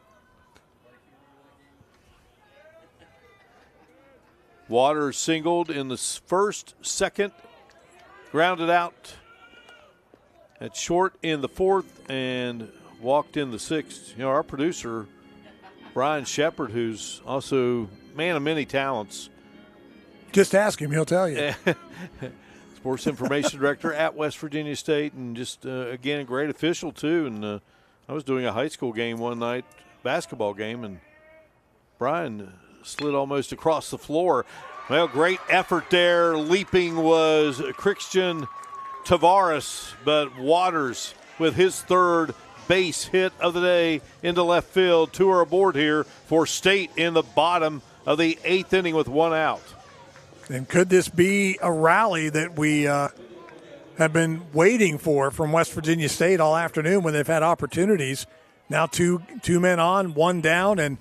Waters singled in the first, second, grounded out at short in the 4th, and walked in the 6th. You know, our producer, Brian Shepard, who's also man of many talents. Just ask him, he'll tell you. Sports Information Director at West Virginia State, and just, again, a great official, too. And I was doing a high school game one night, basketball game, and Brian slid almost across the floor. Well, great effort there. Leaping was Christian Tavares, but Waters with his third base hit of the day into left field. 2 are aboard here for State in the bottom of the 8th inning with 1 out. And could this be a rally that we have been waiting for from West Virginia State all afternoon when they've had opportunities? Now two men on, 1 down, and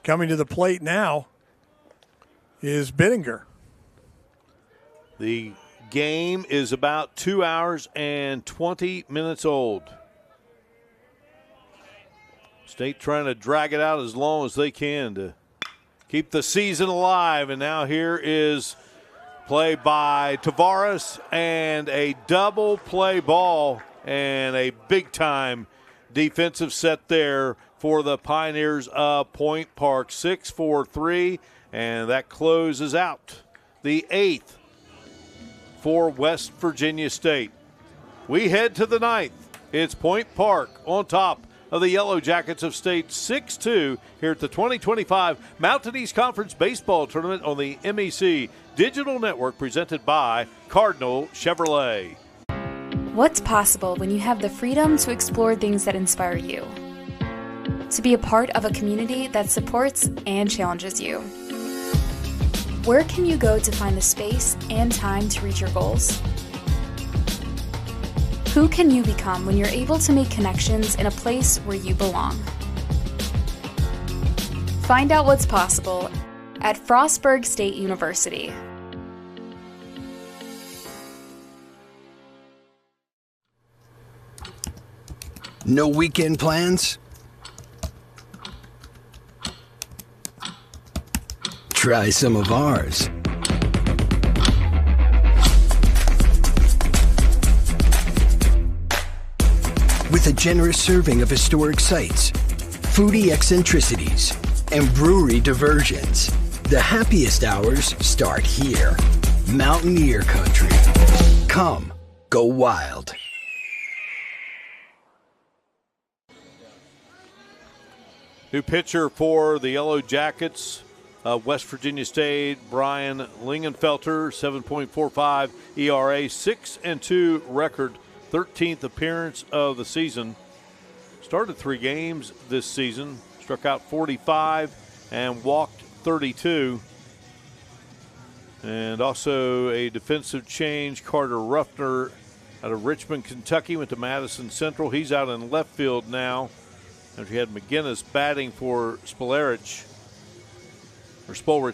coming to the plate now is Bittinger. The game is about 2 hours and 20 minutes old. State trying to drag it out as long as they can to keep the season alive. And now here is play by Tavares and a double play ball and a big-time defensive set there for the Pioneers of Point Park. 6-4-3, and that closes out the 8th for West Virginia State. We head to the 9th. It's Point Park on top of the Yellow Jackets of State, 6-2 here at the 2025 Mountain East Conference Baseball Tournament on the MEC Digital Network, presented by Cardinal Chevrolet. What's possible when you have the freedom to explore things that inspire you? To be a part of a community that supports and challenges you. Where can you go to find the space and time to reach your goals? Who can you become when you're able to make connections in a place where you belong? Find out what's possible at Frostburg State University. No weekend plans? Try some of ours. With a generous serving of historic sites, foodie eccentricities, and brewery diversions, the happiest hours start here. Mountaineer Country. Come, go wild. New pitcher for the Yellow Jackets of West Virginia State, Brian Lingenfelter, 7.45 ERA, 6-2 record, 13th appearance of the season. Started 3 games this season, struck out 45 and walked 32. And also a defensive change, Carter Ruffner out of Richmond, Kentucky, went to Madison Central. He's out in left field now. And we had McGinnis batting for Spolrich,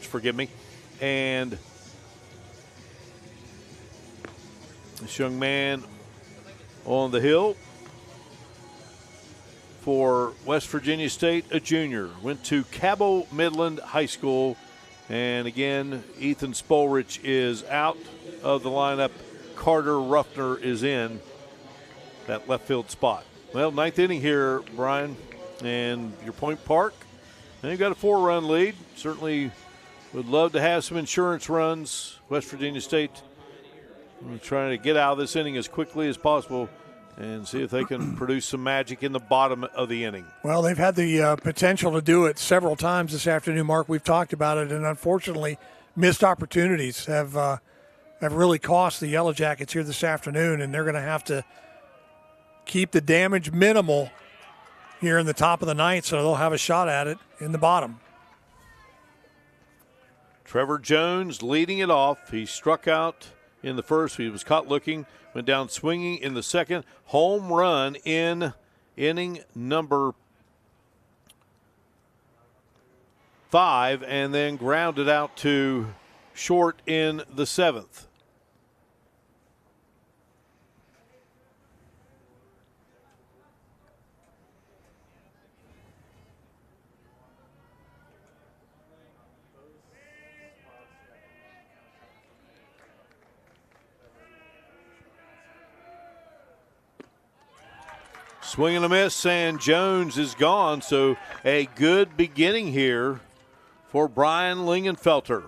forgive me. And this young man on the hill for West Virginia State, a junior, went to Cabell Midland High School. And again, Ethan Spolrich is out of the lineup. Carter Ruffner is in that left field spot. Well, 9th inning here, Brian, and your Point Park. And you've got a 4-run lead. Certainly would love to have some insurance runs. West Virginia State trying to get out of this inning as quickly as possible and see if they can produce some magic in the bottom of the inning. Well, they've had the potential to do it several times this afternoon, Mark. We've talked about it, and unfortunately, missed opportunities have really cost the Yellow Jackets here this afternoon, and they're going to have to keep the damage minimal here in the top of the ninth, so they'll have a shot at it in the bottom. Trevor Jones leading it off. He struck out in the first. He was caught looking, went down swinging in the second. Home run in inning number 5, and then grounded out to short in the 7th. Swing and a miss, and Jones is gone. So a good beginning here for Brian Lingenfelter.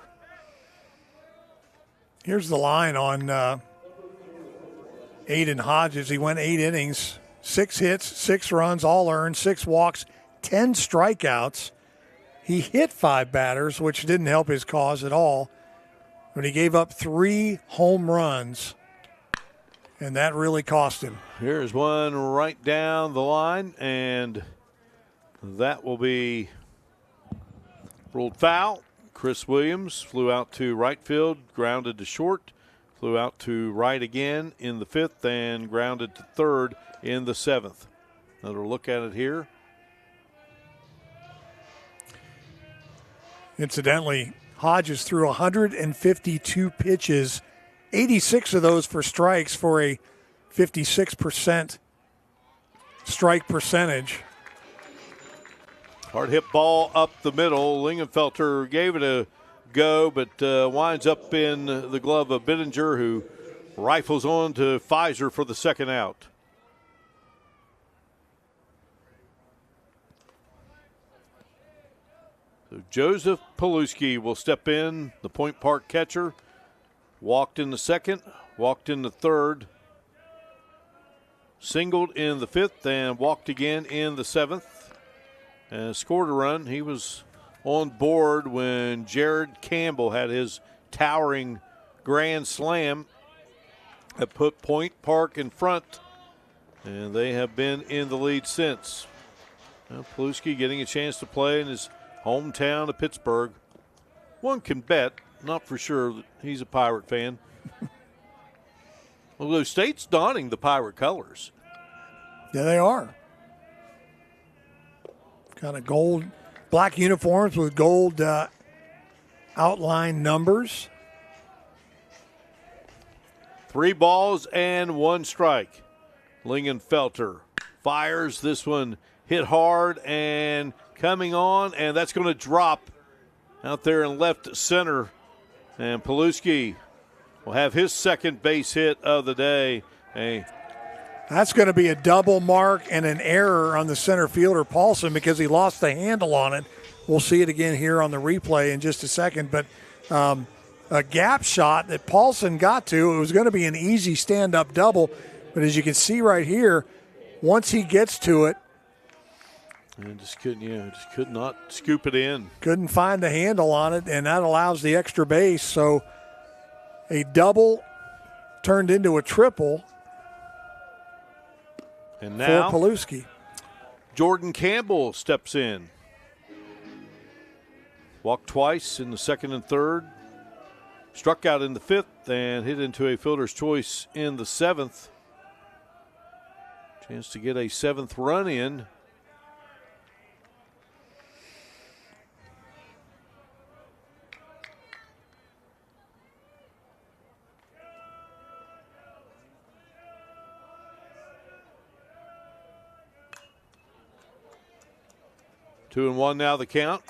Here's the line on Aiden Hodges. He went 8 innings, 6 hits, 6 runs, all earned, 6 walks, 10 strikeouts. He hit 5 batters, which didn't help his cause at all. But he gave up 3 home runs, and that really cost him. Here's one right down the line, and that will be ruled foul. Chris Williams flew out to right field, grounded to short, flew out to right again in the 5th, and grounded to third in the 7th. Another look at it here. Incidentally, Hodges threw 152 pitches, 86 of those for strikes for a 56% strike percentage. Hard hit ball up the middle. Lingenfelter gave it a go, but winds up in the glove of Bittinger, who rifles on to Pfizer for the second out. So Joseph Paluski will step in, the Point Park catcher. Walked in the 2nd, walked in the 3rd, singled in the 5th, and walked again in the 7th. And scored a run. He was on board when Jared Campbell had his towering grand slam that put Point Park in front, and they have been in the lead since. Paluski getting a chance to play in his hometown of Pittsburgh. One can bet, not for sure, that he's a Pirate fan. Although State's donning the Pirate colors. Yeah, they are. Kind of gold, black uniforms with gold outline numbers. 3 balls and 1 strike. Lingenfelter fires. This one hit hard and coming on, and that's going to drop out there in left center. And Paluski will have his second base hit of the day. A That's going to be a double mark and an error on the center fielder, Paulson, because he lost the handle on it. We'll see it again here on the replay in just a second. But a gap shot that Paulson got to, it was going to be an easy stand-up double. But as you can see right here, once he gets to it, and just could not scoop it in. Couldn't find the handle on it, and that allows the extra base. So a double turned into a triple. And now for Paluski. Jordan Campbell steps in. Walked twice in the second and third. Struck out in the fifth and hit into a fielder's choice in the seventh. Chance to get a seventh run in. Two and one now the count.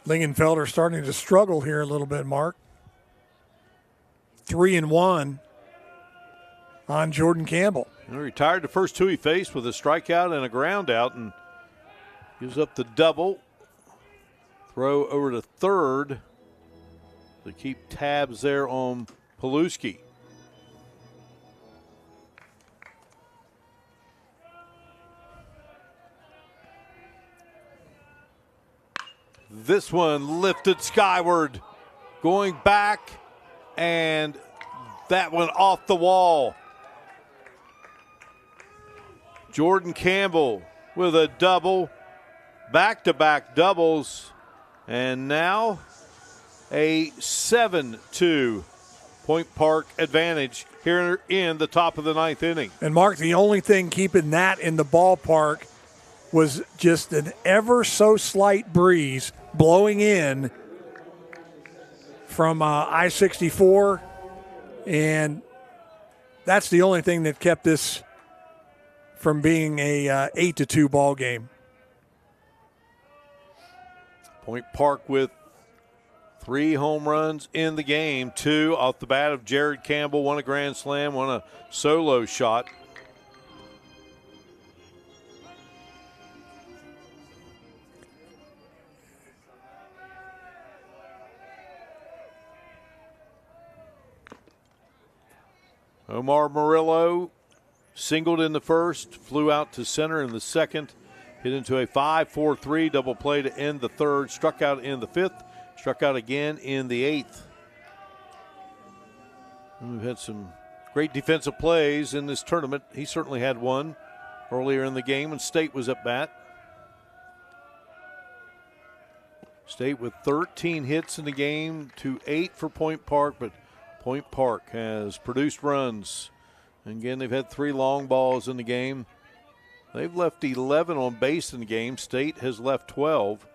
Lingenfelter starting to struggle here a little bit, Mark. 3-1 on Jordan Campbell. He retired the first two he faced with a strikeout and a ground out, and gives up the double. Throw over to third to keep tabs there on Paluski. This one lifted skyward, going back, and that one off the wall. Jordan Campbell with a double, back-to-back doubles, and now a 7-2 Point Park advantage here in the top of the ninth inning. And, Mark, the only thing keeping that in the ballpark was just an ever so slight breeze blowing in from I-64, and that's the only thing that kept this from being a 8-2 ball game. Point Park with 3 home runs in the game, 2 off the bat of Jared Campbell, 1 a grand slam, 1 a solo shot. Omar Murillo singled in the first, flew out to center in the second, hit into a 5-4-3 double play to end the third, struck out in the fifth, struck out again in the eighth. And we've had some great defensive plays in this tournament. He certainly had one earlier in the game when State was at bat. State with 13 hits in the game to 8 for Point Park, but Point Park has produced runs. And again, they've had 3 long balls in the game. They've left 11 on base in the game. State has left 12.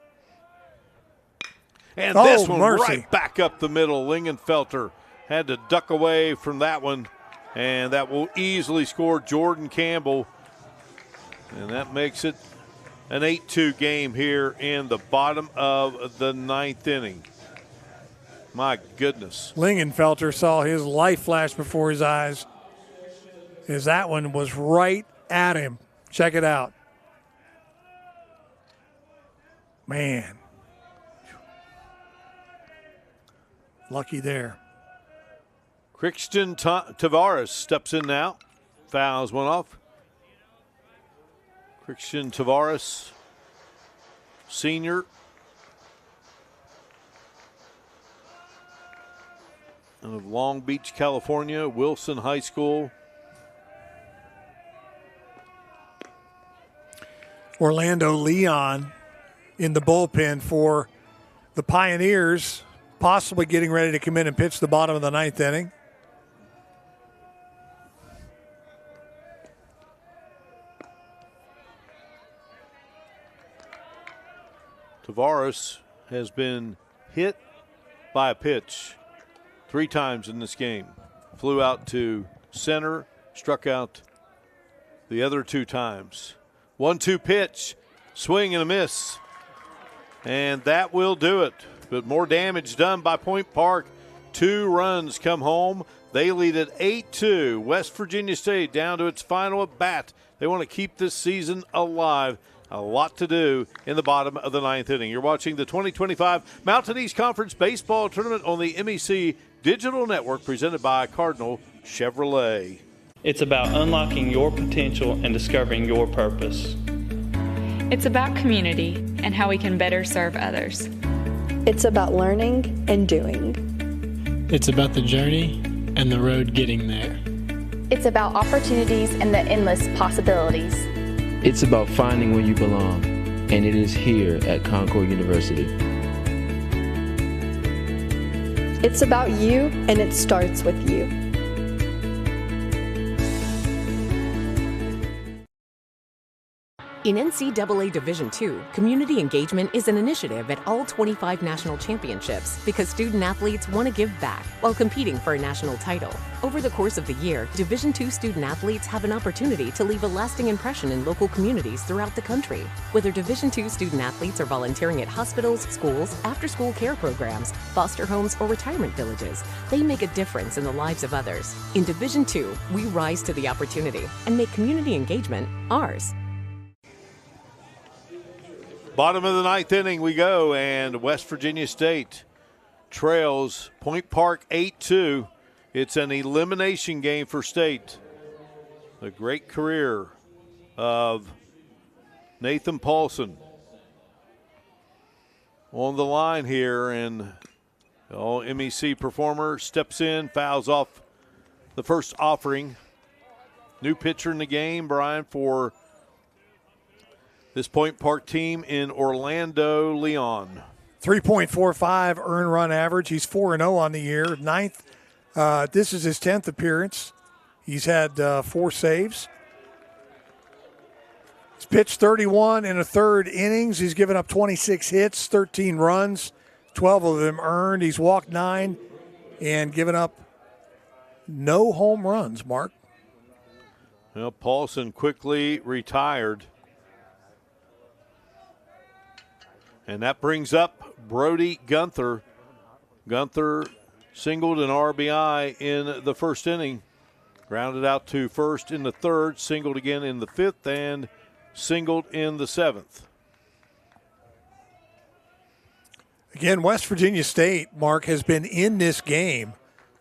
And this one right back up the middle. Lingenfelter had to duck away from that one. And that will easily score Jordan Campbell. And that makes it an 8-2 game here in the bottom of the ninth inning. My goodness. Lingenfelter saw his life flash before his eyes as that one was right at him. Check it out. Man. Lucky there. Christian Tavares steps in now. Fouls one off. Christian Tavares, senior. Out of Long Beach, California, Wilson High School. Orlando Leon in the bullpen for the Pioneers, possibly getting ready to come in and pitch the bottom of the ninth inning. Tavares has been hit by a pitch 3 times in this game. Flew out to center, struck out the other 2 times. 1-2 pitch, swing and a miss. And that will do it. But more damage done by Point Park. 2 runs come home. They lead at 8-2. West Virginia State down to its final at bat. They want to keep this season alive. A lot to do in the bottom of the 9th inning. You're watching the 2025 Mountain East Conference Baseball Tournament on the MEC Digital Network, presented by Cardinal Chevrolet. It's about unlocking your potential and discovering your purpose. It's about community and how we can better serve others. It's about learning and doing. It's about the journey and the road getting there. It's about opportunities and the endless possibilities. It's about finding where you belong, and it is here at Concord University. It's about you, and it starts with you. In NCAA Division II, community engagement is an initiative at all 25 national championships because student athletes want to give back while competing for a national title. Over the course of the year, Division II student athletes have an opportunity to leave a lasting impression in local communities throughout the country. Whether Division II student athletes are volunteering at hospitals, schools, after-school care programs, foster homes, or retirement villages, they make a difference in the lives of others. In Division II, we rise to the opportunity and make community engagement ours. Bottom of the 9th inning we go, and West Virginia State trails Point Park 8-2. It's an elimination game for State. The great career of Nathan Paulson on the line here, and all MEC performer steps in, fouls off the first offering. New pitcher in the game, Brian, for this Point Park team in Orlando Leon. 3.45 earned run average. He's 4-0 on the year. This is his 10th appearance. He's had 4 saves. He's pitched 31 in a third innings. He's given up 26 hits, 13 runs, 12 of them earned. He's walked 9 and given up no home runs, Mark. Well, Paulson quickly retired. And that brings up Brody Gunther. Gunther singled an RBI in the first inning. Grounded out to first in the third, singled again in the 5th, and singled in the 7th. Again, West Virginia State, Mark, has been in this game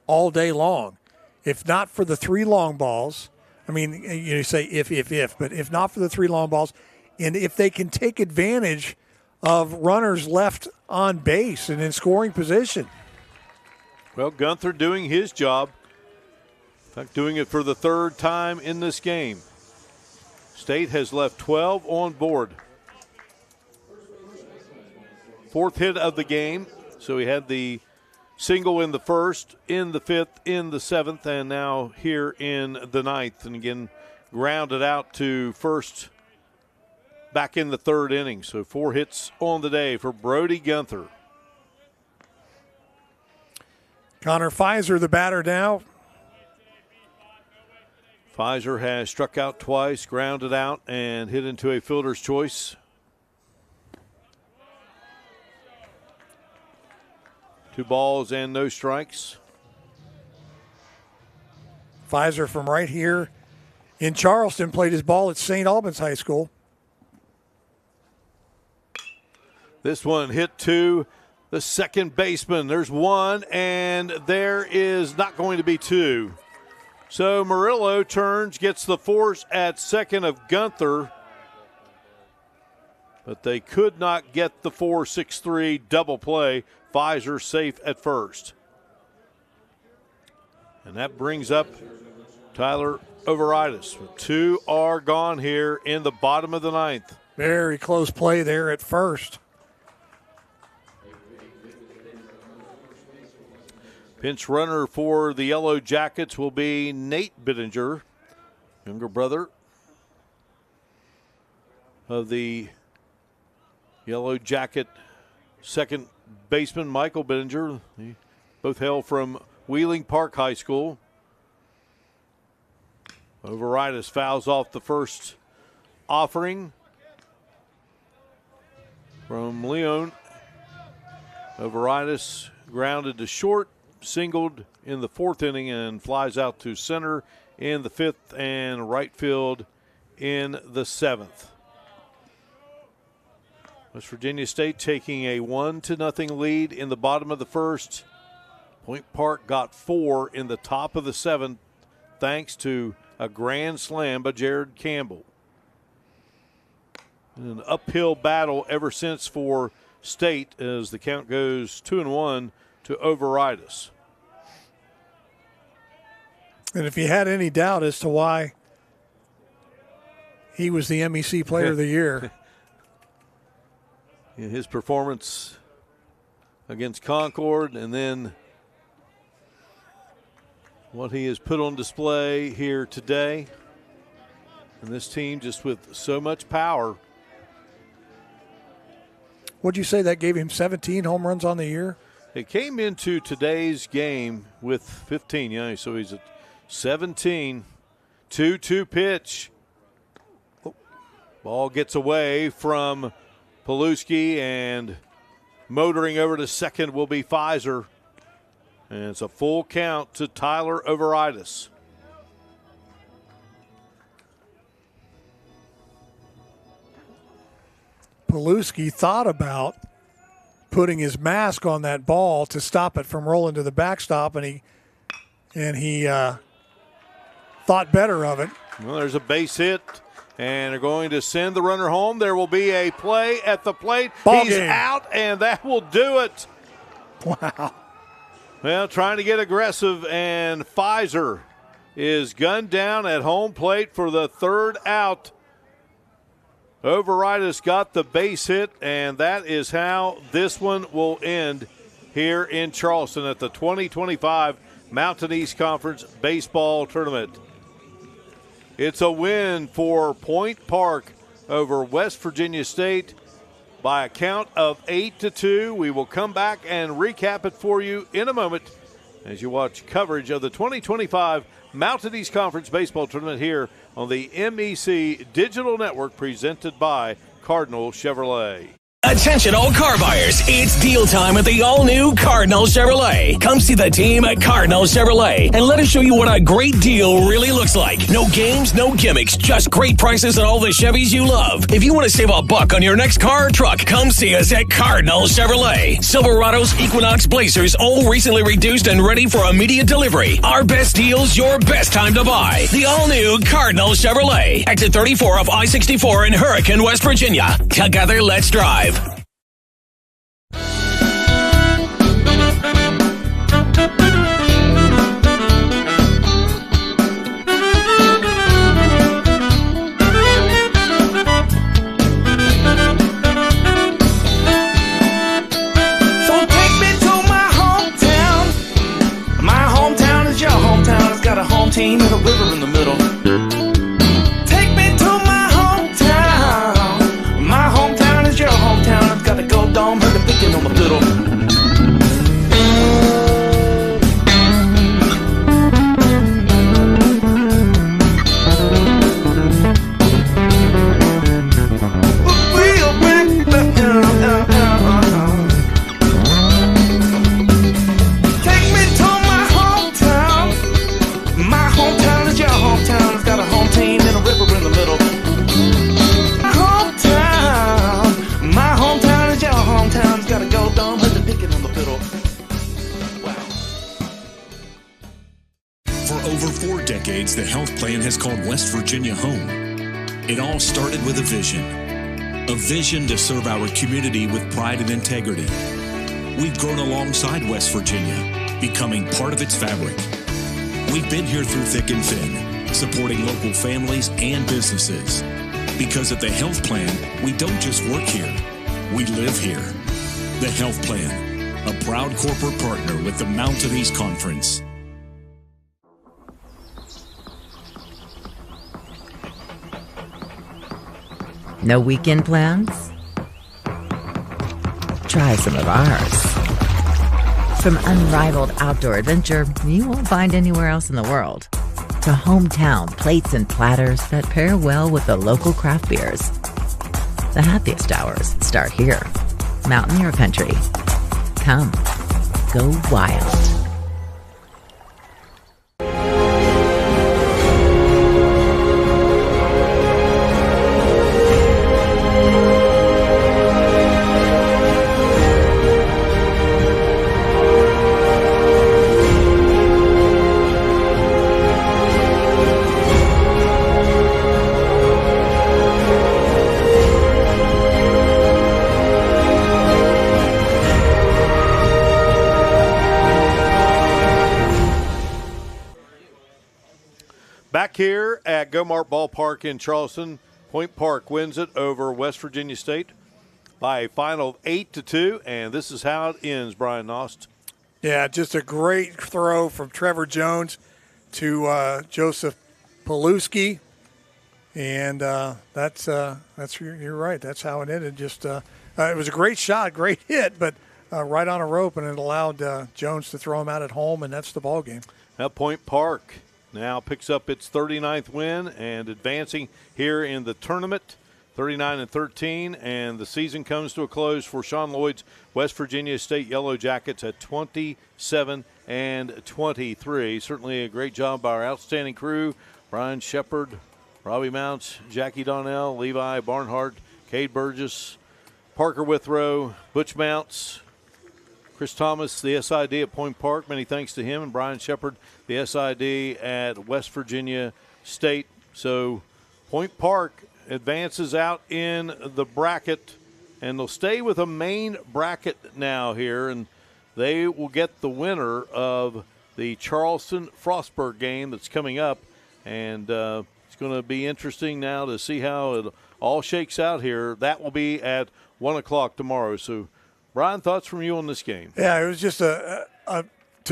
all day long. If not for the 3 long balls, I mean, you say if, but if not for the 3 long balls, and if they can take advantage of runners left on base and in scoring position. Well, Gunther doing his job. In fact, doing it for the 3rd time in this game. State has left 12 on board. 4th hit of the game. So he had the single in the 1st, in the 5th, in the 7th, and now here in the 9th. And again, grounded out to first back in the 3rd inning. So 4 hits on the day for Brody Gunther. Connor Pfizer, the batter now. Pfizer has struck out twice, grounded out, and hit into a fielder's choice. Two balls and no strikes. Pfizer from right here in Charleston played his ball at St. Albans High School. This one hit to the second baseman. There's 1, and there is not going to be 2. So Murillo turns, gets the force at second of Gunther, but they could not get the 4-6-3 double play. Pfizer safe at first. And that brings up Tyler Overitis. 2 are gone here in the bottom of the 9th. Very close play there at first. Pinch runner for the Yellow Jackets will be Nate Bittinger, younger brother of the Yellow Jacket second baseman Michael Bittinger. They both hail from Wheeling Park High School. Overitis fouls off the first offering from Leon. Overitis grounded to short, singled in the 4th inning, and flies out to center in the 5th and right field in the 7th. West Virginia State taking a 1-0 lead in the bottom of the first. Point Park got 4 in the top of the 7th thanks to a grand slam by Jared Campbell. An uphill battle ever since for State as the count goes 2-1 to Overitis. And if you had any doubt as to why he was the MEC Player of the Year. In his performance against Concord, and then what he has put on display here today. And this team just with so much power. Would you say that gave him 17 home runs on the year? It came into today's game with 15, so he's at 17. 2-2 pitch. Ball gets away from Paluski, and motoring over to second will be Pfizer. And it's a full count to Tyler Overitis. Paluski thought about putting his mask on that ball to stop it from rolling to the backstop, and he thought better of it. Well, there's a base hit, and they're going to send the runner home. There will be a play at the plate. He's out, and that will do it. Wow. Well, trying to get aggressive, and Pfizer is gunned down at home plate for the 3rd out. Overitis got the base hit, and that is how this one will end here in Charleston at the 2025 Mountain East Conference Baseball Tournament. It's a win for Point Park over West Virginia State by a count of 8-2. We will come back and recap it for you in a moment as you watch coverage of the 2025 Mountain East Conference Baseball Tournament here on the MEC Digital Network, presented by Cardinal Chevrolet. Attention all car buyers, it's deal time at the all-new Cardinal Chevrolet. Come see the team at Cardinal Chevrolet and let us show you what a great deal really looks like. No games, no gimmicks, just great prices on all the Chevys you love. If you want to save a buck on your next car or truck, come see us at Cardinal Chevrolet. Silverados, Equinox, Blazers, all recently reduced and ready for immediate delivery. Our best deals, your best time to buy. The all-new Cardinal Chevrolet. Exit 34 of I-64 in Hurricane, West Virginia. Together, let's drive. Team and a river in the middle. Take me to my hometown. My hometown is your hometown. It's got a gold dome, heard the picking on the fiddle. The health plan has called West Virginia home. It all started with a vision to serve our community with pride and integrity. We've grown alongside West Virginia, becoming part of its fabric. We've been here through thick and thin, supporting local families and businesses. Because at the health plan, we don't just work here, we live here. The health plan, a proud corporate partner with the Mountain East Conference. No weekend plans? Try some of ours. From unrivaled outdoor adventure you won't find anywhere else in the world, to hometown plates and platters that pair well with the local craft beers. The happiest hours start here. Mountaineer Country. Come, go wild. Back here at Go-Mart Ballpark in Charleston, Point Park wins it over West Virginia State by a final of 8-2, and this is how it ends, Brian Nost. Yeah, just a great throw from Trevor Jones to Joseph Paluski, and you're right. That's how it ended. Just it was a great shot, great hit, but right on a rope, and it allowed Jones to throw him out at home, and that's the ball game. Now Point Park now picks up its 39th win and advancing here in the tournament, 39-13, and the season comes to a close for Sean Lloyd's West Virginia State Yellow Jackets at 27-23. Certainly a great job by our outstanding crew: Brian Shepard, Robbie Mounts, Jackie Donnell, Levi Barnhart, Cade Burgess, Parker Withrow, Butch Mounts, Chris Thomas, the SID at Point Park. Many thanks to him, and Brian Shepard, the SID at West Virginia State. So Point Park advances out in the bracket, and they'll stay with a main bracket now here, and they will get the winner of the Charleston-Frostburg game that's coming up. And it's going to be interesting now to see how it all shakes out here. That will be at 1 o'clock tomorrow. So, Brian, thoughts from you on this game? Yeah, it was just to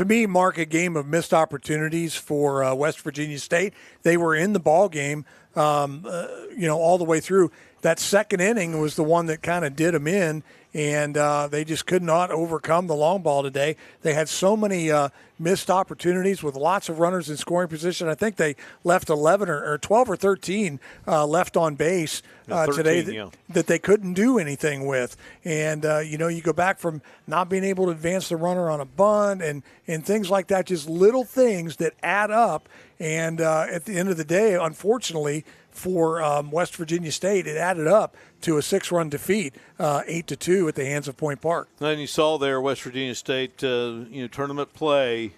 me, Mark, a game of missed opportunities for West Virginia State. They were in the ball game, all the way through. That second inning was the one that kind of did them in, and they just could not overcome the long ball today. They had so many missed opportunities with lots of runners in scoring position. I think they left 11 or 12 or 13 left on base 13, today that they couldn't do anything with. And, you go back from not being able to advance the runner on a bunt and things like that, just little things that add up. And at the end of the day, unfortunately, for West Virginia State, it added up to a 6-run defeat, 8-2 at the hands of Point Park. And you saw there West Virginia State, tournament play,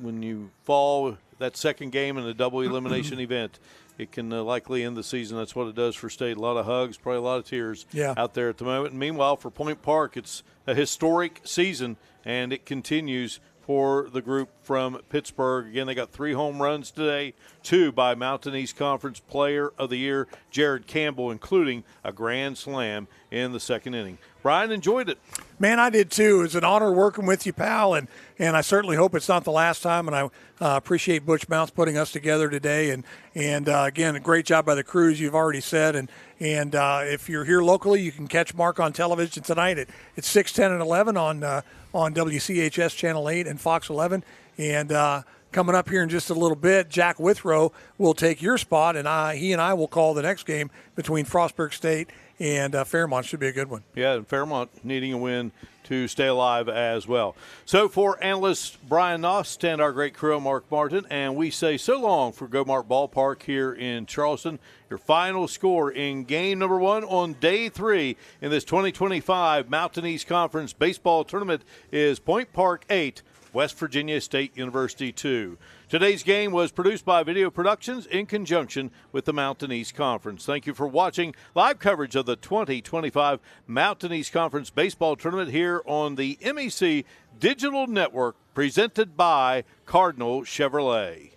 when you fall that second game in a double elimination event, it can likely end the season. That's what it does for State. A lot of hugs, probably a lot of tears out there at the moment. And meanwhile, for Point Park, it's a historic season, and it continues for the group from Pittsburgh. Again, they got 3 home runs today, 2 by Mountain East Conference Player of the Year, Jared Campbell, including a grand slam in the second inning. Brian, enjoyed it. Man, I did too. It was an honor working with you, pal, and I certainly hope it's not the last time, and I appreciate Butch Mounts putting us together today, and again, a great job by the crews, you've already said, and if you're here locally, you can catch Mark on television tonight at 6, 10, and 11 on WCHS Channel 8 and Fox 11, and coming up here in just a little bit, Jack Withrow will take your spot, and he and I will call the next game between Frostburg State and Fairmont. Should be a good one. Yeah, and Fairmont needing a win to stay alive as well. So for analyst Brian Nost and our great crew, Mark Martin, and we say so long for Go-Mart Ballpark here in Charleston. Your final score in game number 1 on day 3 in this 2025 Mountain East Conference Baseball Tournament is Point Park 8, West Virginia State University 2. Today's game was produced by Video Productions in conjunction with the Mountain East Conference. Thank you for watching live coverage of the 2025 Mountain East Conference Baseball Tournament here on the MEC Digital Network, presented by Cardinal Chevrolet.